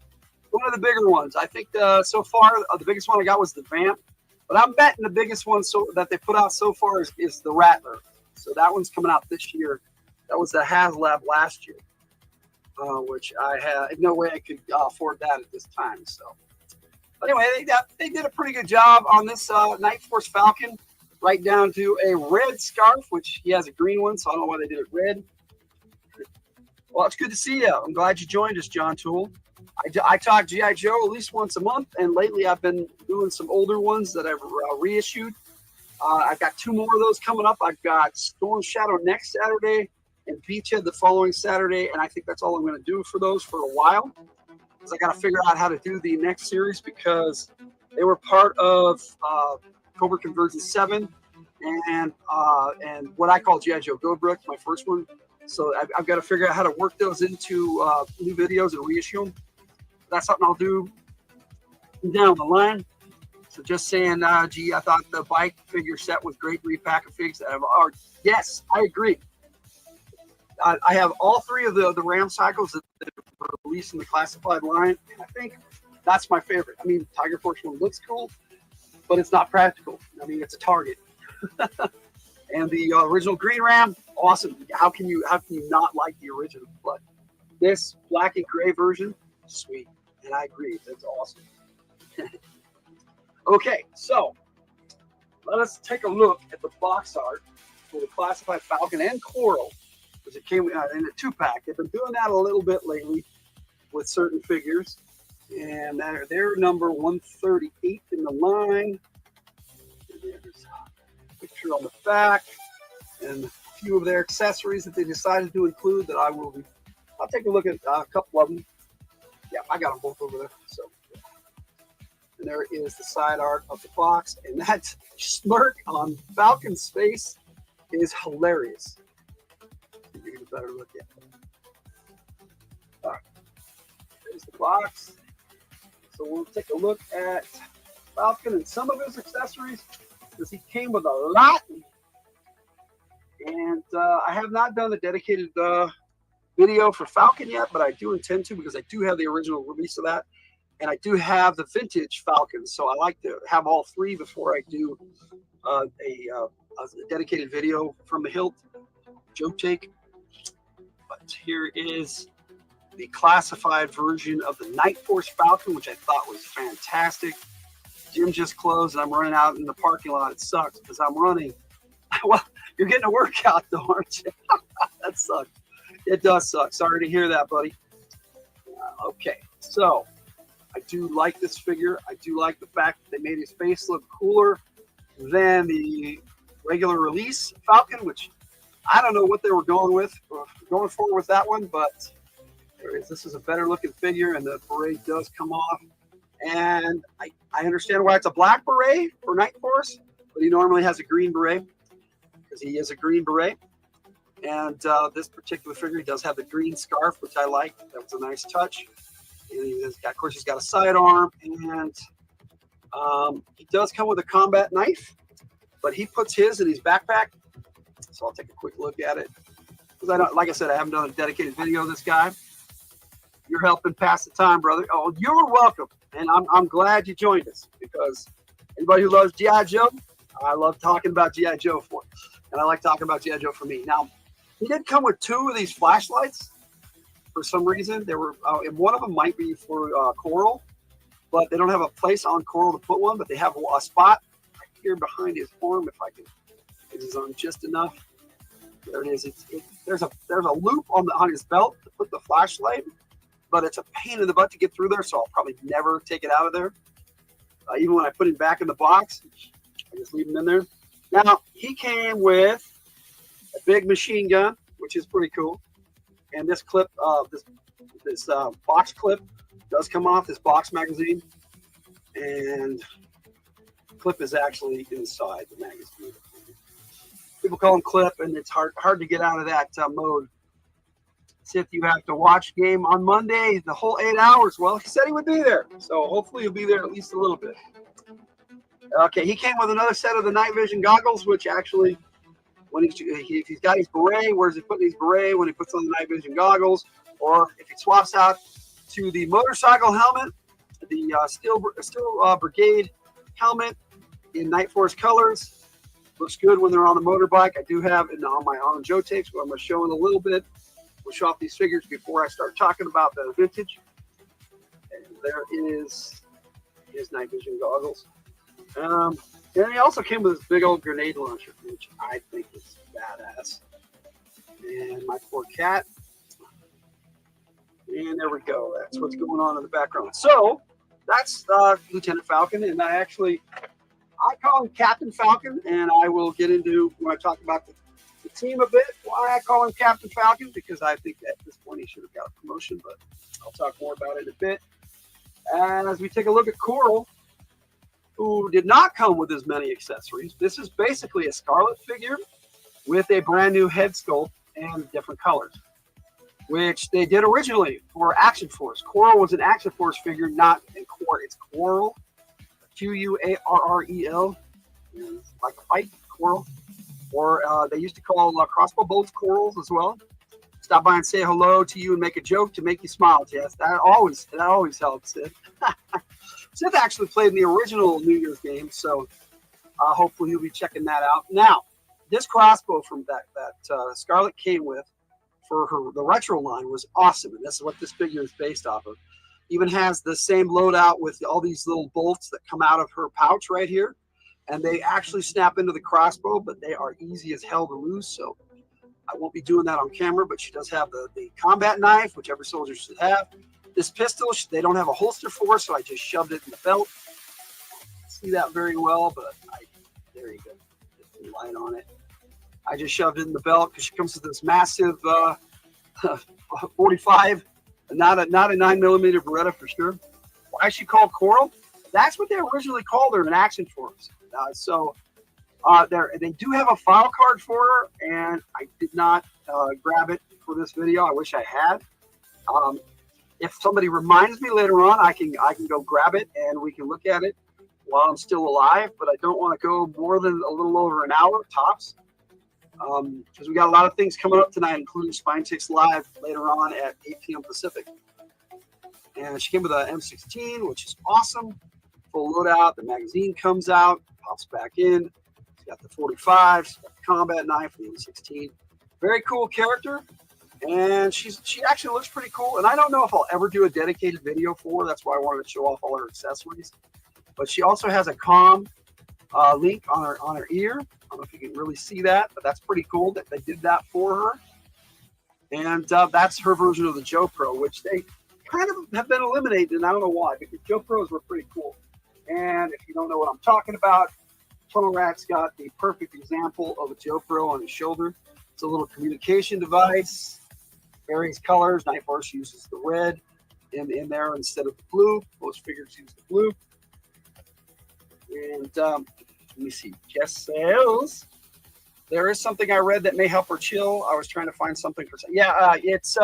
One of the bigger ones. I think so far the biggest one I got was the Vamp, but I'm betting the biggest one that they put out so far is the Rattler. So that one's coming out this year. That was the HasLab last year, which I had no way I could afford that at this time. So anyway, they did a pretty good job on this Night Force Falcon. Right down to a red scarf, which he has a green one, so I don't know why they did it red. Well, it's good to see you. I'm glad you joined us, John Toole. I talk G.I. Joe at least once a month, and lately I've been doing some older ones that I've reissued. I've got 2 more of those coming up. I've got Storm Shadow next Saturday and Beachhead the following Saturday, and I think that's all I'm going to do for those for a while, because I got to figure out how to do the next series, because they were part of Cobra Conversion 7 and what I call G.I. Joe Goldbrook, my first one. So I've got to figure out how to work those into new videos and reissue them. That's something I'll do down the line. So just saying, gee, I thought the bike figure set was great repack of figs. Yes, I agree. I have all 3 of the Ram cycles that were released in the classified line, and I think that's my favorite. I mean, Tiger Force one looks cool, but it's not practical. I mean, it's a target. And the original Green Ram, awesome. How can you not like the original? But this black and gray version, sweet. And I agree, that's awesome. Okay, so let us take a look at the box art for the classified Falcon and Coral, because it came in a 2-pack. They've been doing that a little bit lately with certain figures. And they're number 138 in the line. And there's a picture on the back and a few of their accessories that they decided to include that I'll take a look at a couple of them. Yeah, I got them both over there. So, yeah. And there is the side art of the box, and that smirk on Falcon's face is hilarious. You get a better look at it. All right, there's the box. So we'll take a look at Falcon and some of his accessories, because he came with a lot. And I have not done a dedicated video for Falcon yet, but I do intend to because I do have the original release of that. And I do have the vintage Falcons. So I like to have all three before I do a dedicated video from the hilt Joe take. But here is the classified version of the Night Force Falcon, which I thought was fantastic. Gym just closed and I'm running out in the parking lot. It sucks because I'm running. Well, you're getting a workout though, aren't you? That sucks. It does suck. Sorry to hear that, buddy. Okay, so I do like this figure. I do like the fact that they made his face look cooler than the regular release Falcon, which I don't know what they were going for with that one, but this is a better looking figure, and the beret does come off. And I understand why it's a black beret for Night Force, but he normally has a green beret because he is a green beret. And this particular figure, he does have the green scarf, which I like. That was a nice touch. And of course, he's got a sidearm, and he does come with a combat knife, but he puts his in his backpack. So I'll take a quick look at it. Because I don't, like I said, I haven't done a dedicated video of this guy. You're helping pass the time, brother. Oh, you're welcome. And I'm glad you joined us, because anybody who loves G.I. Joe, I love talking about G.I. Joe for. And I like talking about G.I. Joe for me. Now, he did come with 2 of these flashlights for some reason. They were, and one of them might be for Coral, but they don't have a place on Coral to put one, but they have a spot right here behind his arm. If I can get his arm just enough. There it is. There's a loop on his belt to put the flashlight, but it's a pain in the butt to get through there, so I'll probably never take it out of there. Even when I put him back in the box, I just leave him in there. Now, he came with a big machine gun, which is pretty cool. And this clip, this box clip does come off this box magazine. And the clip is actually inside the magazine. People call him clip, and it's hard to get out of that mode. If you have to watch game on Monday, the whole 8 hours. Well, he said he would be there, so hopefully he'll be there at least a little bit. Okay, he came with another set of the night vision goggles, which actually, when if he's got his beret, where's he putting his beret when he puts on the night vision goggles? Or if he swaps out to the motorcycle helmet, the Steel Brigade helmet in Night Force colors. Looks good when they're on the motorbike. I do have it on my On Joe tapes, but I'm going to show it a little bit. We'll show off these figures before I start talking about the vintage. And there is his night vision goggles. And he also came with this big old grenade launcher, which I think is badass. And my poor cat. And there we go. That's what's going on in the background. So that's Lieutenant Falcon, and I call him Captain Falcon, and I will get into, when I talk about the team a bit, why I call him Captain Falcon, because I think at this point he should have got a promotion, but I'll talk more about it in a bit. And as we take a look at Coral, who did not come with as many accessories, this is basically a Scarlet figure with a brand new head sculpt and different colors, which they did originally for Action Force. Coral was an Action Force figure, not in Coral. It's Coral, Q-U-A-R-R-E-L, like a fight, Coral. Or they used to call crossbow bolts corals as well. Stop by and say hello to you and make a joke to make you smile, Jess. That always helps, Sid. Sid actually played in the original New Year's game, so hopefully you'll be checking that out. Now, this crossbow from that Scarlet came with for the retro line was awesome, and this is what this figure is based off of. Even has the same loadout with all these little bolts that come out of her pouch right here. And they actually snap into the crossbow, but they are easy as hell to lose. So I won't be doing that on camera, but she does have the combat knife, which every soldier should have. This pistol, they don't have a holster for, so I just shoved it in the belt. See that very well, but there you go. Just light on it. I just shoved it in the belt because she comes with this massive 45, not a 9mm Beretta for sure. Why is she called Coral? That's what they originally called her in Action Force. They do have a file card for her, and I did not grab it for this video. I wish I had. If somebody reminds me later on, I can go grab it and we can look at it while I'm still alive. But I don't want to go more than a little over an hour tops. because we got a lot of things coming up tonight, including Spine Chicks Live later on at 8 p.m. Pacific. And she came with an M16, which is awesome. Full loadout. The magazine comes out, pops back in. She's got the 45. She's got the combat knife, the M16. Very cool character. And she actually looks pretty cool. And I don't know if I'll ever do a dedicated video for her. That's why I wanted to show off all her accessories. But she also has a comm link on her ear. I don't know if you can really see that, but that's pretty cool that they did that for her. And that's her version of the Joe Pro, which they kind of have been eliminated, and I don't know why, because Joe Pros were pretty cool. And if you don't know what I'm talking about, Tunnel Rat's got the perfect example of a Joe Pro on his shoulder. It's a little communication device, various colors. Night Force uses the red in there instead of the blue. Most figures use the blue. And let me see, Jess says, there is something I read that may help her chill. I was trying to find something for, it's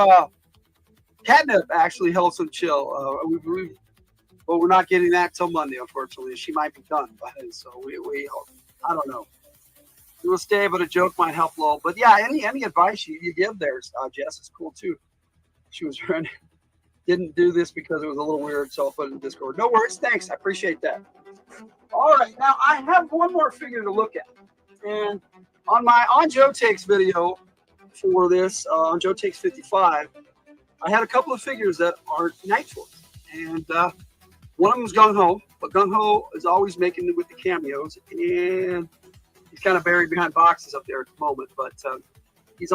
catnip actually helps him chill. But we're not getting that till Monday, unfortunately. She might be done by then, so we I don't know. We will stay, but a joke might help a little. But yeah, any advice you give there, Jess, is cool too. She was trying, didn't do this because it was a little weird, so I'll put it in Discord. No worries, thanks, I appreciate that. All right, now I have one more figure to look at, and on Joe Takes video for this on Joe Takes 55. I had a couple of figures that are Night Force, and one of them is Gung Ho, but Gung Ho is always making it with the cameos, and he's kind of buried behind boxes up there at the moment, but he's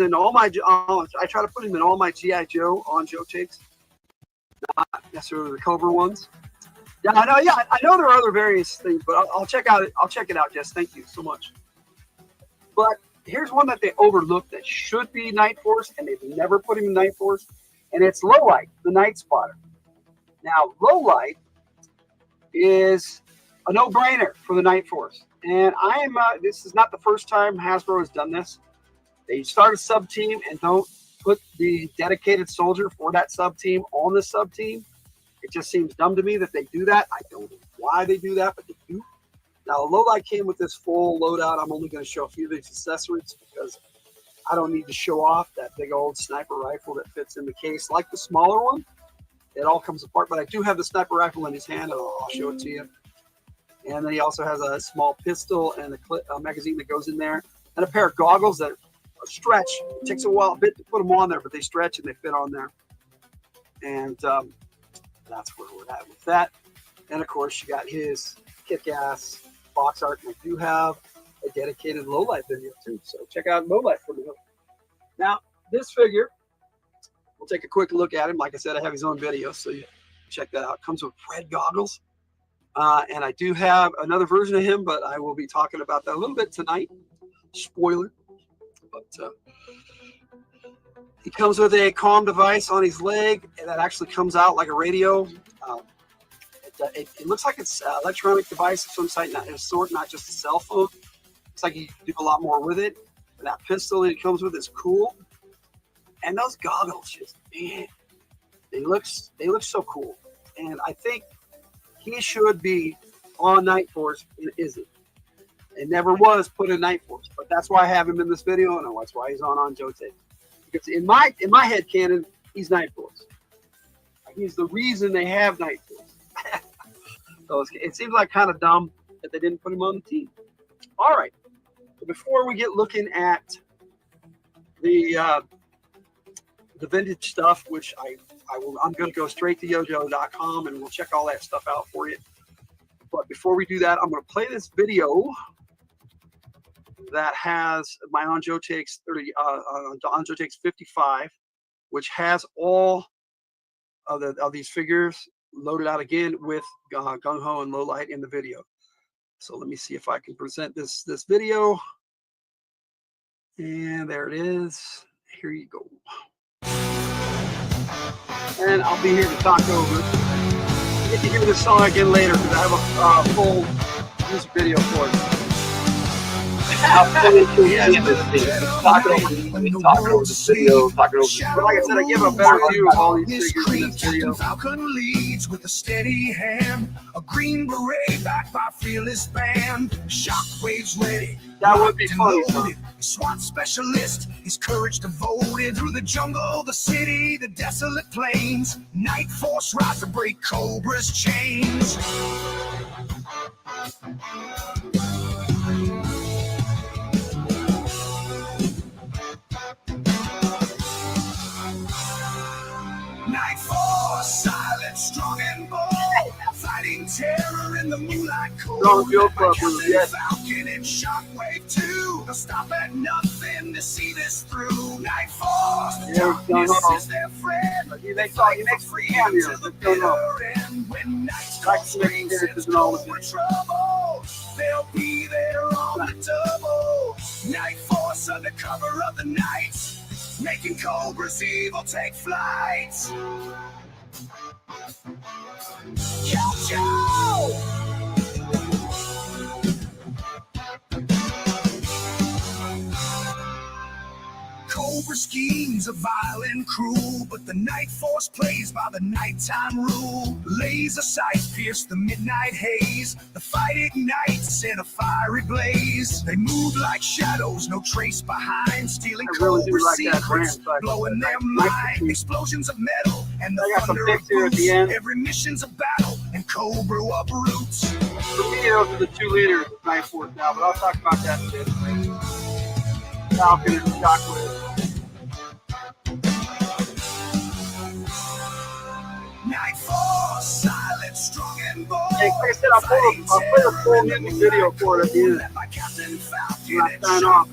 in all my, I try to put him in all my G.I. Joe on Joe Takes, not necessarily the Cobra ones. Yeah, I know there are other various things, but I'll check it out, Jess. Thank you so much. But here's one that they overlooked that should be Night Force, and they've never put him in Night Force, and it's Lowlight, the Night Spotter. Now, Lowlight is a no-brainer for the Night Force, and this is not the first time Hasbro has done this. They start a sub-team and don't put the dedicated soldier for that sub-team on the sub-team. It just seems dumb to me that they do that. I don't know why they do that, but they do. Now, Lowlight came with this full loadout. I'm only going to show a few of these accessories because I don't need to show off that big old sniper rifle that fits in the case like the smaller one. It all comes apart, but I do have the sniper rifle in his hand. I'll show it to you. And then he also has a small pistol and a magazine that goes in there, and a pair of goggles that stretch. It takes a bit to put them on there, but they stretch and they fit on there. And that's where we're at with that. And of course, you got his kick-ass box art, and I do have a dedicated Lowlight video too. So check out Lowlight for me. Now, this figure, we'll take a quick look at him. Like I said, I have his own video, so you check that out. Comes with red goggles. And I do have another version of him, but I will be talking about that a little bit tonight. Spoiler. But he comes with a comm device on his leg that actually comes out like a radio. It looks like it's an electronic device of some sort, not just a cell phone. Looks like you can do a lot more with it. And that pistol that it comes with is cool. And those goggles, just man, they look so cool. And I think he should be on Night Force. It isn't. It never was put in Night Force, but that's why I have him in this video, and that's why he's on Joe Takes. Because in my head canon, he's Night Force. He's the reason they have Night Force. So it seems like kind of dumb that they didn't put him on the team. All right. So before we get looking at the vintage stuff, which I'm going to go straight to yojo.com and we'll check all that stuff out for you. But before we do that, I'm going to play this video that has my on Joe Takes 55, which has all of these figures loaded out again with Gung Ho and Lowlight in the video. So let me see if I can present this video. And there it is. Here you go. And I'll be here to talk over it. You get to hear this song again later because I have a full music video for it. how funny can you get this thing? He's talking over the video, talking over the, but like I said, I give a better view of all these figures in this video. Falcon leads with a steady hand, a green beret backed by fearless band. Shockwave's ready. That would be funny, son. SWAT specialist, his courage devoted through the jungle, the city, the desolate plains. Night Force rise to break Cobra's chains. Night Force, silent, strong and bold, fighting terror in the moonlight cold. Falcon and Shockwave too. They'll stop at nothing to see this through. Night Force, darkness is their friend. They fight for freedom to the bitter end. When night calls screams and Cobra trouble, they'll be there on the double. Night Force under cover of the night, making Cobra's evil take flight. Yo! Cobra schemes are vile and cruel, but the Night Force plays by the nighttime rule. Laser sights pierce the midnight haze. The fight ignites in a fiery blaze. They move like shadows, no trace behind, stealing Cobra secrets, blowing their mind. Explosions of metal and the thunder of boots. Every mission's a battle, and Cobra uproots. For me, those are the two leaders of Night Force now, but I'll talk about that in a bit. Falcon and Shockwave. Night Force, silent, strong and bold. Hey, like I said, I'll play a full music video for it at the end. When I sign off.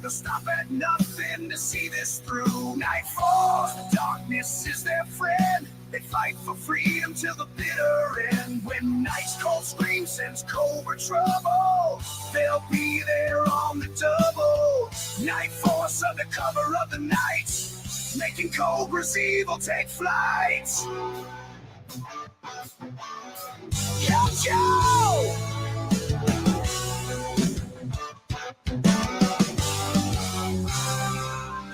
They'll stop at nothing to see this through. Night Force, darkness is their friend. They fight for freedom till the bitter end. When night's cold scream sends Cobra trouble, they'll be there on the double. Night Force under cover of the night, making Cobra's evil take flight. Yo!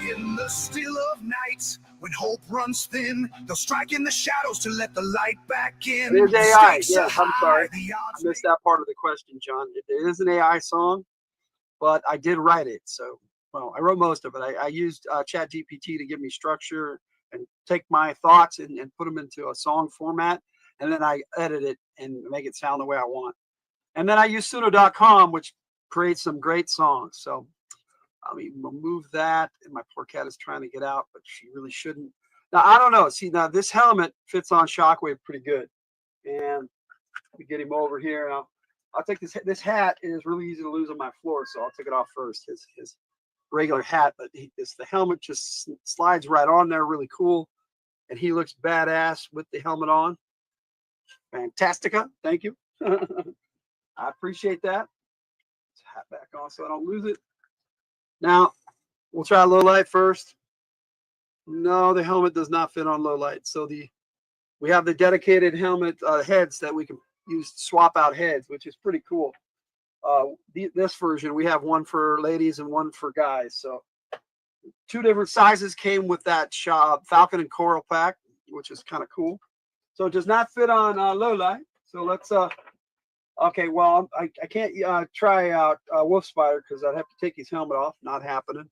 In the still of night, when hope runs thin, they'll strike in the shadows to let the light back in. It is AI. Yes, I'm sorry. I missed that part of the question, John. It is an AI song, but I did write it. So, well, I wrote most of it. I used ChatGPT to give me structure and take my thoughts and put them into a song format. And then I edit it and make it sound the way I want. And then I use pseudo.com, which creates some great songs. So, I mean, we'll move that. And my poor cat is trying to get out, but she really shouldn't. Now, I don't know. See, now this helmet fits on Shockwave pretty good. And let me get him over here. And I'll take this hat. It is really easy to lose on my floor, so I'll take it off first. His regular hat, but the helmet just slides right on there, really cool. And he looks badass with the helmet on. Fantastica. Thank you. I appreciate that. Let's hat back on so I don't lose it. Now, we'll try low light first. No, the helmet does not fit on low light. So we have the dedicated helmet heads that we can use to swap out heads, which is pretty cool. This version, we have one for ladies and one for guys. So 2 different sizes came with that Falcon and Coral pack, which is kind of cool. So it does not fit on low light. So let's okay, well, I can't try out Wolf Spider because I'd have to take his helmet off. Not happening.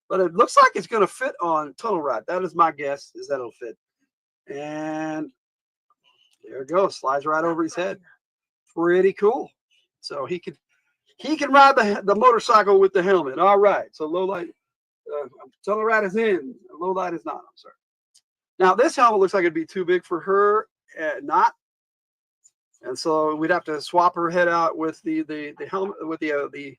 But it looks like it's going to fit on Tunnel Rat. That is my guess, is that it'll fit. And there it goes. Slides right over his head. Pretty cool. So he can ride the motorcycle with the helmet. All right. So low light. Tunnel Rat is in. Low light is not. I'm sorry. Now, this helmet looks like it'd be too big for her. Not. And so we'd have to swap her head out with the helmet, with the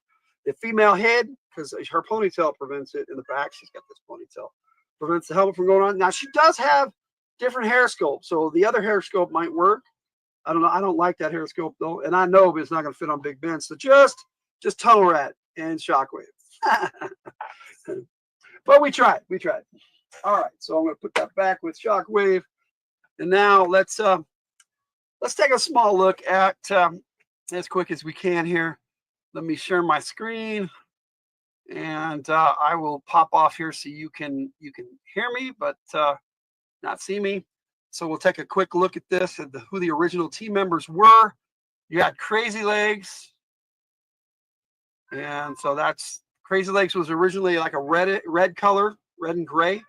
female head, because her ponytail prevents it in the back. She's got this ponytail, prevents the helmet from going on. Now she does have different hair sculpt, so the other hair sculpt might work. I don't know. I don't like that hair sculpt though, and I know it's not going to fit on Big Ben. So just Tunnel Rat and Shockwave. But we tried. We tried. All right. So I'm going to put that back with Shockwave, and now let's take a small look at as quick as we can here Let me share my screen, and I will pop off here so you can hear me, but not see me. So we'll take a quick look at this and who the original team members were. You had Crazy Legs, and so that's Crazy Legs was originally like a red color, red and gray.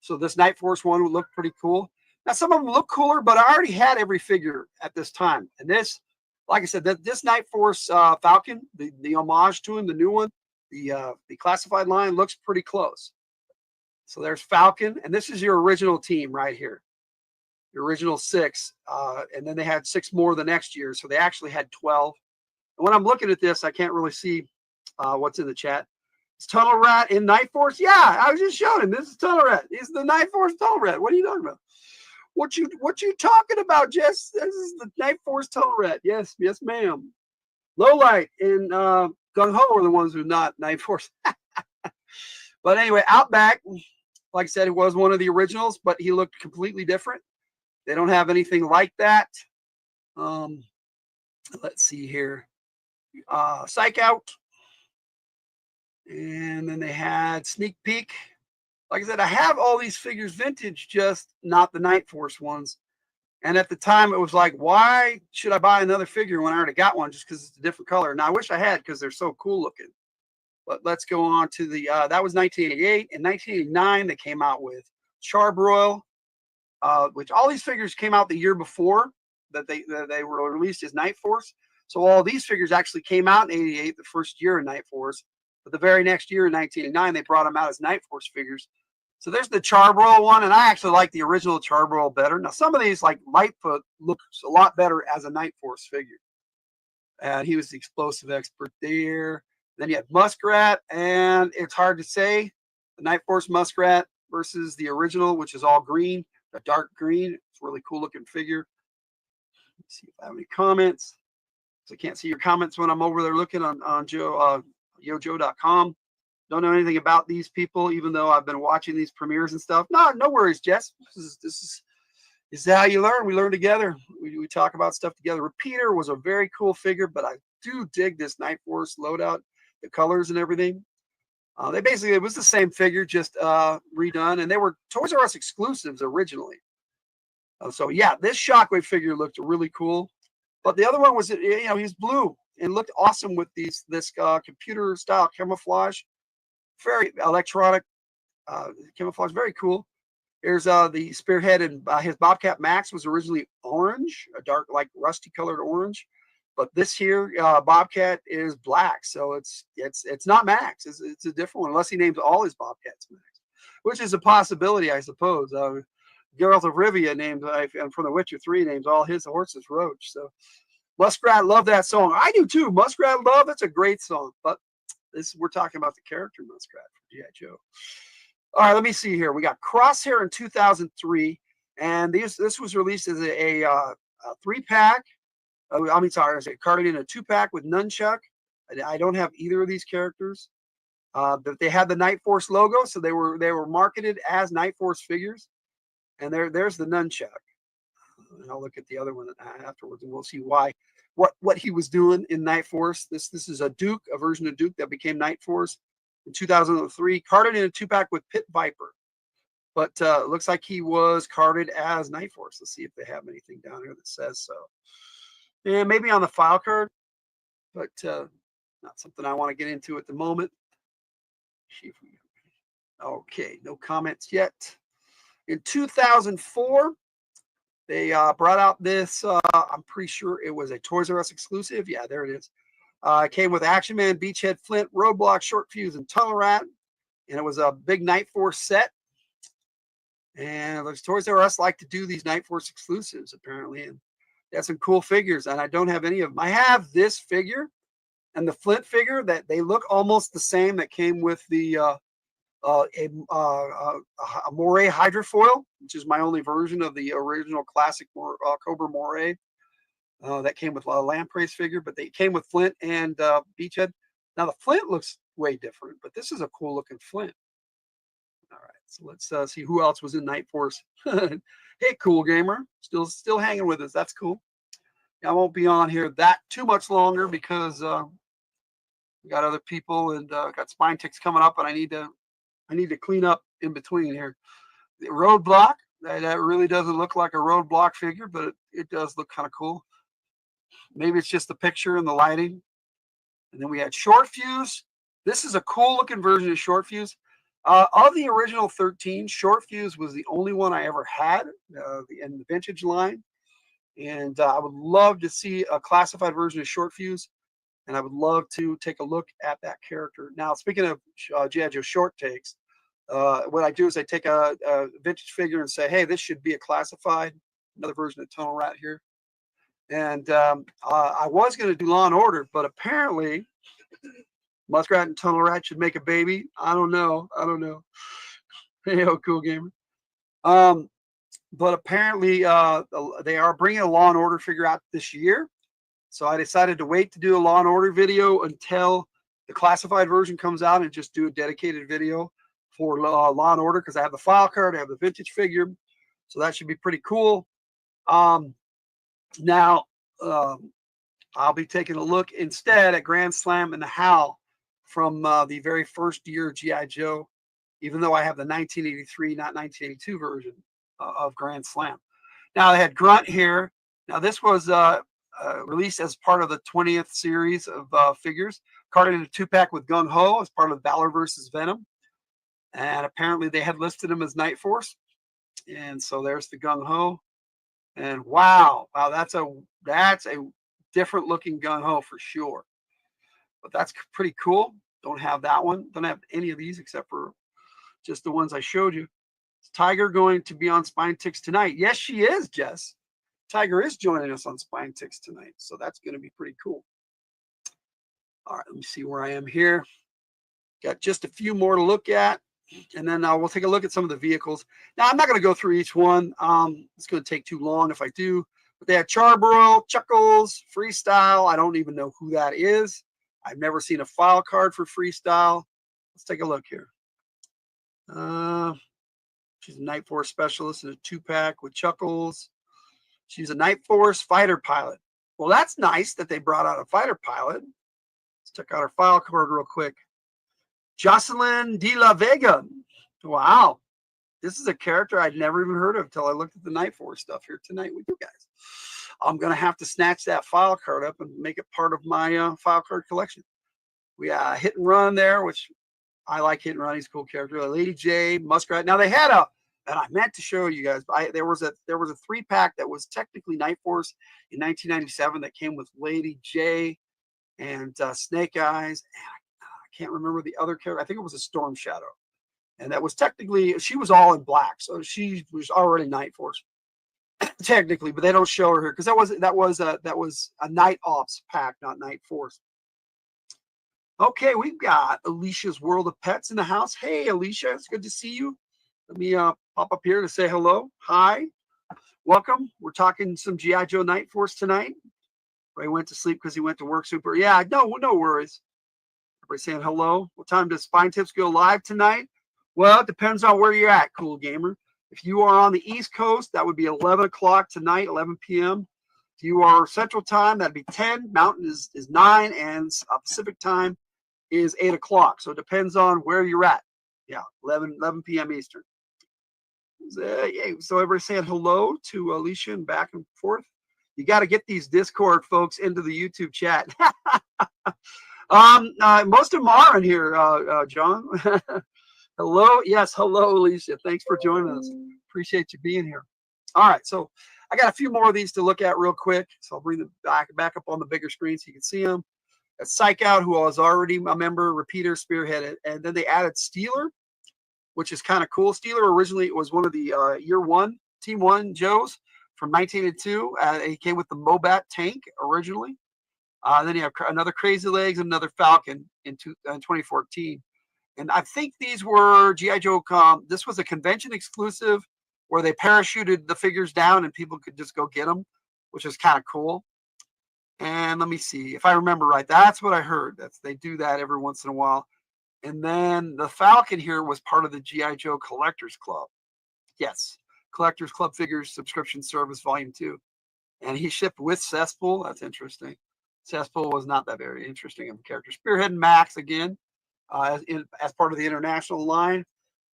So this Night Force one would look pretty cool. Now some of them look cooler, but I already had every figure at this time. And this, like I said, this Night Force Falcon, the homage to him, the new one, the classified line looks pretty close. So there's Falcon, and this is your original team right here. The original 6, and then they had 6 more the next year, so they actually had 12. And when I'm looking at this, I can't really see what's in the chat. It's Tunnel Rat in Night Force. Yeah, I was just showing him. This is Tunnel Rat. He's the Night Force Tunnel Rat. What are you talking about? What you talking about, Jess? This is the Night Force Tunnel Rat. Yes, ma'am. Lowlight and Gung Ho are the ones who are not Night Force. But anyway, Outback, like I said, it was one of the originals, but he looked completely different. They don't have anything like that. Let's see here. Psych Out. And then they had Sneak Peek. Like I said, I have all these figures vintage, just not the Night Force ones. And at the time, it was like, why should I buy another figure when I already got one just because it's a different color? And I wish I had because they're so cool looking. But let's go on to the, that was 1988. In 1989, they came out with Charbroil, which all these figures came out the year before that they were released as Night Force. So all these figures actually came out in 88, the first year in Night Force. But the very next year in 1989, they brought them out as Night Force figures. So there's the Charbroil one, and I actually like the original Charbroil better. Now, some of these, like Lightfoot, looks a lot better as a Night Force figure. And he was the explosive expert there. Then you have Muskrat, and it's hard to say. The Night Force Muskrat versus the original, which is all green, a dark green. It's a really cool looking figure. Let's see if I have any comments. So I can't see your comments when I'm over there looking on yojo.com. Don't know anything about these people, even though I've been watching these premieres and stuff. No worries, Jess. This is how you learn. We learn together. We talk about stuff together. Repeater was a very cool figure, but I do dig this Night Force loadout, the colors and everything. It was the same figure, just redone, and they were Toys R Us exclusives originally. So yeah, this Shockwave figure looked really cool, but the other one was, he's blue and looked awesome with this computer style camouflage. Very electronic camouflage, very cool. Here's the Spearhead, and his Bobcat Max was originally orange, a dark, like rusty colored orange. But this here Bobcat is black, so it's not Max. It's a different one, unless he names all his Bobcats Max, which is a possibility, I suppose. Geralt of Rivia named, and from The Witcher 3 names all his horses Roach. So Muskrat, love that song. I do too. Muskrat Love, it's a great song. But we're talking about the character Muskrat from G.I. Joe. All right, let me see here. We got Crosshair in 2003, and this was released as a 3-pack. As a carded in a 2-pack with Nunchuck. I don't have either of these characters, but they had the Night Force logo, so they were marketed as Night Force figures. And there's the Nunchuck. And I'll look at the other one afterwards, and we'll see what he was doing in Night Force. This is a Duke, a version of Duke that became Night Force in 2003, carded in a 2-pack with Pit Viper. But it looks like he was carded as Night Force. Let's see if they have anything down here that says so. Yeah, maybe on the file card, but not something I want to get into at the moment. Okay, no comments yet. In 2004, they brought out this, I'm pretty sure it was a Toys R Us exclusive. Yeah, there it is. It came with Action Man, Beachhead, Flint, Roadblock, Short Fuse, and Tunnel Rat. And it was a big Night Force set. And those Toys R Us like to do these Night Force exclusives, apparently. And they had some cool figures, and I don't have any of them. I have this figure and the Flint figure that they look almost the same, that came with the a Moray Hydrofoil, which is my only version of the original classic Cobra Moray. That came with a Lampreys figure, but they came with Flint and Beachhead. Now the Flint looks way different, but this is a cool looking Flint. All right, so let's see who else was in Night Force. Hey, Cool Gamer, still hanging with us. That's cool. I won't be on here that too much longer because We got other people, and got spine ticks coming up, and I need to clean up in between here. The roadblock, that really doesn't look like a roadblock figure, but it does look kind of cool. Maybe it's just the picture and the lighting. And then we had Short Fuse. This is a cool looking version of Short Fuse. Of the original 13, Short Fuse was the only one I ever had in the vintage line. And I would love to see a classified version of Short Fuse. And I would love to take a look at that character. Now, speaking of G.I. Joe short takes, what I do is I take a vintage figure and say, hey, this should be a classified, another version of Tunnel Rat here. And I was going to do Law and Order, but apparently Muskrat and Tunnel Rat should make a baby. I don't know. Hey, cool gamer. But apparently they are bringing a Law and Order figure out this year. So I decided to wait to do a Law and Order video until the classified version comes out and just do a dedicated video for Law and Order, because I have the file card, I have the vintage figure. So that should be pretty cool. Now, I'll be taking a look instead at Grand Slam and the Howl from the very first year of G.I. Joe, even though I have the 1983, not 1982 version of Grand Slam. Now, they had Grunt here. Now, this was released as part of the 20th series of figures, carded in a 2-pack with Gung Ho as part of Valor versus Venom. And apparently they had listed him as Night Force. And so there's the Gung Ho. And wow, that's a different looking Gung Ho for sure. But that's pretty cool. Don't have that one. Don't have any of these except for just the ones I showed you. Is Tiger going to be on Spine Ticks tonight? Yes, she is, Jess. Tiger is joining us on Spine Ticks tonight. So that's going to be pretty cool. All right, let me see where I am here. Got just a few more to look at. And then we'll take a look at some of the vehicles. Now, I'm not going to go through each one. It's going to take too long if I do. But they had Charborough, Chuckles, Freestyle. I don't even know who that is. I've never seen a file card for Freestyle. Let's take a look here. She's a Night Force specialist in a 2-pack with Chuckles. She's a Night Force fighter pilot. Well, that's nice that they brought out a fighter pilot. Let's check out her file card real quick. Jocelyn de la Vega. Wow. This is a character I'd never even heard of until I looked at the Night Force stuff here tonight with you guys. I'm going to have to snatch that file card up and make it part of my file card collection. We Hit and Run there, which I like Hit and Run. He's a cool character. Lady J, Muskrat. Now they had and I meant to show you guys, there was a 3-pack that was technically Night Force in 1997 that came with Lady J and Snake Eyes. I can't remember the other character. I think it was a Storm Shadow. And that was technically, she was all in black. So she was already Night Force. Technically, but they don't show her here because that was a Night Ops pack, not Night Force. Okay, we've got Alicia's World of Pets in the house. Hey, Alicia, it's good to see you. Let me pop up here to say hello. Hi, welcome. We're talking some G.I. Joe Night Force tonight. Ray went to sleep because he went to work super. Yeah, no worries. Everybody saying hello. What time does Spine Tips go live tonight? Well, it depends on where you're at, cool gamer. If you are on the East Coast, that would be 11 o'clock tonight, 11 p.m. If you are Central Time, that'd be 10. Mountain is 9, and Pacific Time is 8 o'clock. So it depends on where you're at. Yeah, 11 p.m. Eastern. So everybody saying hello to Alicia and back and forth. You got to get these Discord folks into the YouTube chat. Most of them are in here, John. Hello. Yes. Hello, Alicia. Thanks for joining us. Appreciate you being here. All right. So I got a few more of these to look at real quick. So I'll bring them back up on the bigger screen so you can see them. That's Psych Out, who was already a member, repeater, spearheaded. And then they added Steeler, which is kind of cool. Steeler originally was one of the year one, Team 1 Joes from 1982. He came with the Mobat tank originally. Then you have another Crazy Legs and another Falcon in 2014. And I think these were G.I. Joe. This was a convention exclusive where they parachuted the figures down and people could just go get them, which is kind of cool. And let me see if I remember right. That's what I heard. They do that every once in a while. And then the Falcon here was part of the G.I. Joe Collectors Club. Yes, Collectors Club Figures Subscription Service Volume 2. And he shipped with Cesspool. That's interesting. Cesspool was not that very interesting of a character. Spearhead and Max again, as part of the international line.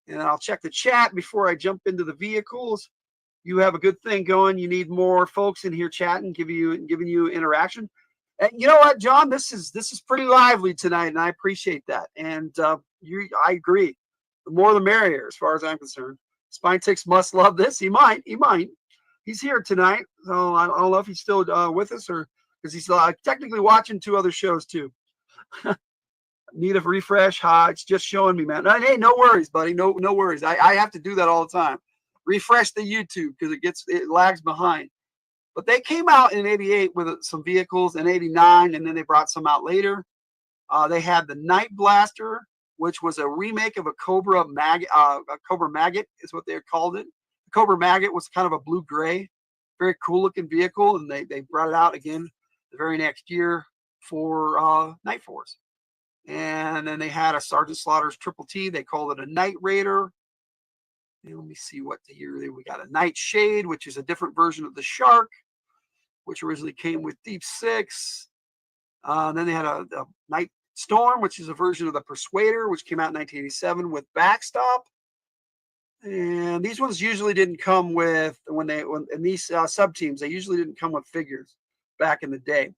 And I'll check the chat before I jump into the vehicles. You have a good thing going. You need more folks in here chatting, giving you interaction. And you know what, John? This is pretty lively tonight, and I appreciate that. And I agree. The more the merrier, as far as I'm concerned. Spinetix must love this. He might. He's here tonight, so I don't know if he's still with us or because he's technically watching 2 other shows too. Need a refresh? It's just showing me, man. Hey, no worries, buddy. No worries. I have to do that all the time. Refresh the YouTube because it lags behind. But they came out in '88 with some vehicles, in '89, and then they brought some out later. They had the Night Blaster, which was a remake of a Cobra Maggot. A Cobra Maggot is what they called it. The Cobra Maggot was kind of a blue-gray, very cool-looking vehicle, and they brought it out again the very next year for Night Force. And then they had a Sergeant Slaughter's Triple T. They called it a Night Raider. And let me see what the year we got. A Night Shade, which is a different version of the Shark, which originally came with Deep Six. Then they had a Night Storm, which is a version of the Persuader, which came out in 1987 with Backstop. And these ones usually didn't come with in these sub teams. They usually didn't come with figures back in the day.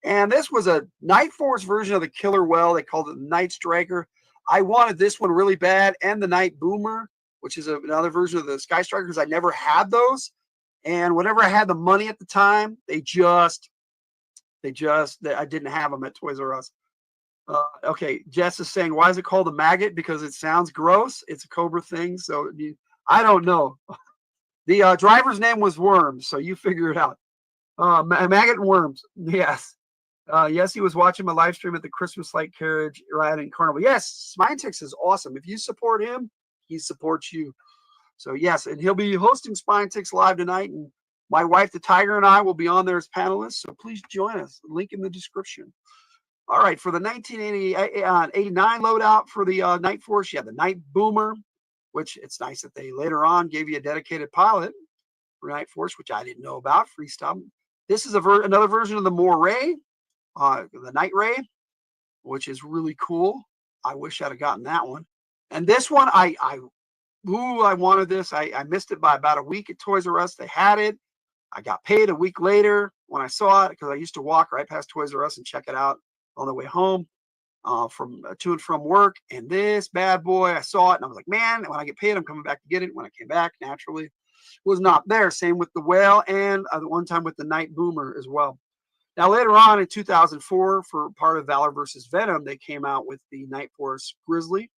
And this was a Night Force version of the Killer Whale. They called it the Night Striker. I wanted this one really bad, and the Night Boomer, which is another version of the Sky Striker, because I never had those. And whenever I had the money at the time, I didn't have them at Toys R Us. Okay, Jess is saying, why is it called a maggot? Because it sounds gross. It's a Cobra thing. So I don't know. The driver's name was Worms, so you figure it out. Maggot and Worms. Yes. Yes, he was watching my live stream at the Christmas Light Carriage ride in Carnival. Yes, Spinetix is awesome. If you support him, he supports you. So yes, and he'll be hosting Spinetix live tonight, and my wife, the Tiger, and I will be on there as panelists. So please join us. Link in the description. All right, for the 1989 loadout for the Night Force, you have the Night Boomer, which it's nice that they later on gave you a dedicated pilot for Night Force, which I didn't know about. Freestyle. This is another version of the Moray, the Night Ray, which is really cool. I wish I'd have gotten that one. And this one, I wanted this. I missed it by about a week at Toys R Us. They had it. I got paid a week later when I saw it because I used to walk right past Toys R Us and check it out on the way home to and from work. And this bad boy, I saw it and I was like, man, when I get paid, I'm coming back to get it. When I came back, naturally, was not there. Same with the Whale and the one time with the Night Boomer as well. Now, later on in 2004, for part of Valor versus Venom, they came out with the Night Force Grizzly,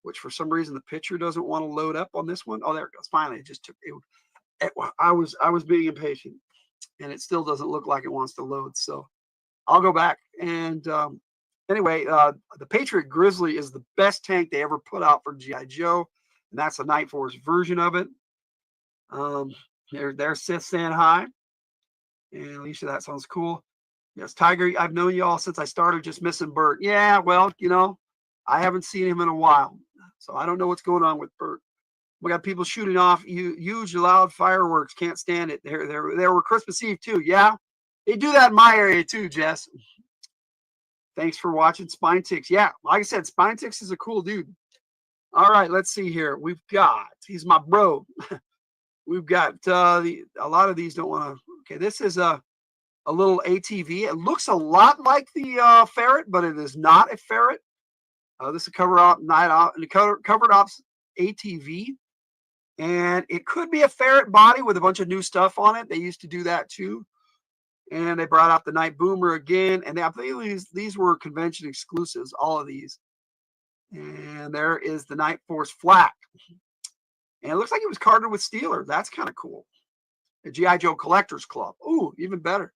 which for some reason the picture doesn't want to load up on this one. Oh, there it goes. Finally, it just took it. I was being impatient, and it still doesn't look like it wants to load. So I'll go back. And anyway, the Patriot Grizzly is the best tank they ever put out for G.I. Joe, and that's a Night Force version of it. There's Sith saying hi. And Alicia, that sounds cool. Yes, Tiger, I've known you all since I started, just missing Bert. Yeah, well, I haven't seen him in a while, so I don't know what's going on with Bert. We got people shooting off huge, loud fireworks. Can't stand it. There were Christmas Eve too. Yeah, they do that in my area too, Jess. Thanks for watching Spinetix. Yeah, like I said, Spinetix is a cool dude. All right, let's see here. He's my bro. We've got a lot of these don't want to. Okay, this is a little ATV. It looks a lot like the Ferret, but it is not a Ferret. This is a covered ops ATV, and it could be a Ferret body with a bunch of new stuff on it. They used to do that too, and they brought out the Night Boomer again. And I believe these were convention exclusives, all of these. And there is the Night Force Flak, and it looks like it was carded with Steeler. That's kind of cool. The G.I. Joe Collectors Club. Ooh, even better.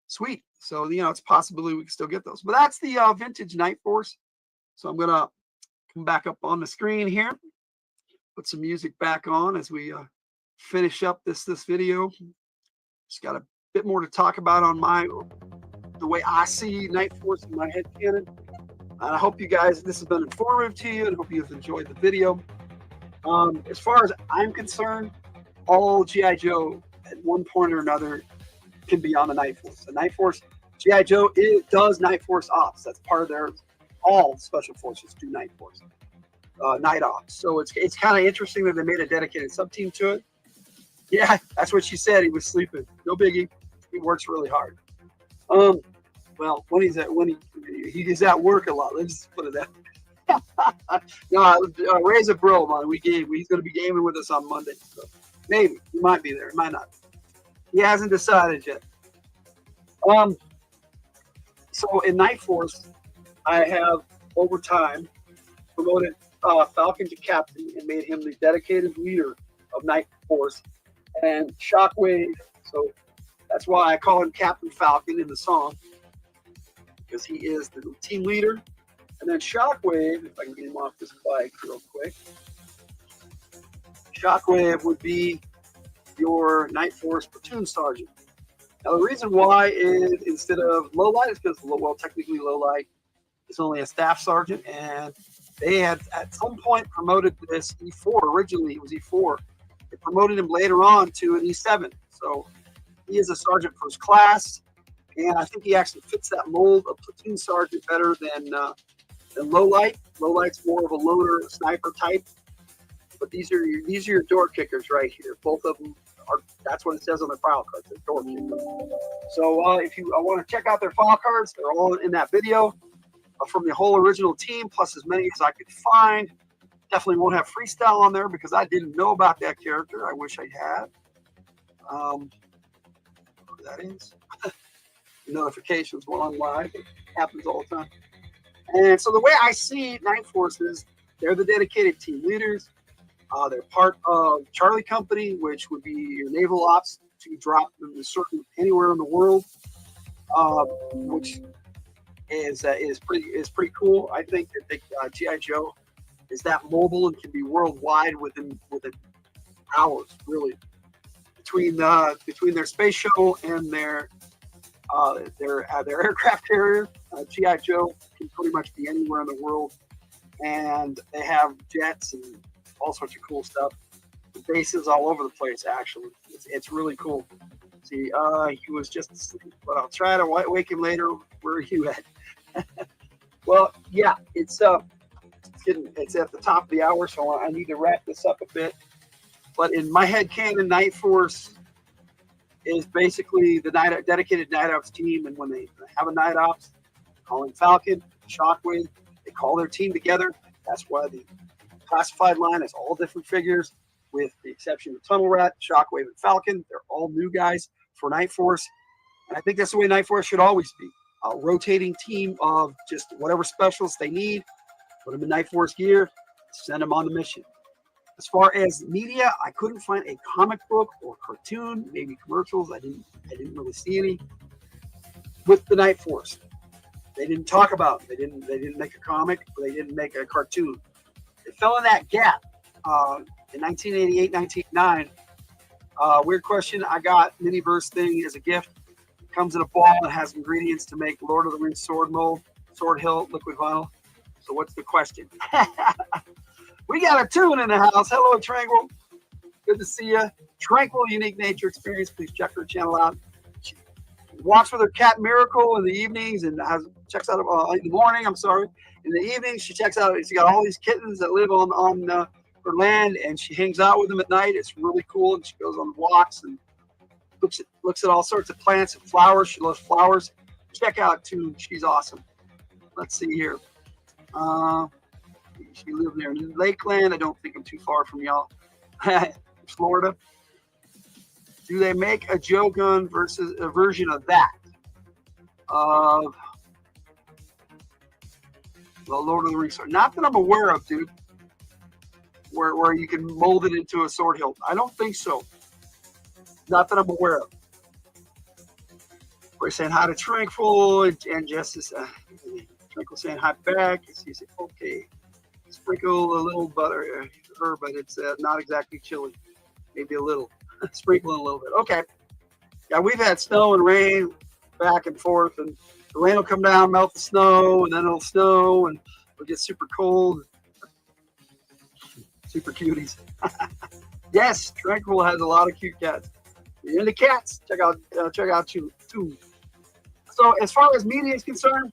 Sweet. So it's a possibility we can still get those. But that's the vintage Night Force. So I'm gonna come back up on the screen here, put some music back on as we finish up this video. Just got a bit more to talk about on the way I see Night Force in my head canon. I hope you guys, this has been informative to you, and hope you've enjoyed the video. As far as I'm concerned, all G.I. Joe at one point or another can be on the Night Force. The Night Force GI Joe does Night Force ops. That's part of their, all special forces do Night Force, night ops. So it's kind of interesting that they made a dedicated sub team to it. Yeah, that's what she said. He was sleeping. No biggie. He works really hard. Well, when he's at work a lot. Let's just put it that. No, Ray's a bro, man. He's going to be gaming with us on Monday. So maybe he might be there. He might not. He hasn't decided yet. So in Night Force, I have over time promoted Falcon to captain and made him the dedicated leader of Night Force, and Shockwave. So that's why I call him Captain Falcon in the song, because he is the team leader. And then Shockwave, if I can get him off this bike real quick, Shockwave would be your Night Force platoon sergeant. Now, the reason why is instead of Lowlight is because, well, technically Lowlight is only a staff sergeant, and they had at some point promoted this E4. Originally, it was E4. They promoted him later on to an E7. So he is a sergeant first class, and I think he actually fits that mold of platoon sergeant better than Lowlight. Lowlight's more of a loader sniper type, but these are your door kickers right here. Both of them are. That's what it says on their file cards. They're door kickers. So if you want to check out their file cards, they're all in that video from the whole original team, plus as many as I could find. Definitely won't have freestyle on there because I didn't know about that character. I wish I had. Whatever that is. Notifications while I'm live. It happens all the time. And so the way I see Night Forces, they're the dedicated team leaders. They're part of Charlie Company, which would be your naval ops to drop them certain anywhere in the world, which is pretty cool. I think that GI Joe is that mobile and can be worldwide within hours, really. Between their space shuttle and their aircraft carrier, GI Joe can pretty much be anywhere in the world, and they have jets and all sorts of cool stuff. The bases all over the place. Actually, it's really cool. See, he was just asleep, but I'll try to wake him later. Where are you at? Well, yeah, it's at the top of the hour, so I need to wrap this up a bit. But in my head canon, Night Force is basically the dedicated night ops team, and when they have a night ops, calling Falcon, Shockwave, they call their team together. That's why the classified line is all different figures, with the exception of Tunnel Rat, Shockwave, and Falcon. They're all new guys for Night Force, and I think that's the way Night Force should always be. A rotating team of just whatever specialists they need, put them in Night Force gear, send them on the mission. As far as media, I couldn't find a comic book or cartoon, maybe commercials. I didn't really see any with the Night Force. They didn't talk about it. They didn't make a comic, or they didn't make a cartoon. It fell in that gap in 1988, 1989. Weird question. I got Miniverse thing as a gift. It comes in a ball and has ingredients to make Lord of the Rings sword mold, sword hilt, liquid vinyl. So what's the question? We got a tune in the house. Hello, Tranquil. Good to see you. Tranquil Unique Nature Experience. Please check her channel out. She walks with her cat Miracle in the evenings and checks out in the morning. I'm sorry. In the evening, she checks out. She got all these kittens that live on her land, and she hangs out with them at night. It's really cool. And she goes on walks and looks at all sorts of plants and flowers. She loves flowers. Check out too. She's awesome. Let's see here. She lived near Lakeland. I don't think I'm too far from y'all. Florida. Do they make a Joe gun versus a version of that? Of the Lord of the Rings sword? Not that I'm aware of, dude. Where you can mold it into a sword hilt. I don't think so. Not that I'm aware of. We're saying hi to Tranquil and Justice. Tranquil saying hi back. He said, okay. Sprinkle a little butter, but it's not exactly chili. Maybe a little. Sprinkle it a little bit. Okay. Yeah, we've had snow and rain back and forth, and the rain will come down, melt the snow, and then it'll snow, and it'll get super cold. Super cuties. Yes, Tranquil has a lot of cute cats. If you're into cats, check out two So as far as media is concerned,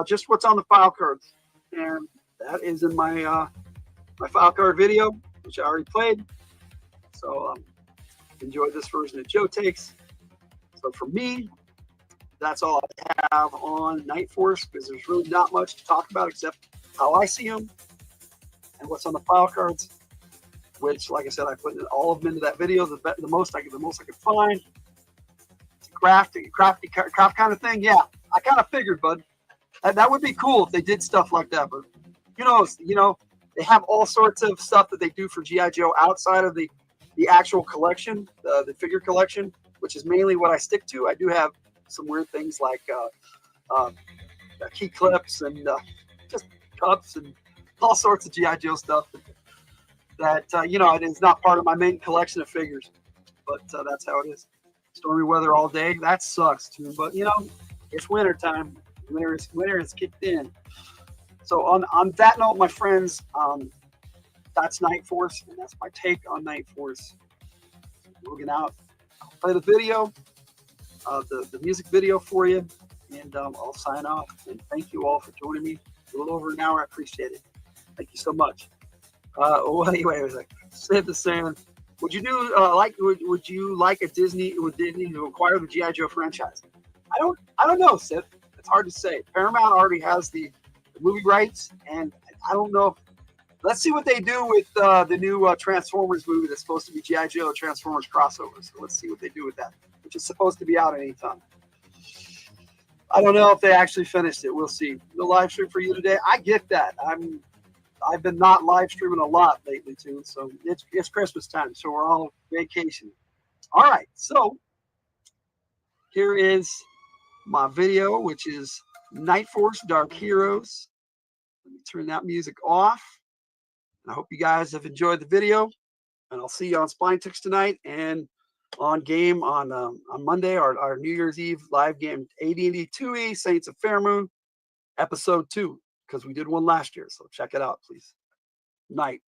just what's on the file cards, and that is in my my file card video, which I already played. So enjoy this version of Joe Takes. So for me, that's all I have on Night Force, because there's really not much to talk about except how I see them and what's on the file cards. Which, like I said, I put all of them into that video. The most I could find. It's a craft kind of thing. Yeah, I kind of figured, bud. That would be cool if they did stuff like that. But you know, they have all sorts of stuff that they do for GI Joe outside of the actual collection, the figure collection, which is mainly what I stick to. I do have some weird things like key clips and just cups and all sorts of GI Joe stuff that it is not part of my main collection of figures, but that's how it is. Stormy weather all day, that sucks too. But it's winter time. Winter is kicked in. So on that note, my friends, that's Night Force, and that's my take on Night Force. Looking out, I'll play the video, the music video for you, and I'll sign off. And thank you all for joining me. A little over an hour, I appreciate it. Thank you so much. Well, anyway, it was like Sid the saying, would you do would you like Disney to acquire the GI Joe franchise? I don't know, Sid. It's hard to say. Paramount already has the movie rights, and I don't know. Let's see what they do with the new Transformers movie that's supposed to be GI Joe Transformers crossover. So let's see what they do with that, which is supposed to be out anytime. I don't know if they actually finished it. We'll see. The live stream for you today. I get that. I've been not live streaming a lot lately too, so it's Christmas time, so we're all vacationing. All right, so here is my video, which is Night Force Dark Heroes. Let me turn that music off. I hope you guys have enjoyed the video, and I'll see you on Spine Ticks tonight and on game on Monday, our New Year's Eve live game, AD&D 2E Saints of Fairmoon, episode 2. Because we did one last year, so check it out, please. Night.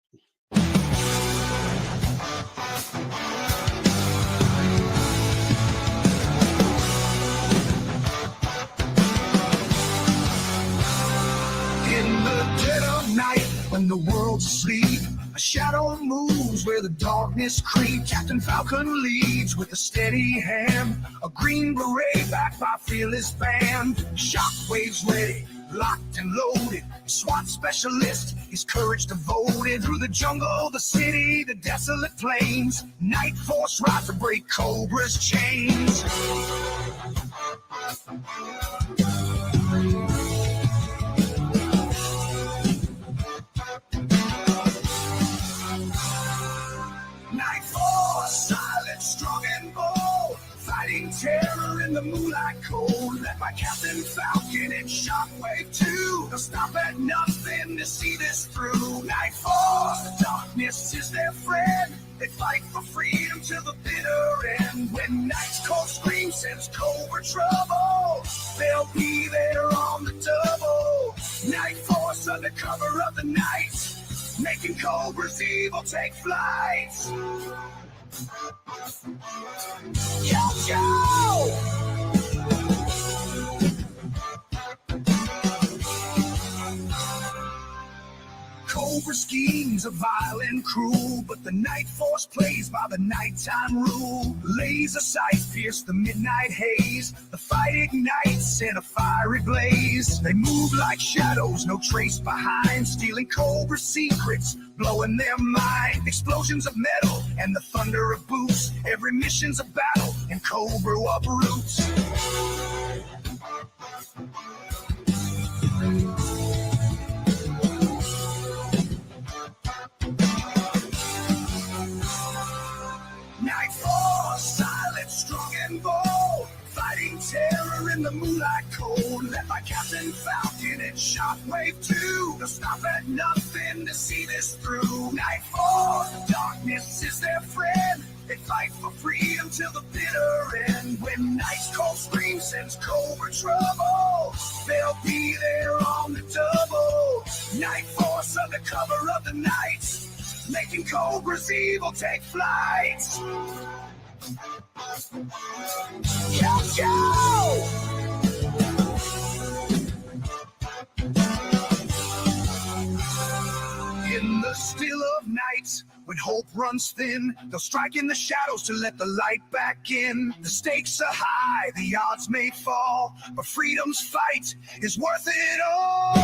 In the dead of night, when the world's asleep, a shadow moves where the darkness creeps. Captain Falcon leads with a steady hand, a green beret backed by fearless band. Shockwave's ready, locked and loaded. SWAT specialist, his courage devoted. Through the jungle, the city, the desolate plains, Night Force rides to break Cobra's chains. Night Force, silent, strong and bold, fighting terror in the moonlight cold. Led by Captain Falcon and Shockwave 2, they'll stop at nothing to see this through. Night Force, darkness is their friend. They fight for freedom to the bitter end. When night's cold scream sends Cobra trouble, they'll be there on the double. Night Force under cover of the night, making Cobra's evil take flight. Yo! Cobra schemes are vile and cruel, but the Night Force plays by the nighttime rule. Laser sights pierce the midnight haze, the fight ignites in a fiery blaze. They move like shadows, no trace behind, stealing Cobra secrets, blowing their mind. Explosions of metal and the thunder of boots, every mission's a battle and Cobra uproots. Night Force, silent, strong and bold, fighting terror in the moonlight cold. Led by Captain Falcon and Shockwave 2, they'll stop at nothing to see this through. Night Force, darkness is their friend. They fight for freedom till the bitter end. When night's cold scream sends Cobra trouble, they'll be there on the double. Night Force under cover of the night, making Cobra's evil take flight. Yo, yo! hope runs thin, they'll strike in the shadows to let the light back in. The stakes are high, the odds may fall, but freedom's fight is worth it all.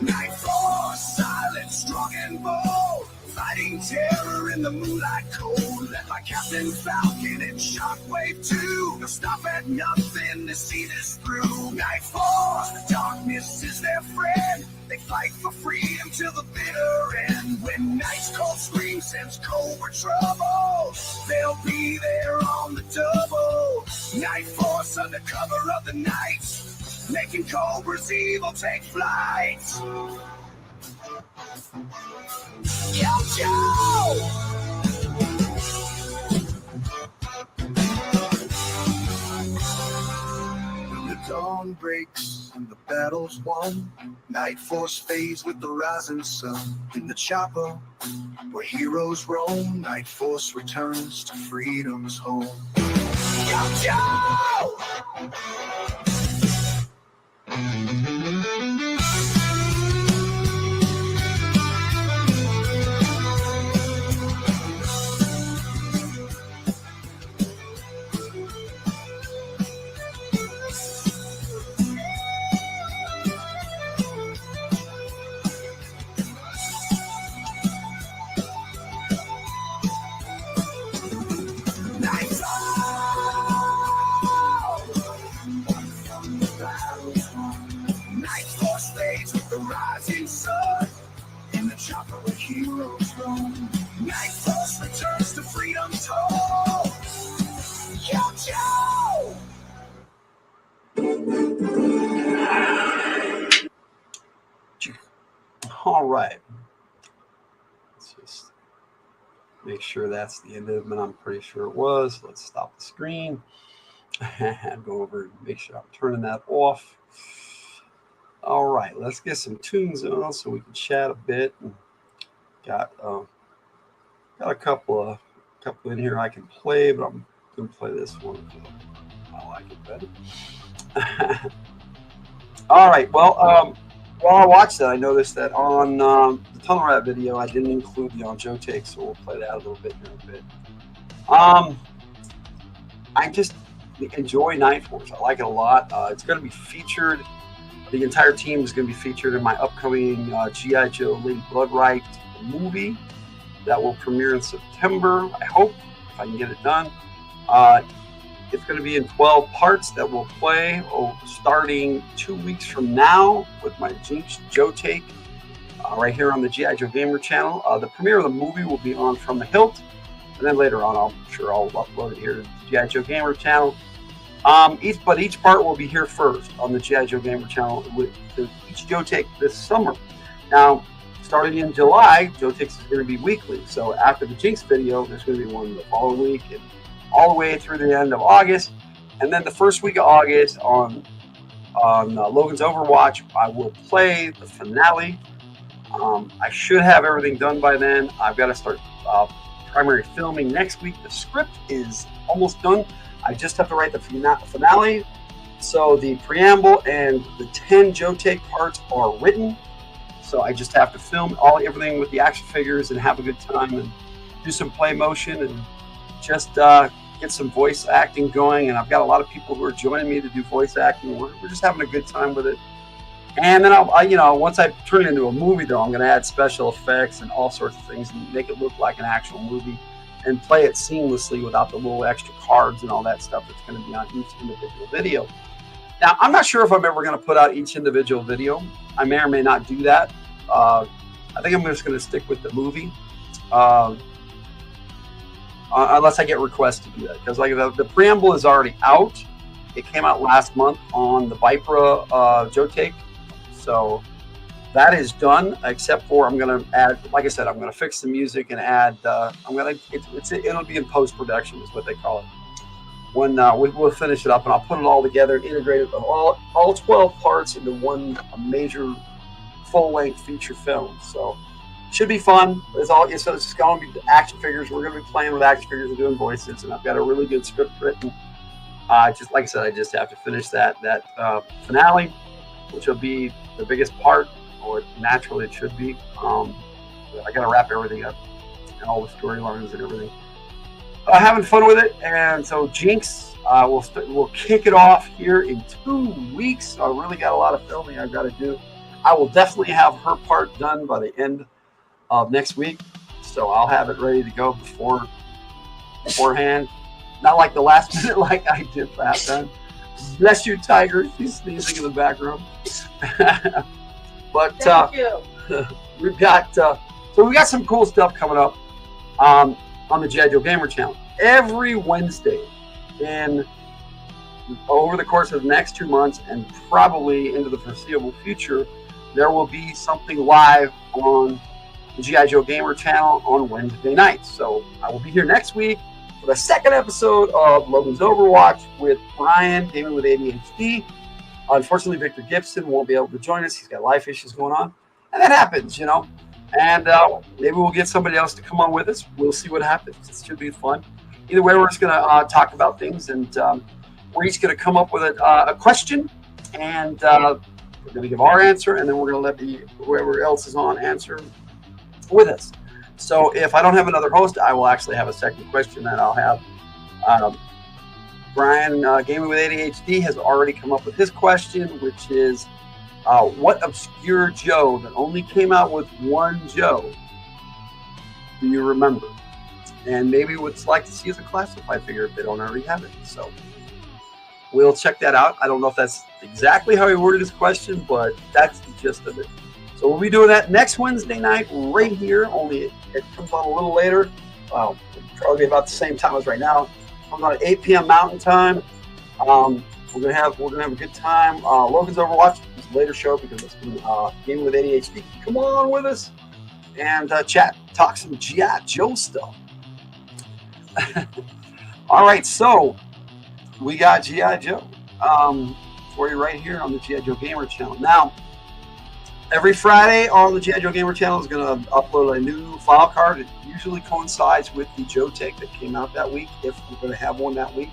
Night Force, silent, strong and bold, fighting terror in the moonlight cold. Led by Captain Falcon and Shockwave too. They'll stop at nothing to see this through. Night Force, the darkness is their friend. They fight for freedom till the bitter end. When Night's cold scream sends Cobra trouble, they'll be there on the double. Night Force under cover of the night, making Cobra's evil take flight. Yo, Joe! When the dawn breaks and the battle's won, Night Force fades with the rising sun. In the chopper, where heroes roam, Night Force returns to freedom's home. Yo, Joe! Night Force fades with the rising sun. In the chopper where heroes roam, Night Force returns to freedom's home. Yo, Joe! All right. Let's just make sure that's the end of it. I'm pretty sure it was. Let's stop the screen and go over and make sure I'm turning that off. All right, let's get some tunes on so we can chat a bit. Got a couple in here I can play, but I'm gonna play this one. I like it better. All right, well, while I watched that, I noticed that on the Tunnel Rat video, I didn't include the On Joe Take, so we'll play that a little bit here in a bit. I just enjoy Night Force. I like it a lot. It's going to be featured. The entire team is going to be featured in my upcoming G.I. Joe Lady Bloodright movie that will premiere in September, I hope, if I can get it done. It's going to be in 12 parts that will play starting 2 weeks from now with my Jinx Joe Take right here on the G.I. Joe Gamer channel. The premiere of the movie will be on From the Hilt, and then later on I'll upload it here to the G.I. Joe Gamer channel. Each part will be here first on the G.I. Joe Gamer channel with each Joe Take this summer. Now, starting in July, Joe Takes is going to be weekly. So after the Jinx video, there's going to be one the following week and all the way through the end of August. And then the first week of August on Logan's Overwatch, I will play the finale. I should have everything done by then. I've got to start primary filming next week. The script is almost done. I just have to write the finale. So the preamble and the 10 Joe Take parts are written. So I just have to film everything with the action figures and have a good time and do some play motion and just get some voice acting going. And I've got a lot of people who are joining me to do voice acting. We're just having a good time with it. And then once I turn it into a movie, though, I'm going to add special effects and all sorts of things and make it look like an actual movie and play it seamlessly without the little extra cards and all that stuff that's going to be on each individual video. Now, I'm not sure if I'm ever going to put out each individual video. I may or may not do that. I think I'm just going to stick with the movie, unless I get requests to do that. Because like the preamble is already out. It came out last month on the Vipra Joe Take. So that is done, except for I'm going to add, like I said, I'm going to fix the music and add, it'll be in post-production is what they call it. when we'll finish it up, and I'll put it all together and integrate it, all 12 parts into one major full-length feature film. So should be fun. So it's just going to be action figures. We're going to be playing with action figures and doing voices, and I've got a really good script written. Just like I said, I just have to finish that finale, which will be the biggest part, or naturally it should be. I got to wrap everything up and all the storylines and everything. Having fun with it, and so Jinx, we'll kick it off here in 2 weeks. So I really got a lot of filming I've got to do. I will definitely have her part done by the end of next week, so I'll have it ready to go beforehand. Not like the last minute like I did last time. Bless you, Tiger. She's sneezing in the background. But Thank you. we've got some cool stuff coming up on the G.I. Joe Gamer channel every Wednesday, and over the course of the next 2 months and probably into the foreseeable future, there will be something live on the G.I. Joe Gamer channel on Wednesday nights. So I will be here next week for the second episode of Logan's Overwatch with Brian, Gaming with ADHD. Unfortunately, Victor Gibson won't be able to join us. He's got life issues going on, and that happens, you know. And maybe we'll get somebody else to come on with us. We'll see what happens. It should be fun. Either way, we're just going to talk about things, and we're each going to come up with a question, and we're going to give our answer, and then we're going to let whoever else is on answer with us. So if I don't have another host, I will actually have a second question that I'll have. Brian, Gaming with ADHD, has already come up with his question, which is, what obscure Joe that only came out with one Joe do you remember? And maybe would like to see as a classified figure if they don't already have it. So we'll check that out. I don't know if that's exactly how he worded his question, but that's the gist of it. So we'll be doing that next Wednesday night right here, only it comes on a little later. Probably about the same time as right now. Comes on at 8 p.m. Mountain Time. We're gonna have a good time. Logan's Overwatch is a later show because it's been Gaming with ADHD. Come on with us and chat, talk some G.I. Joe stuff. All right, so we got G.I. Joe for you right here on the G.I. Joe Gamer channel. Now, every Friday on the G.I. Joe Gamer channel is going to upload a new file card. It usually coincides with the Joe Take that came out that week, if we're going to have one that week.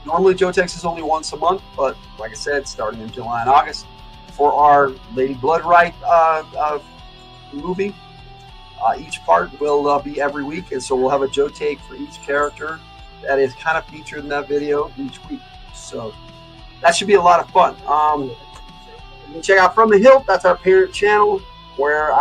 Normally, Joe Takes is only once a month, but like I said, starting in July and August, for our Lady Blood Right movie, each part will be every week, and so we'll have a Joe Take for each character that is kind of featured in that video each week. So that should be a lot of fun. You can check out From the Hilt. That's our parent channel where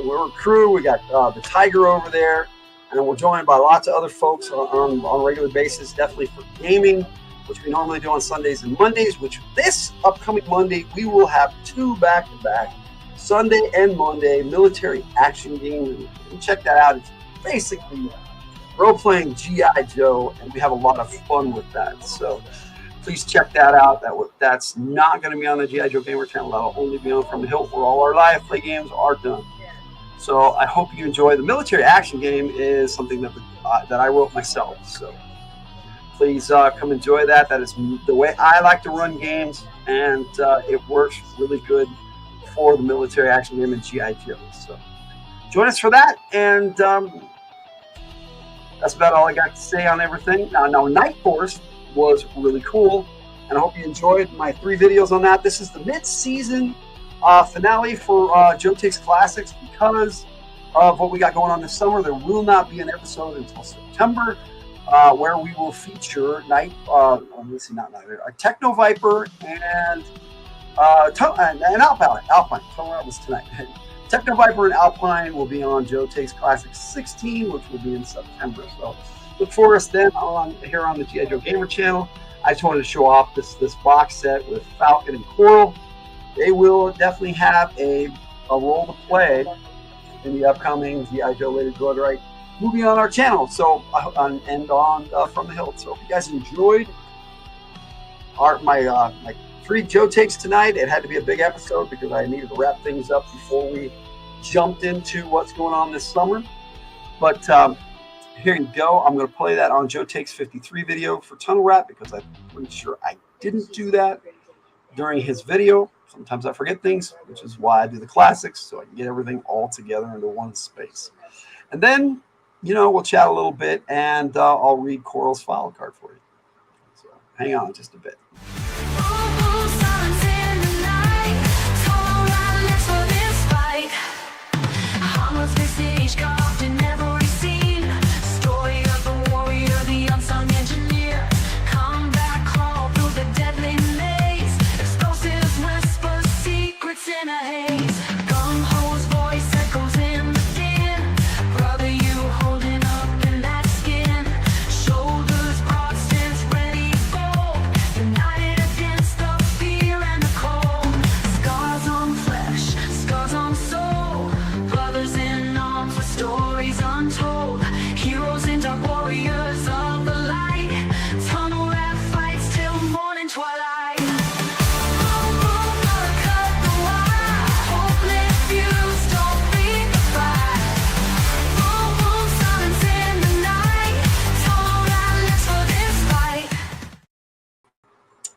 we're a crew. We got the Tiger over there, and we're joined by lots of other folks on a regular basis, definitely for gaming, which we normally do on Sundays and Mondays, which this upcoming Monday, we will have 2 back-to-back, Sunday and Monday, military action games. You can check that out. It's basically role-playing G.I. Joe, and we have a lot of fun with that. So please check that out. That's not going to be on the G.I. Joe Gamer channel. That'll only be on From the Hilt, where all our live play games are done. So I hope you enjoy. The military action game is something that I wrote myself. So please come enjoy that. That is the way I like to run games, and it works really good for the military action game and G.I. Joe. So join us for that, and that's about all I got to say on everything. Now Night Force was really cool, and I hope you enjoyed my 3 videos on that. This is the mid-season finale for Joe Takes Classics. Because of what we got going on this summer, there will not be an episode until September, where we will feature Techno Viper and Alpine. That was tonight. Techno Viper and Alpine will be on Joe Takes Classics 16, which will be in September. So look for us then here on the G.I. Joe Gamer channel. I just wanted to show off this box set with Falcon and Coral. They will definitely have a role to play in the upcoming G.I. Joe Lady Blood Right movie on our channel. So on From the Hilt. So if you guys enjoyed my 3 Joe Takes tonight, it had to be a big episode because I needed to wrap things up before we jumped into what's going on this summer. But here you go. I'm going to play that on Joe Takes 53 video for Tunnel Rat because I'm pretty sure I didn't do that during his video. Sometimes I forget things, which is why I do the classics, so I can get everything all together into one space. And then, you know, we'll chat a little bit, and I'll read Coral's file card for you. So hang on just a bit.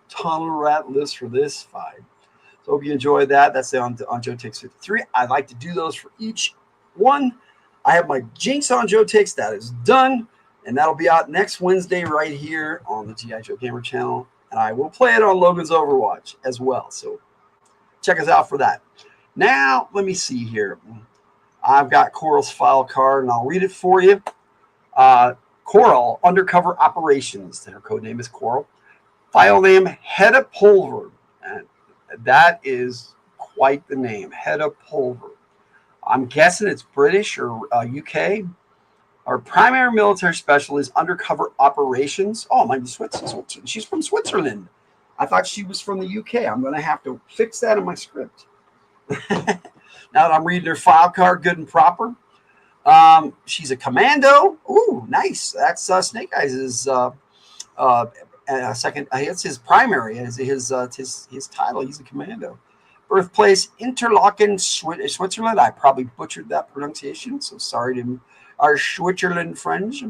Tunnel Rat list for this fight. So hope you enjoyed that. That's on Joe Takes 53. I like to do those for each one. I have my Jinx on Joe Takes. That is done. And that'll be out next Wednesday right here on the G.I. Joe Gamer channel. And I will play it on Logan's Overwatch as well. So check us out for that. Now, let me see here. I've got Coral's file card, and I'll read it for you. Coral, Undercover Operations. Her code name is Coral. File name, Hedda Pulver. And that is quite the name, Hedda Pulver. I'm guessing it's British or UK. Our primary military specialist is undercover operations. Oh, might be Switzerland. She's from Switzerland. I thought she was from the UK. I'm going to have to fix that in my script. Now that I'm reading her file card good and proper. She's a commando. Ooh, nice. That's Snake Eyes' second. It's his primary. His title. He's a commando. Birthplace, Interlaken, Switzerland. I probably butchered that pronunciation, so sorry to our Switzerland friends.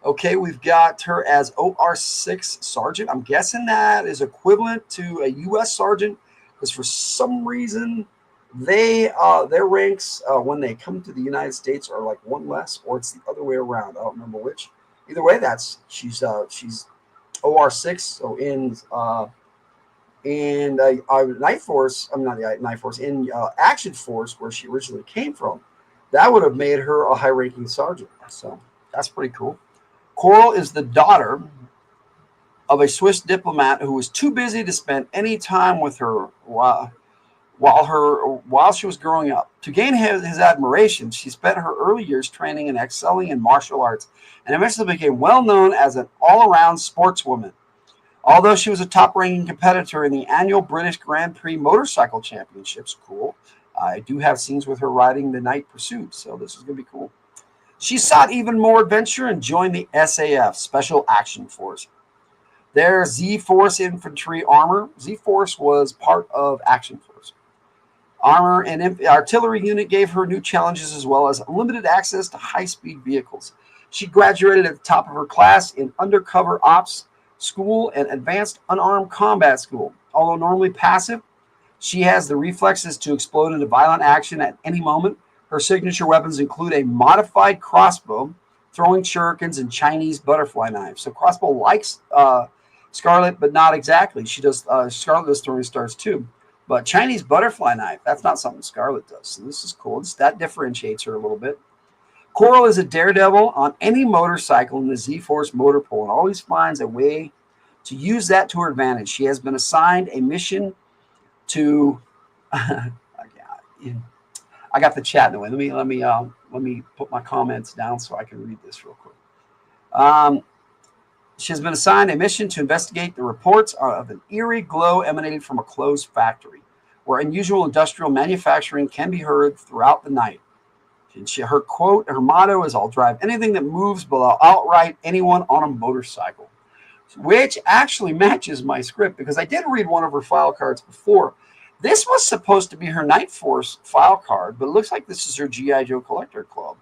Okay, we've got her as OR6 Sergeant. I'm guessing that is equivalent to a U.S. Sergeant, because for some reason they their ranks when they come to the United States are like one less, or it's the other way around. I don't remember which. Either way, she's OR6. So in Night Force, I'm not the Night Force, in Action Force, where she originally came from, that would have made her a high-ranking sergeant. So that's pretty cool. Coral is the daughter of a Swiss diplomat who was too busy to spend any time with her while she was growing up. To gain his admiration, she spent her early years training and excelling in martial arts, and eventually became well known as an all-around sportswoman. Although she was a top-ranking competitor in the annual British Grand Prix Motorcycle Championships, cool. I do have scenes with her riding the Night Pursuit, so this is going to be cool. She sought even more adventure and joined the SAF, Special Action Force. Their Z-Force infantry armor. Z-Force was part of Action Force. Armor and artillery unit gave her new challenges as well as limited access to high-speed vehicles. She graduated at the top of her class in Undercover Ops School and Advanced Unarmed Combat School. Although normally passive, she has the reflexes to explode into violent action at any moment. Her signature weapons include a modified crossbow, throwing shurikens, and Chinese butterfly knives. So crossbow likes Scarlet, but not exactly. She does Scarlet does throwing stars too. But Chinese butterfly knife, that's not something Scarlet does. So this is cool. That differentiates her a little bit. Coral is a daredevil on any motorcycle in the Z-Force motor pool and always finds a way to use that to her advantage. She has been assigned a mission to I got the chat in the way. Let me put my comments down so I can read this real quick. She has been assigned a mission to investigate the reports of an eerie glow emanating from a closed factory, where unusual industrial manufacturing can be heard throughout the night. Her quote, her motto is, "I'll drive anything that moves, but I'll outright anyone on a motorcycle," which actually matches my script because I did read one of her file cards before. This was supposed to be her Night Force file card, but it looks like this is her G.I. Joe Collector Club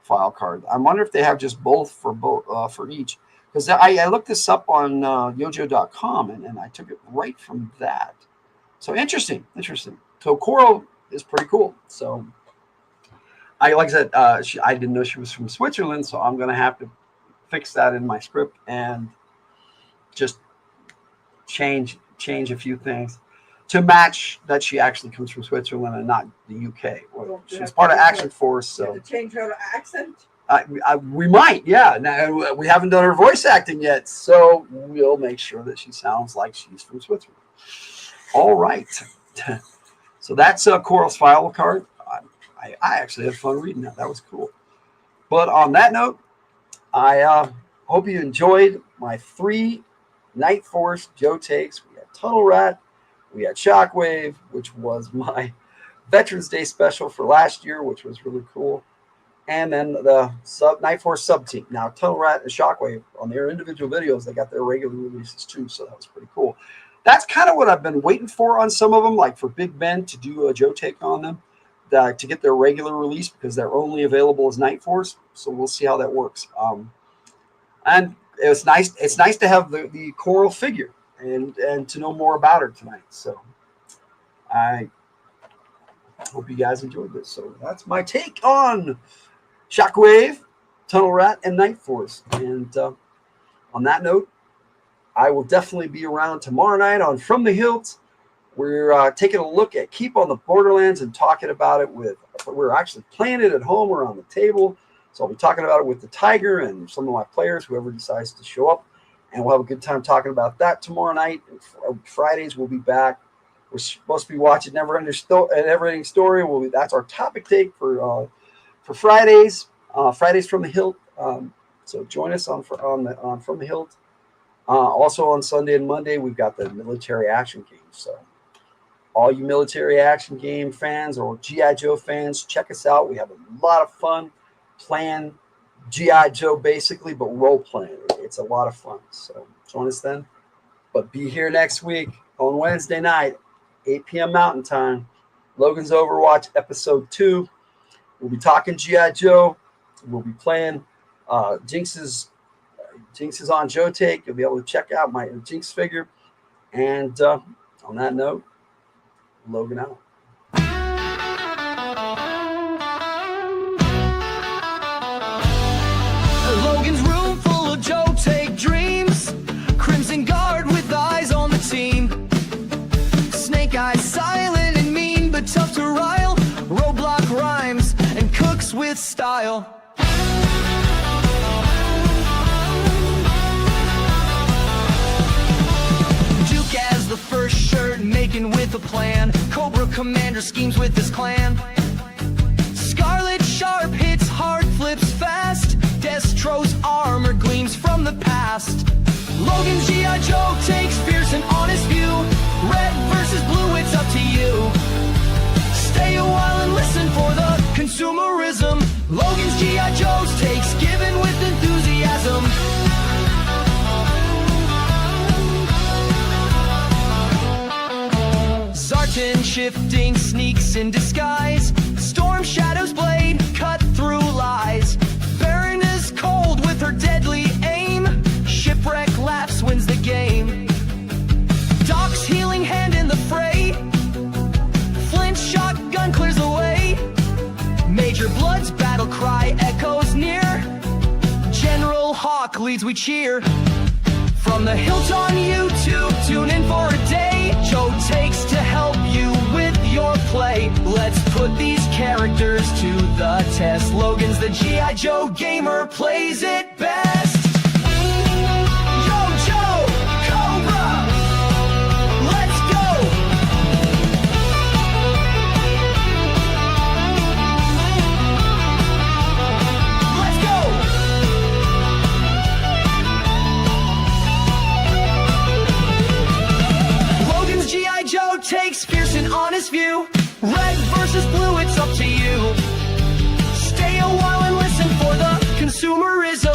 file card. I wonder if they have just both for each. Because I looked this up on yojo.com and I took it right from that. So interesting. So Coral is pretty cool. So like I said, I didn't know she was from Switzerland, so I'm going to have to fix that in my script and just change a few things to match that she actually comes from Switzerland and not the UK. Well, she's part of Action Force, so to change her accent. We might, yeah. Now we haven't done her voice acting yet, so we'll make sure that she sounds like she's from Switzerland. All right. So that's Coral's file card. I actually had fun reading that. That was cool. But on that note, I hope you enjoyed my 3 Night Force Joe takes. We had Tunnel Rat, we had Shockwave, which was my Veterans Day special for last year, which was really cool. And then the Night Force sub team. Now, Tunnel Rat and Shockwave, on their individual videos, they got their regular releases too, so that was pretty cool. That's kind of what I've been waiting for on some of them, like for Big Ben to do a Joe take on them, to get their regular release, because they're only available as Night Force. So we'll see how that works. And it's nice. It's nice to have the Coral figure and to know more about her tonight. So I hope you guys enjoyed this. So that's my take on Shockwave, Tunnel Rat, and Night Force. And on that note, I will definitely be around tomorrow night on From the Hilt. We're taking a look at Keep on the Borderlands and talking about it with, we're actually playing it at home or on the table. So I'll be talking about it with the Tiger and some of my players, whoever decides to show up. And we'll have a good time talking about that tomorrow night. Fridays, we'll be back. We're supposed to be watching Never Ending Story. That's our topic take for Fridays. Fridays From the Hilt. So join us on From the Hilt. Also on Sunday and Monday, we've got the military action games. So all you military action game fans or G.I. Joe fans, check us out. We have a lot of fun playing G.I. Joe basically, but role playing. It's a lot of fun. So join us then. But be here next week on Wednesday night, 8 p.m. Mountain Time. Logan's Overwatch Episode 2. We'll be talking G.I. Joe. We'll be playing Jinx is on Joe Take. You'll be able to check out my Jinx figure. And on that note, Logan out. Logan's room full of Joe Take dreams. Crimson Guard with eyes on the team. Snake Eyes silent and mean, but tough to rile. Roblox rhymes and cooks with style. The first shirt making with a plan. Cobra Commander schemes with his clan. Scarlet Sharp hits hard, flips fast. Destro's armor gleams from the past. Logan's G.I. Joe takes fierce and honest view. Red versus blue, it's up to you. Stay a while and listen for the consumerism. Logan's G.I. Joe's takes given with enthusiasm. Zartan shifting sneaks in disguise. Storm Shadow's blade cut through lies. Baron is cold with her deadly aim. Shipwreck laughs wins the game. Doc's healing hand in the fray. Flint shotgun clears the way. Major Blood's battle cry echoes near. General Hawk leads, we cheer. From the Hilt on YouTube, tune in for a day. Joe takes to help you with your play. Let's put these characters to the test. Logan's the G.I. Joe gamer, plays it best. Joe, Cobra, let's go. Let's go. Logan's G.I. Joe takes fierce and honest view. Red versus blue, it's up to you. Stay a while and listen for the consumerism.